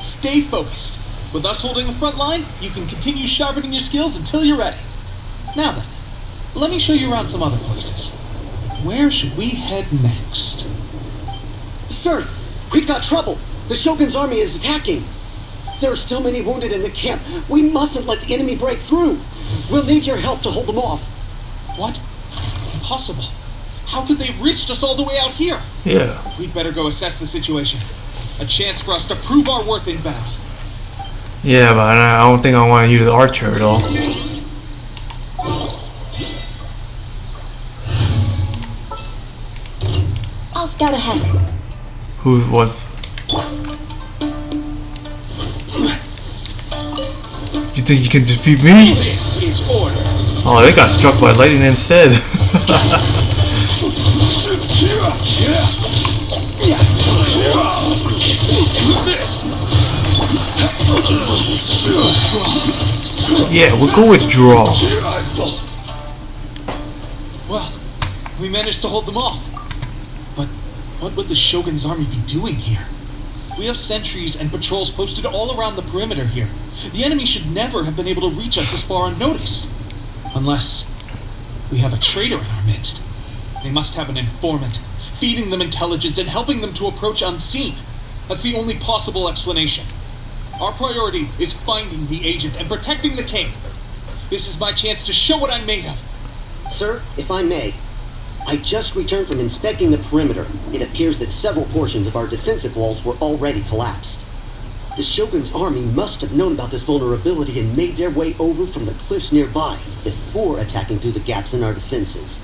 Stay focused. With us holding the front line, you can continue sharpening your skills until you're ready. Now then, let me show you around some other places. Where should we head next? Sir, we've got trouble. The Shogun's army is attacking. There are still many wounded in the camp. We mustn't let the enemy break through. We'll need your help to hold them off. What? Impossible. How could they have reached us all the way out here? Yeah. We'd better go assess the situation. A chance for us to prove our worth in battle. Yeah, but I don't think I want to use the archer at all. I'll scout ahead. Who was? You think you can defeat me? This is order. Oh, they got struck by lightning instead. Yeah, we'll go with draw. Well, we managed to hold them off. But what would the Shogun's army be doing here? We have sentries and patrols posted all around the perimeter here. The enemy should never have been able to reach us this far unnoticed. Unless we have a traitor in our midst. They must have an informant, feeding them intelligence and helping them to approach unseen. That's the only possible explanation. Our priority is finding the agent and protecting the king. This is my chance to show what I'm made of. Sir, if I may, I just returned from inspecting the perimeter. It appears that several portions of our defensive walls were already collapsed. The Shogun's army must have known about this vulnerability and made their way over from the cliffs nearby before attacking through the gaps in our defenses.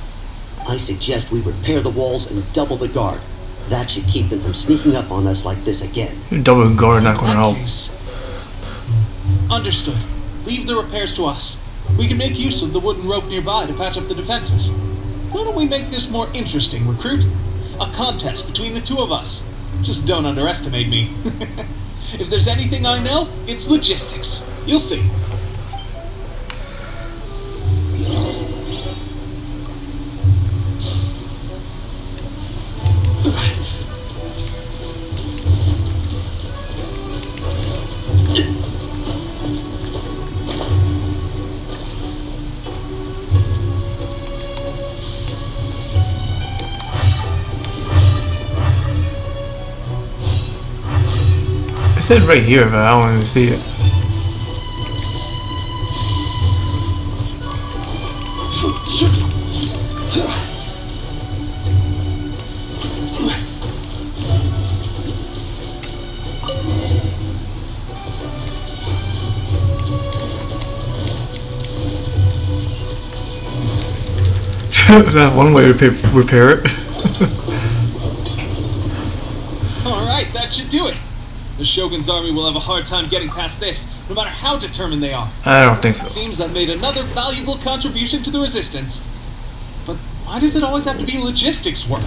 I suggest we repair the walls and double the guard. That should keep them from sneaking up on us like this again. Double the guard not gonna help. Understood. Leave the repairs to us. We can make use of the wooden rope nearby to patch up the defenses. Why don't we make this more interesting, recruit? A contest between the two of us. Just don't underestimate me. If there's anything I know, it's logistics. You'll see. It said right here, but I don't even see it. That one way to repair it. Alright, that should do it. The Shogun's army will have a hard time getting past this, no matter how determined they are. I don't think so. Seems I've made another valuable contribution to the resistance. But why does it always have to be logistics work?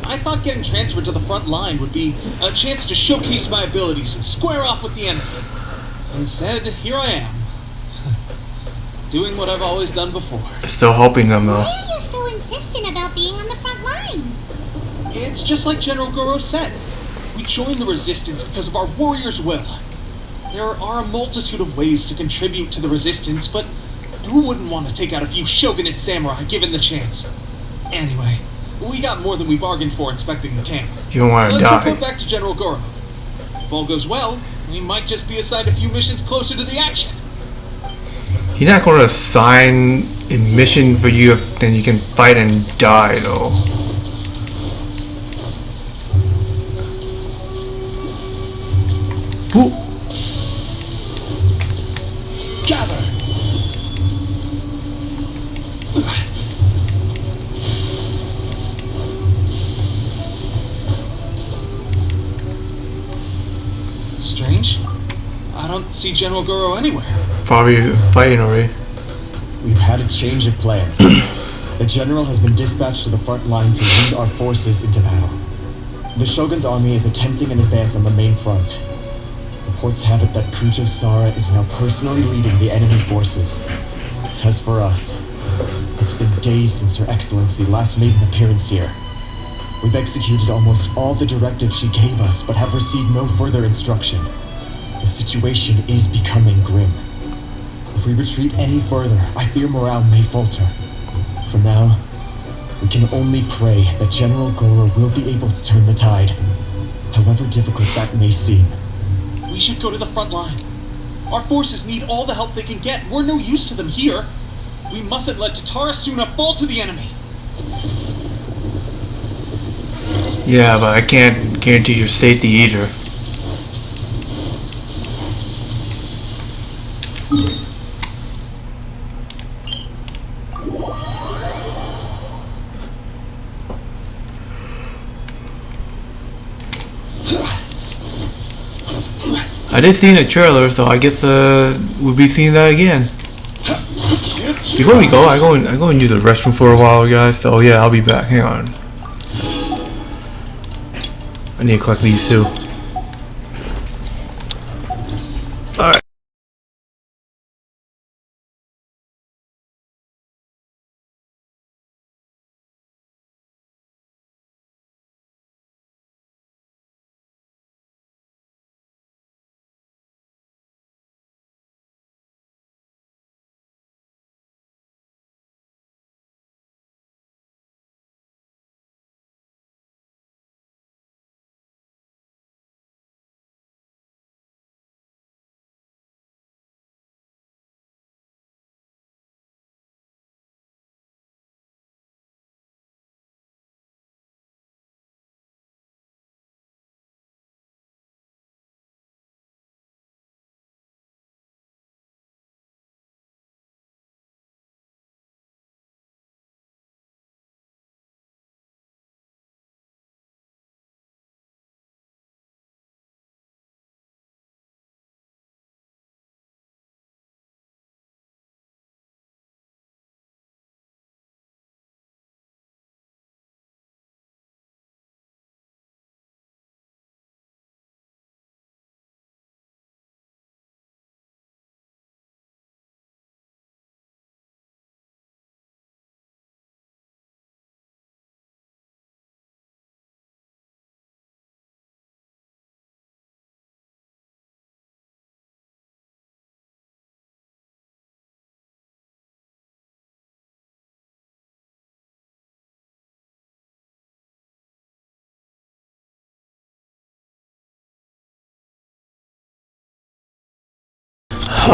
I thought getting transferred to the front line would be a chance to showcase my abilities and square off with the enemy. Instead, here I am. Doing what I've always done before. Still helping them though. Why are you so insistent about being on the front line? It's just like General Goro said. We joined the resistance because of our warrior's will. There are a multitude of ways to contribute to the resistance, but who wouldn't want to take out a few shogunate samurai given the chance? Anyway, we got more than we bargained for inspecting the camp. You don't want to Let's die. report back to General Goro. If all goes well, we might just be assigned a few missions closer to the action. He's not going to assign a mission for you if then you can fight and die though. Ooh. Gather! Strange. I don't see General Goro anywhere. Probably fighting already. We've had a change of plans. The general has been dispatched to the front line to lead our forces into battle. The Shogun's army is attempting an advance on the main front. Reports have it that Kujo Sara is now personally leading the enemy forces. As for us, it's been days since Her Excellency last made an appearance here. We've executed almost all the directives she gave us, but have received no further instruction. The situation is becoming grim. If we retreat any further, I fear morale may falter. For now, we can only pray that General Goro will be able to turn the tide, however difficult that may seem. We should go to the front line. Our forces need all the help they can get. We're no use to them here. We mustn't let Tatarasuna fall to the enemy. Yeah, but I can't guarantee your safety either. I did see in the trailer, so I guess we'll be seeing that again. Before we go, I go and use the restroom for a while, guys. So yeah, I'll be back. Hang on. I need to collect these too.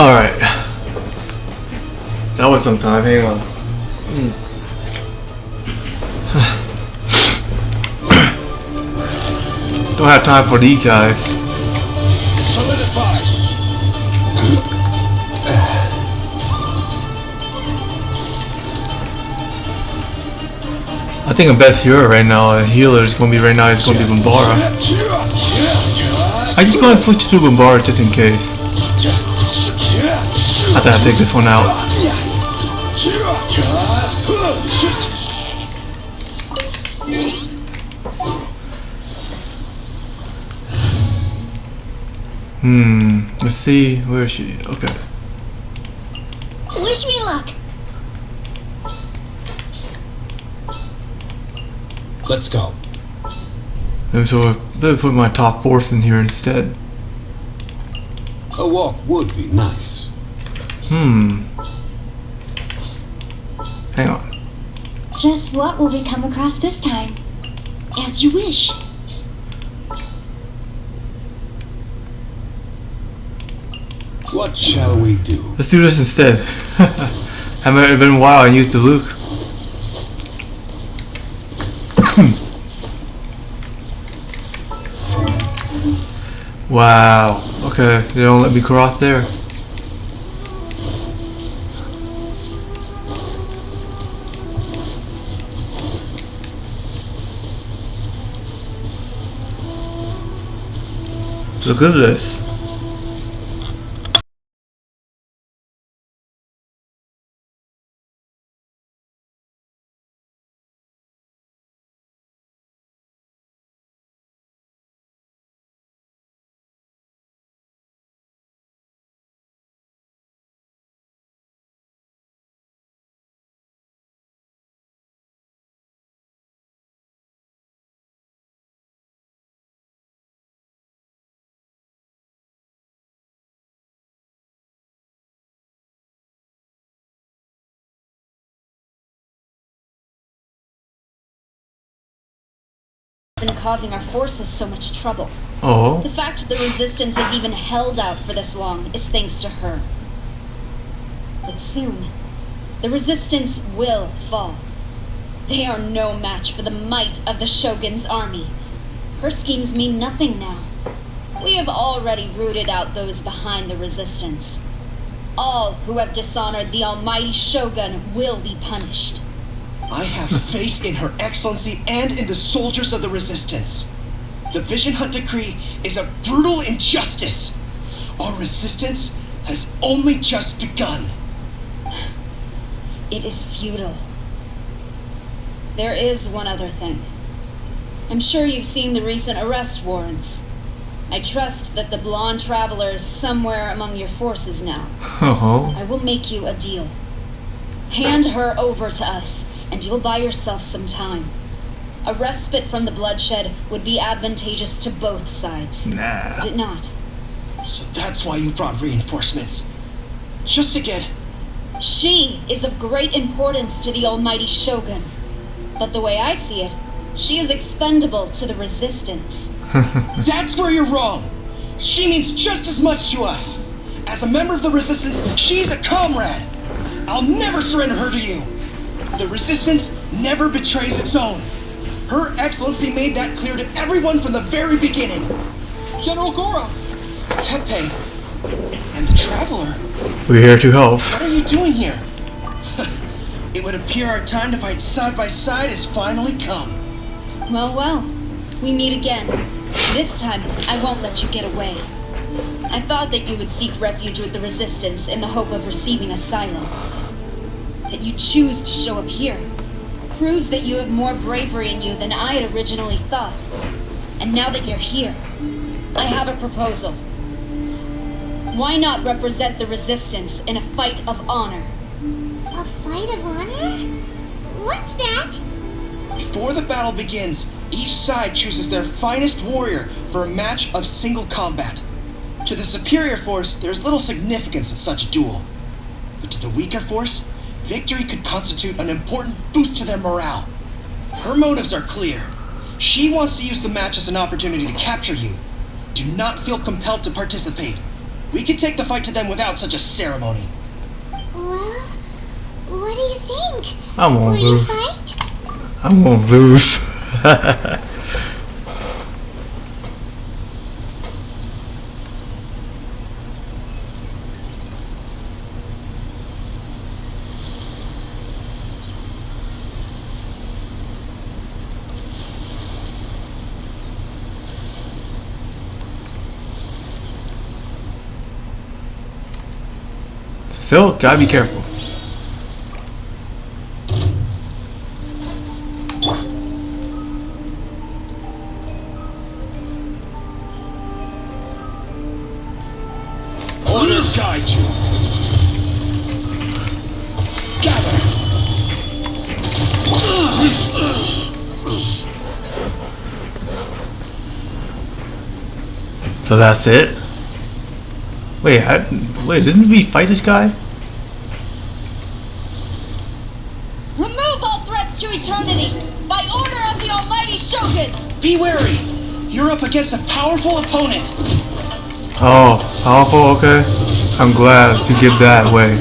Alright. That was some time, hang on. Don't have time for these guys. Solidify. I think the best hero right now, a healer is gonna be right now, is gonna be Bombara. I just gonna switch to Bombara just in case. I thought I'd take this one out. Let's see, where is she? Okay. Wish me luck. Let's go. Maybe so I better put my top force in here instead. A walk would be nice. Hang on. Just what will we come across this time? As you wish. What shall we do? Let's do this instead. Haven't been a while I used the Luke. Wow. Okay, they don't let me cross there. Look at this. Been causing our forces so much trouble. Oh. The fact the resistance has even held out for this long is thanks to her. But soon, the resistance will fall. They are no match for the might of the Shogun's army. Her schemes mean nothing now. We have already rooted out those behind the resistance. All who have dishonored the almighty Shogun will be punished. I have faith in Her Excellency and in the soldiers of the Resistance. The Vision Hunt Decree is a brutal injustice. Our resistance has only just begun. It is futile. There is one other thing. I'm sure you've seen the recent arrest warrants. I trust that the blonde traveler is somewhere among your forces now. Oh. I will make you a deal. Hand her over to us, and you'll buy yourself some time. A respite from the bloodshed would be advantageous to both sides. Nah. Would it not? So that's why you brought reinforcements. Just to get... She is of great importance to the almighty Shogun. But the way I see it, she is expendable to the resistance. That's where you're wrong. She means just as much to us. As a member of the resistance, she's a comrade. I'll never surrender her to you. The resistance never betrays its own. Her Excellency made that clear to everyone from the very beginning. General Goro, Teppei, and the Traveler. We're here to help. What are you doing here? It would appear our time to fight side by side has finally come. Well, well, we meet again. This time, I won't let you get away. I thought that you would seek refuge with the Resistance in the hope of receiving asylum. That you choose to show up here proves that you have more bravery in you than I had originally thought. And now that you're here, I have a proposal. Why not represent the Resistance in a fight of honor? A fight of honor? What's that? Before the battle begins, each side chooses their finest warrior for a match of single combat. To the superior force, there's little significance in such a duel. But to the weaker force, victory could constitute an important boost to their morale. Her motives are clear. She wants to use the match as an opportunity to capture you. Do not feel compelled to participate. We could take the fight to them without such a ceremony. Well, what do you think? I won't Will you lose. fight? I won't lose. Still, gotta be careful. Order guide you. Gather. So that's it? Wait, didn't we fight this guy? Remove all threats to eternity by order of the Almighty Shogun! Be wary! You're up against a powerful opponent! Oh, powerful, okay. I'm glad to give that away.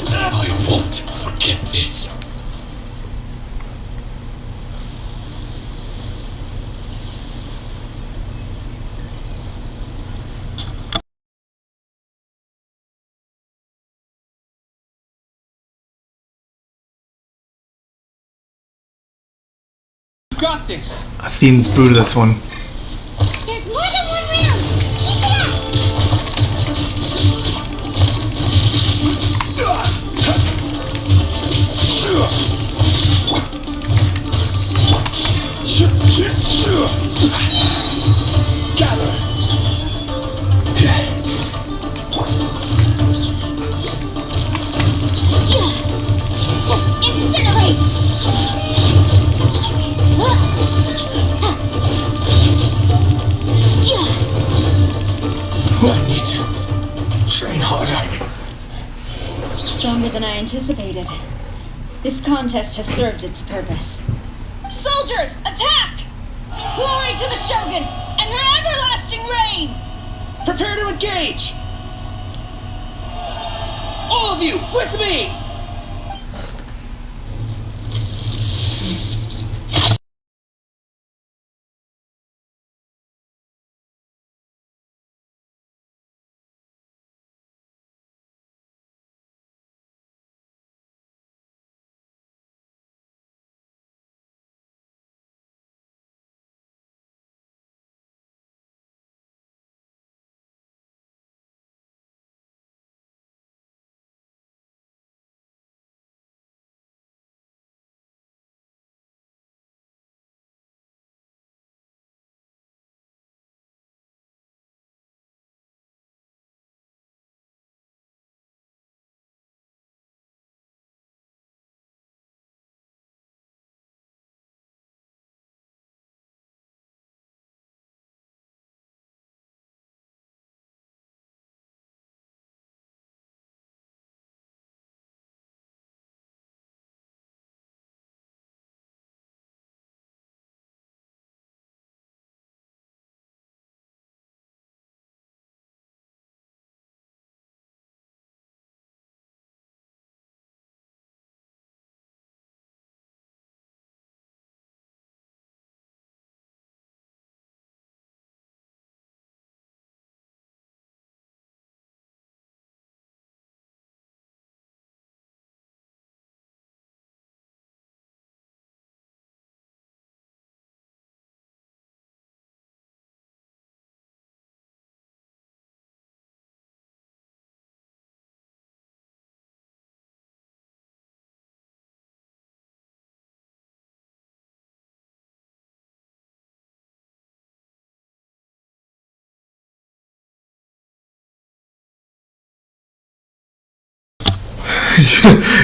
I won't forget this. You got this! I've seen through this one. There's more than one round! Keep it up! Gather. Incinerate! I need to train harder. Stronger than I anticipated. This contest has served its purpose. Soldiers, attack! Glory to the Shogun and her everlasting reign! Prepare to engage! All of you, with me!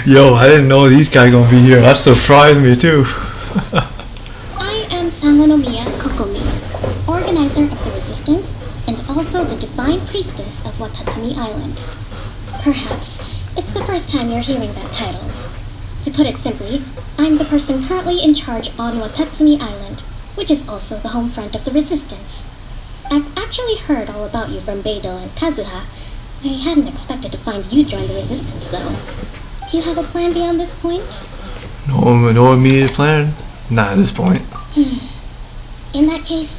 Yo, I didn't know these guys gonna be here. That surprised me too. I am Yoimiya Kokomi, organizer of the Resistance and also the Divine Priestess of Watatsumi Island. Perhaps it's the first time you're hearing that title. To put it simply, I'm the person currently in charge on Watatsumi Island, which is also the home front of the Resistance. At actually heard all about you from Beidou and Kazuha. I hadn't expected to find you join the resistance, though. Do you have a plan beyond this point? No immediate plan. Not at this point. In that case,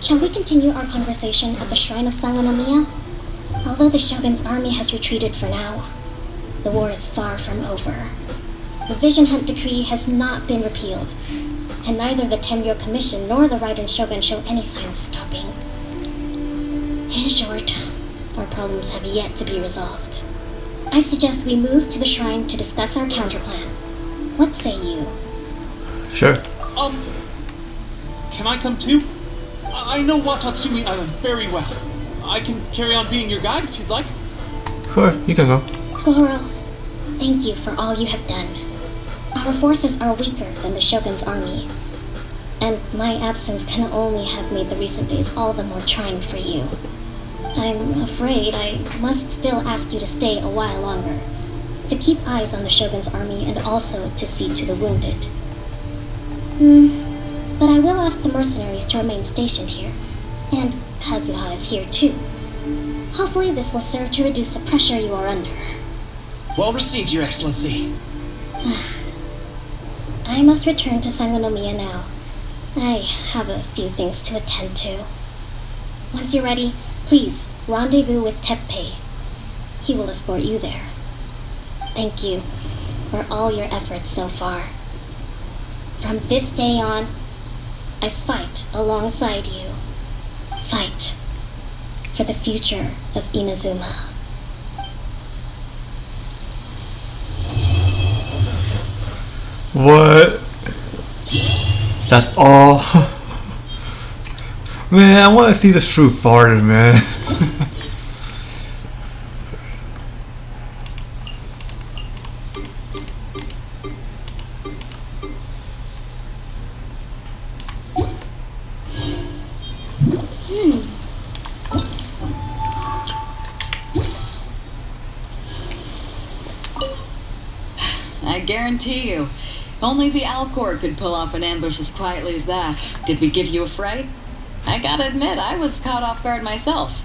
shall we continue our conversation at the shrine of Sangonomiya? Although the Shogun's army has retreated for now, the war is far from over. The Vision Hunt Decree has not been repealed, and neither the Tenryo Commission nor the Raiden Shogun show any sign of stopping. In short, our problems have yet to be resolved. I suggest we move to the shrine to discuss our counterplan. What say you? Sure. Can I come too? I know Watatsumi Island very well. I can carry on being your guide if you'd like. Sure, you can go. Goro, thank you for all you have done. Our forces are weaker than the Shogun's army, and my absence can only have made the recent days all the more trying for you. I'm afraid I must still ask you to stay a while longer, to keep eyes on the Shogun's army and also to see to the wounded. But I will ask the mercenaries to remain stationed here, and Kazuha is here too. Hopefully this will serve to reduce the pressure you are under. Well received, Your Excellency. I must return to Sangonomiya now. I have a few things to attend to. Once you're ready, please rendezvous with Teppei. He will escort you there. Thank you for all your efforts so far. From this day on, I fight alongside you. Fight for the future of Inazuma. What? That's all? Man, I want to see this through farther, man. I guarantee you, only the Alcor could pull off an ambush as quietly as that. Did we give you a fright? I gotta admit, I was caught off guard myself.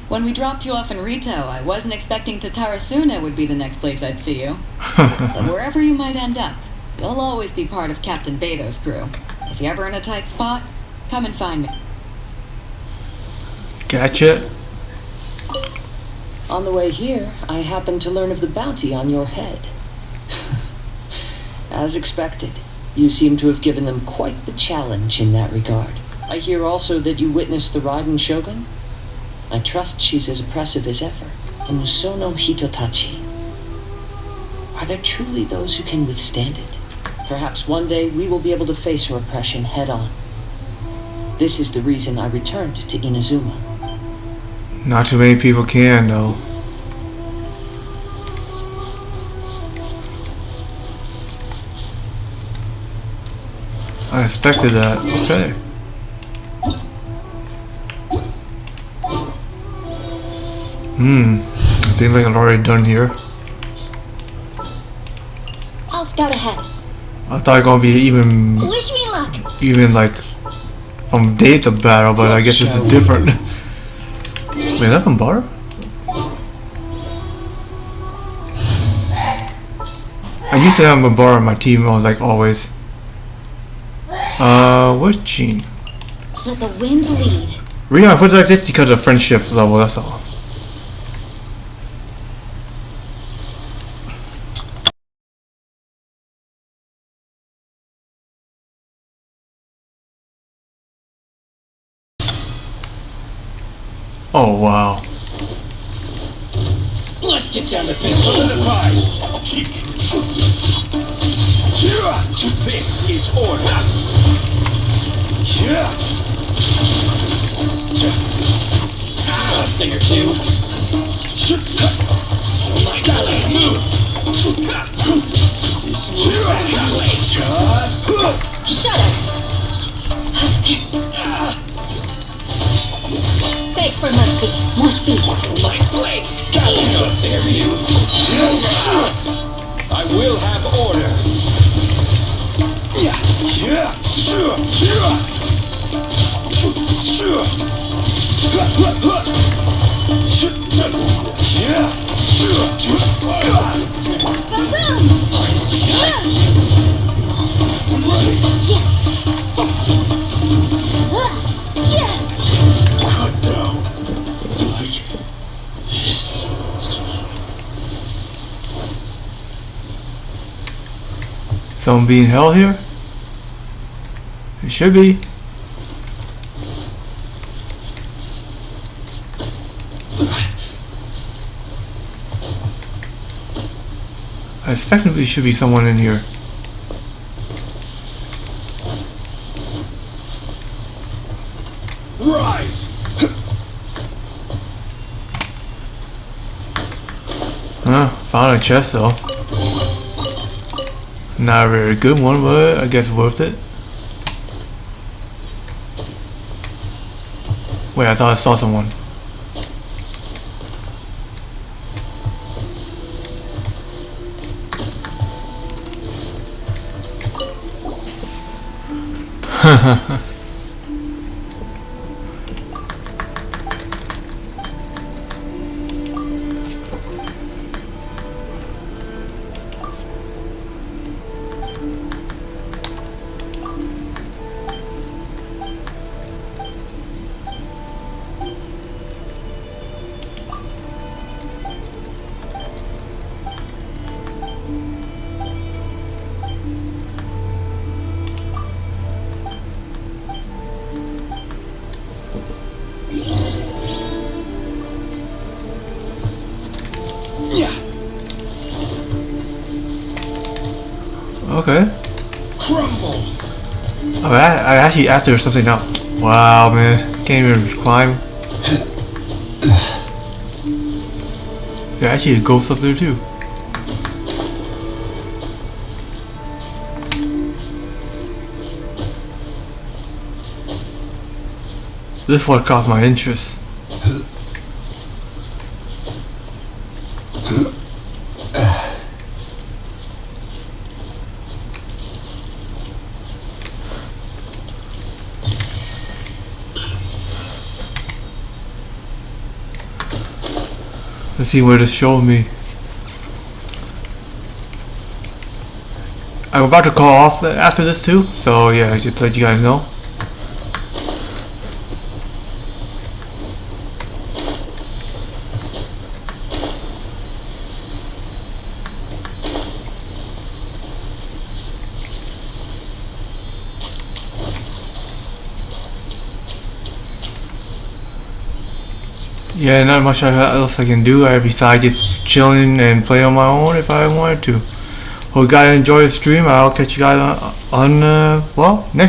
When we dropped you off in Rito, I wasn't expecting Tatarasuna would be the next place I'd see you. But wherever you might end up, you'll always be part of Captain Beto's crew. If you're ever in a tight spot, come and find me. Gotcha. On the way here, I happened to learn of the bounty on your head. As expected, you seem to have given them quite the challenge in that regard. I hear also that you witnessed the Raiden Shogun. I trust she's as oppressive as ever. The Musono Hitotachi. Are there truly those who can withstand it? Perhaps one day we will be able to face her oppression head on. This is the reason I returned to Inazuma. Not too many people can, though. I expected that. Okay. It seems like I'm already done here. I'll scout ahead. I thought it was gonna be Wish me luck. even like from day to battle, but I guess this is different. Wait, is that from Bar? I used to have Bar on my team. I was like always. Where's Jean? Let the wind lead. Reason I put it like this because of friendship level. That's all. Oh wow. Let's get down to business. Solidify. This is order. A thing or two. My ballet move. Shut up. Beg for mercy. More speed. My blade. Got no fair view. I will have order. Someone being held here? It should be. I suspect there should be someone in here. Rise! Found a chest though. Not a very good one, but I guess worth it. Wait, I thought I saw someone. Okay. Crumble! I actually after something now. Wow, man. Can't even climb. Yeah, actually a ghost up there too. This one caught my interest. Let's see where this showed me. I'm about to call off after this too, so yeah, just to let you guys know. Yeah, not much else I can do besides just chilling and play on my own if I wanted to. Hope you guys enjoy the stream. I'll catch you guys on well, next